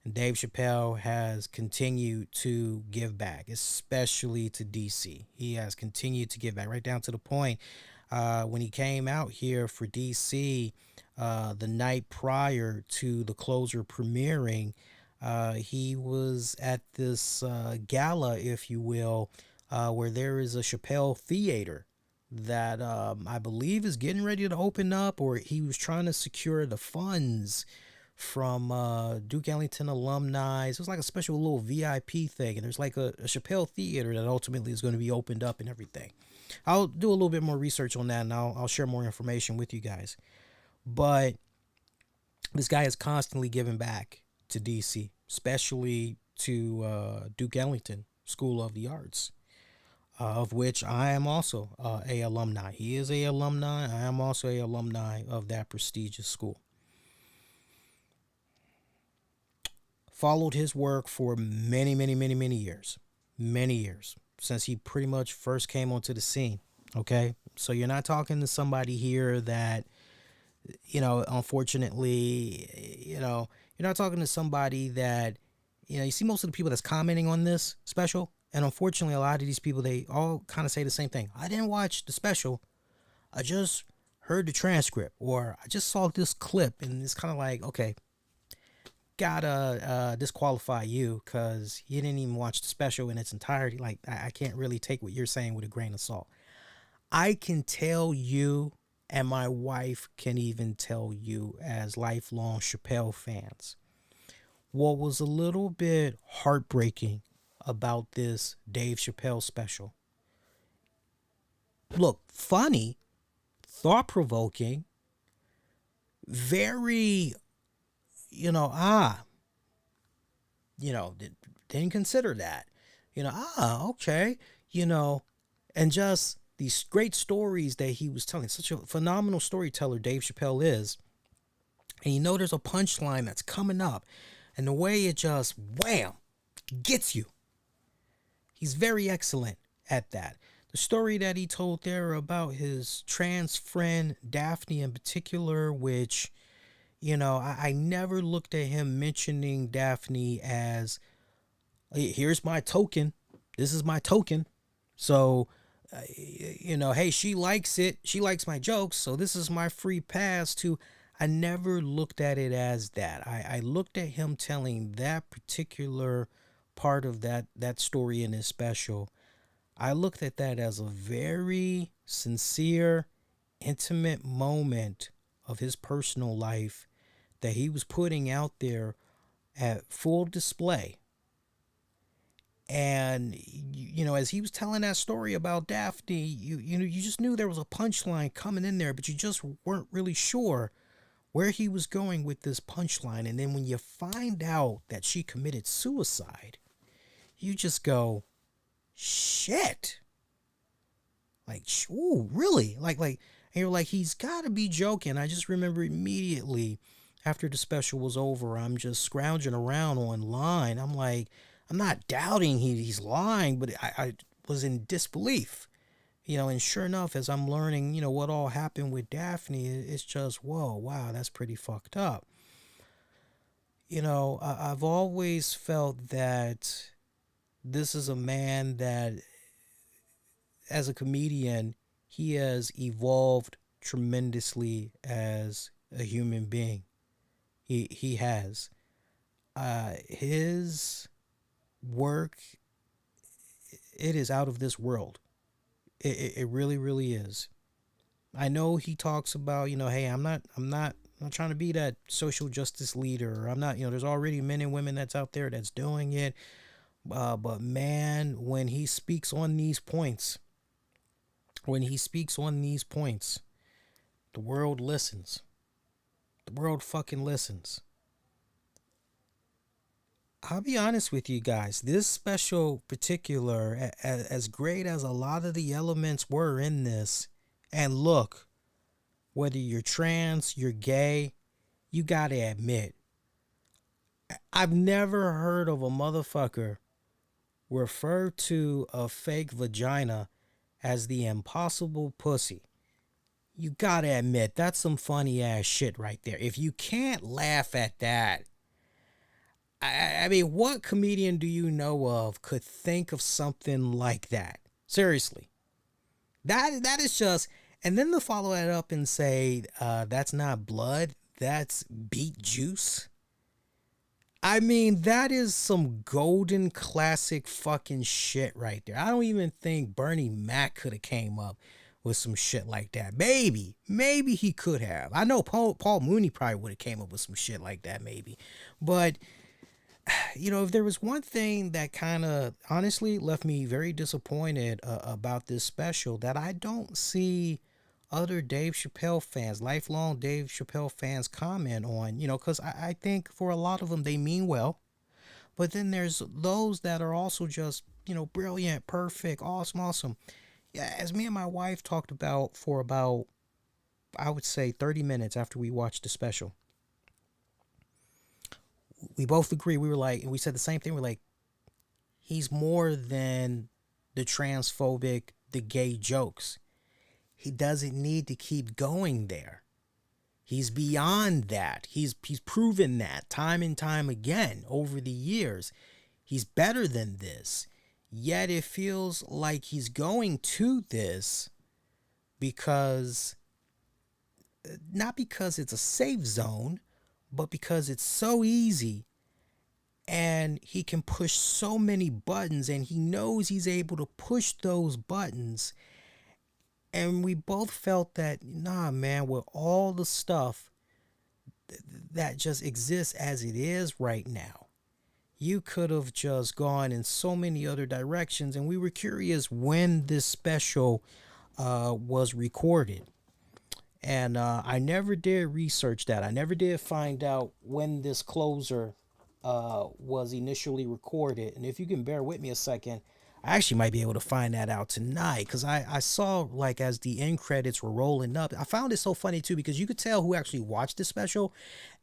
And Dave Chappelle has continued to give back, especially to DC. He has continued to give back right down to the point when he came out here for DC the night prior to the closer premiering. He was at this gala, if you will, where there is a Chappelle theater that I believe is getting ready to open up, or he was trying to secure the funds from Duke Ellington alumni. So it was like a special little VIP thing, and there's like a Chappelle theater that ultimately is going to be opened up and everything. I'll do a little bit more research on that, and I'll share more information with you guys. But this guy is constantly giving back to DC, especially to Duke Ellington School of the Arts, of which I am also a alumni. He is a alumni. I am also a alumni of that prestigious school. Followed his work for many, many, many, many years since he pretty much first came onto the scene. Okay, so you're not talking to somebody here that, unfortunately, you're not talking to somebody that, you see most of the people that's commenting on this special, and unfortunately, a lot of these people, they all kind of say the same thing. I didn't watch the special. I just heard the transcript, or I just saw this clip, and it's kind of like, okay, gotta disqualify you because you didn't even watch the special in its entirety. Like, I can't really take what you're saying with a grain of salt. I can tell you, and my wife can even tell you, as lifelong Chappelle fans, what was a little bit heartbreaking about this Dave Chappelle special. Look, funny, thought-provoking, very, didn't consider that, okay, and just these great stories that he was telling. Such a phenomenal storyteller Dave Chappelle is. And there's a punchline that's coming up, and the way it just wham gets you. He's very excellent at that. The story that he told there about his trans friend Daphne in particular, which, I never looked at him mentioning Daphne as, here's my token. This is my token. So, hey, she likes it. She likes my jokes. So this is my free pass to. I never looked at it as that. I looked at him telling that particular part of that story in his special. I looked at that as a very sincere, intimate moment of his personal life that he was putting out there at full display. And, as he was telling that story about Daphne, you just knew there was a punchline coming in there, but you just weren't really sure where he was going with this punchline. And then when you find out that she committed suicide, you just go, shit. Like, ooh, really? Like, and you're like, he's got to be joking. I just remember immediately after the special was over, I'm just scrounging around online. I'm like, I'm not doubting he's lying, but I was in disbelief. And sure enough, as I'm learning, what all happened with Daphne, it's just, whoa, wow, that's pretty fucked up. I've always felt that this is a man that, as a comedian, he has evolved tremendously as a human being. He has. His work, it is out of this world. It really, really is. I know he talks about, hey, I'm not trying to be that social justice leader. I'm not, there's already men and women that's out there that's doing it. But man, when he speaks on these points, the world listens. The world fucking listens. I'll be honest with you guys. This special particular, as great as a lot of the elements were in this, and look, whether you're trans, you're gay, you gotta admit, I've never heard of a motherfucker refer to a fake vagina as the impossible pussy. You gotta admit, that's some funny ass shit right there. If you can't laugh at that, I mean, what comedian do you know of could think of something like that? Seriously. That is just, and then to follow that up and say, that's not blood, that's beet juice. I mean, that is some golden classic fucking shit right there. I don't even think Bernie Mac could have came up with some shit like that. Maybe he could have. I know Paul Mooney probably would have came up with some shit like that, maybe. But if there was one thing that kind of honestly left me very disappointed about this special, that I don't see other Dave Chappelle fans, lifelong Dave Chappelle fans, comment on, because I think for a lot of them, they mean well. But then there's those that are also just, brilliant, perfect, awesome. Yeah, as me and my wife talked about for about, I would say, 30 minutes after we watched the special, we both agree. We were like, and we said the same thing. We're like, he's more than the transphobic, the gay jokes. He doesn't need to keep going there. He's beyond that. He's proven that time and time again over the years. He's better than this. Yet it feels like he's going to this because, not because it's a safe zone, but because it's so easy and he can push so many buttons, and he knows he's able to push those buttons. And we both felt that, nah, man, with all the stuff that just exists as it is right now, you could have just gone in so many other directions. And we were curious when this special was recorded. And I never did research that. I never did find out when this closer was initially recorded. And if you can bear with me a second, I actually might be able to find that out tonight, because I saw, like, as the end credits were rolling up, I found it so funny too, because you could tell who actually watched the special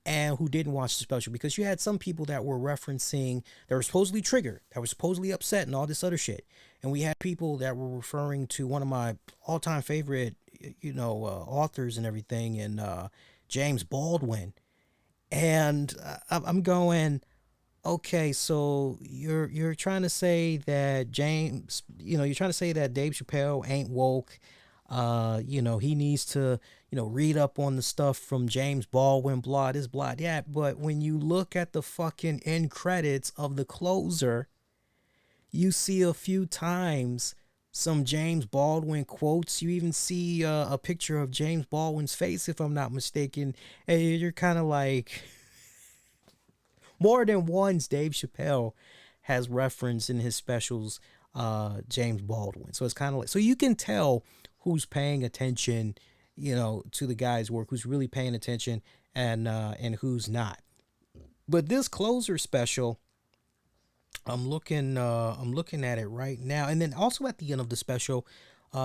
and who didn't watch the special, because you had some people that were referencing, that were supposedly triggered, that were supposedly upset and all this other shit. And we had people that were referring to one of my all-time favorite, authors and everything, and James Baldwin. And I'm going, okay, so you're trying to say that you're trying to say that Dave Chappelle ain't woke. He needs to, read up on the stuff from James Baldwin, blah, this, blah, that. But when you look at the fucking end credits of the closer, you see a few times some James Baldwin quotes. You even see a picture of James Baldwin's face, if I'm not mistaken. And you're kind of like, more than once Dave Chappelle has referenced in his specials James Baldwin. So it's kind of like, so you can tell who's paying attention, to the guy's work, who's really paying attention, and who's not. But this closer special, I'm looking at it right now. And then also at the end of the special,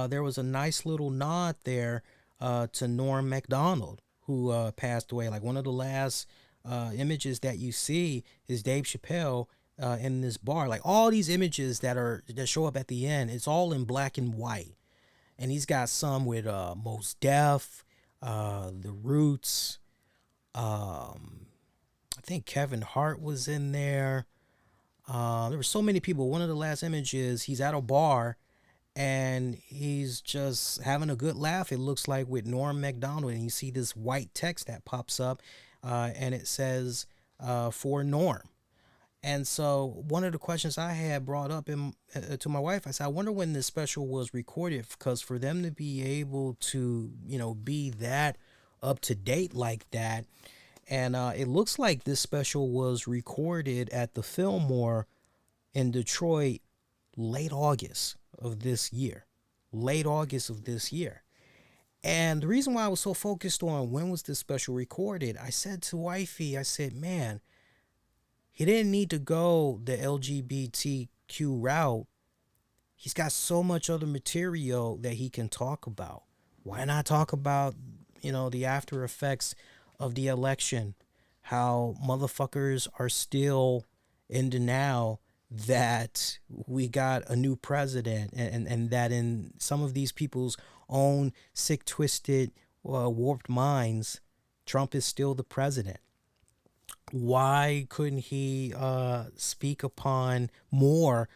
there was a nice little nod there to Norm Macdonald, who passed away. Like, one of the last images that you see is Dave Chappelle in this bar. Like, all these images that show up at the end, it's all in black and white. And he's got some with Mos Def, The Roots. I think Kevin Hart was in there. There were so many people. One of the last images, he's at a bar and he's just having a good laugh, it looks like, with Norm Macdonald. And you see this white text that pops up and it says, for Norm. And so one of the questions I had brought up to my wife, I said, I wonder when this special was recorded, because for them to be able to, be that up to date like that. And it looks like this special was recorded at the Fillmore in Detroit late August of this year. And the reason why I was so focused on when was this special recorded, I said to wifey, I said, man, he didn't need to go the LGBTQ route. He's got so much other material that he can talk about. Why not talk about, the after effects of the election? How motherfuckers are still in denial that we got a new president, and that in some of these people's own sick, twisted, warped minds, Trump is still the president. Why couldn't he speak upon more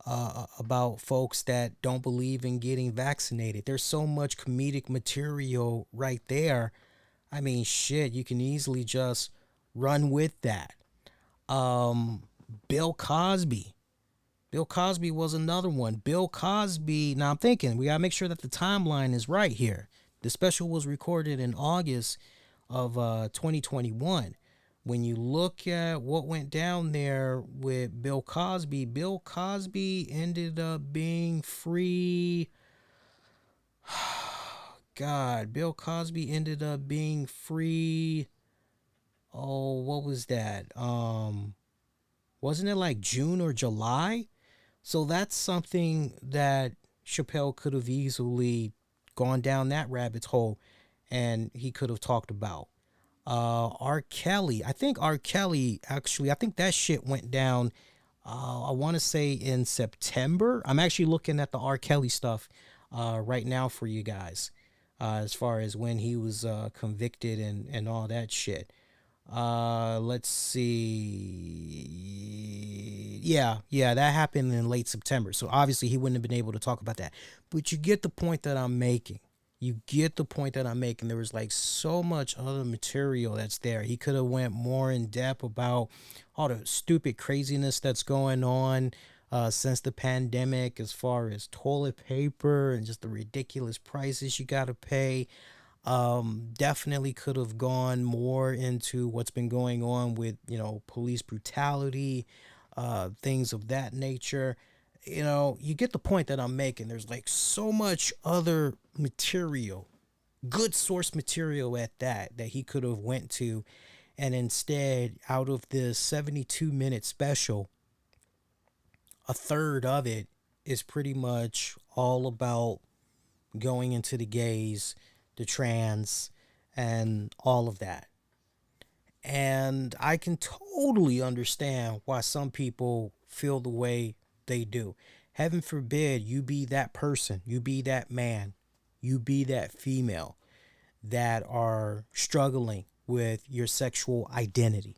about folks that don't believe in getting vaccinated? There's so much comedic material right there. I mean, shit, you can easily just run with that. Bill Cosby. Bill Cosby was another one. Bill Cosby. Now I'm thinking we gotta make sure that the timeline is right here. The special was recorded in August of 2021. When you look at what went down there with Bill Cosby ended up being free. God, Bill Cosby ended up being free. Oh, what was that? Wasn't it like June or July? So that's something that Chappelle could have easily gone down that rabbit hole and he could have talked about. R. Kelly. I think R. Kelly, actually, I think that shit went down, I want to say in September. I'm actually looking at the R. Kelly stuff right now for you guys, as far as when he was convicted and all that shit. Let's see. Yeah, that happened in late September. So obviously he wouldn't have been able to talk about that. But you get the point that I'm making. There was like so much other material that's there. He could have went more in depth about all the stupid craziness that's going on since the pandemic, as far as toilet paper and just the ridiculous prices you got to pay. Definitely could have gone more into what's been going on with, police brutality, things of that nature. You get the point that I'm making. There's like so much other material, good source material at that he could have went to. And instead, out of this 72-minute special, a third of it is pretty much all about going into the gays, the trans, and all of that. And I can totally understand why some people feel the way they do. Heaven forbid you be that person, you be that man, you be that female that are struggling with your sexual identity.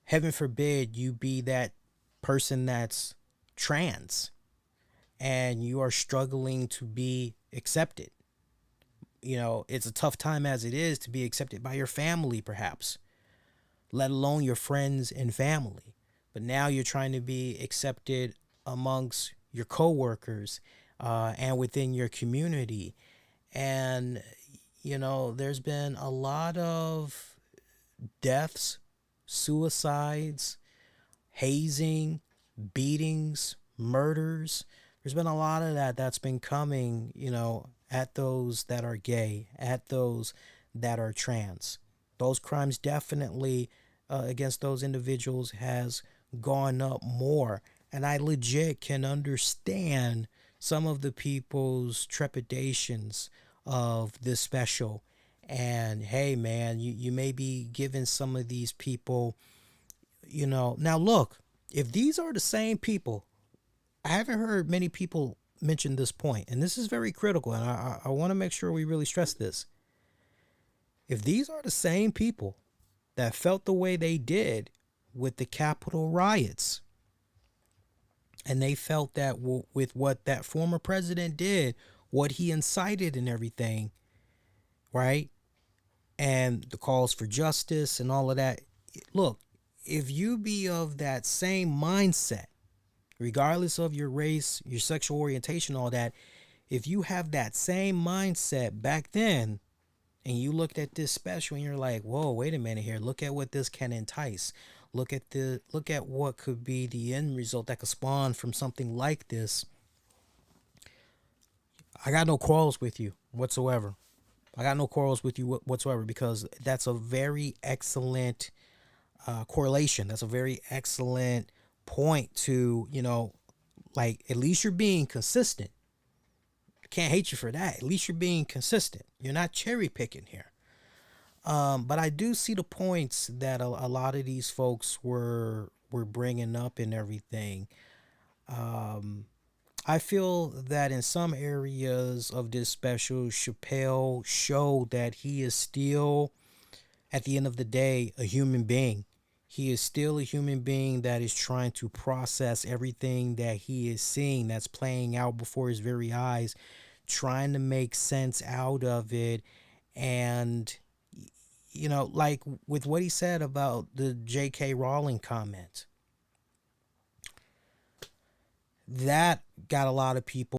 Heaven forbid you be that person that's trans and you are struggling to be accepted. It's a tough time as it is to be accepted by your family, perhaps, let alone your friends and family. But now you're trying to be accepted amongst your coworkers and within your community. And, there's been a lot of deaths, suicides, hazing, beatings, murders. There's been a lot of that's been coming, at those that are gay, at those that are trans. Those crimes definitely against those individuals has gone up more. And I legit can understand some of the people's trepidations of this special. And hey, man, you may be giving some of these people, now look, if these are the same people, I haven't heard many people mention this point, and this is very critical, and I want to make sure we really stress this. If these are the same people that felt the way they did with the Capitol riots, and they felt that with what that former president did, what he incited and everything, right? And the calls for justice and all of that. Look, if you be of that same mindset, regardless of your race, your sexual orientation, all that, if you have that same mindset back then, and you looked at this special and you're like, whoa, wait a minute here, look at what this can entice. Look at what could be the end result that could spawn from something like this. I got no quarrels with you whatsoever. I got no quarrels with you whatsoever, because that's a very excellent correlation. That's a very excellent point to, like, at least you're being consistent. Can't hate you for that. At least you're being consistent. You're not cherry picking here. But I do see the points that a lot of these folks were bringing up and everything. I feel that in some areas of this special, Chappelle showed that he is still, at the end of the day, a human being. He is still a human being that is trying to process everything that he is seeing that's playing out before his very eyes, trying to make sense out of it. And, like with what he said about the J.K. Rowling comment, that got a lot of people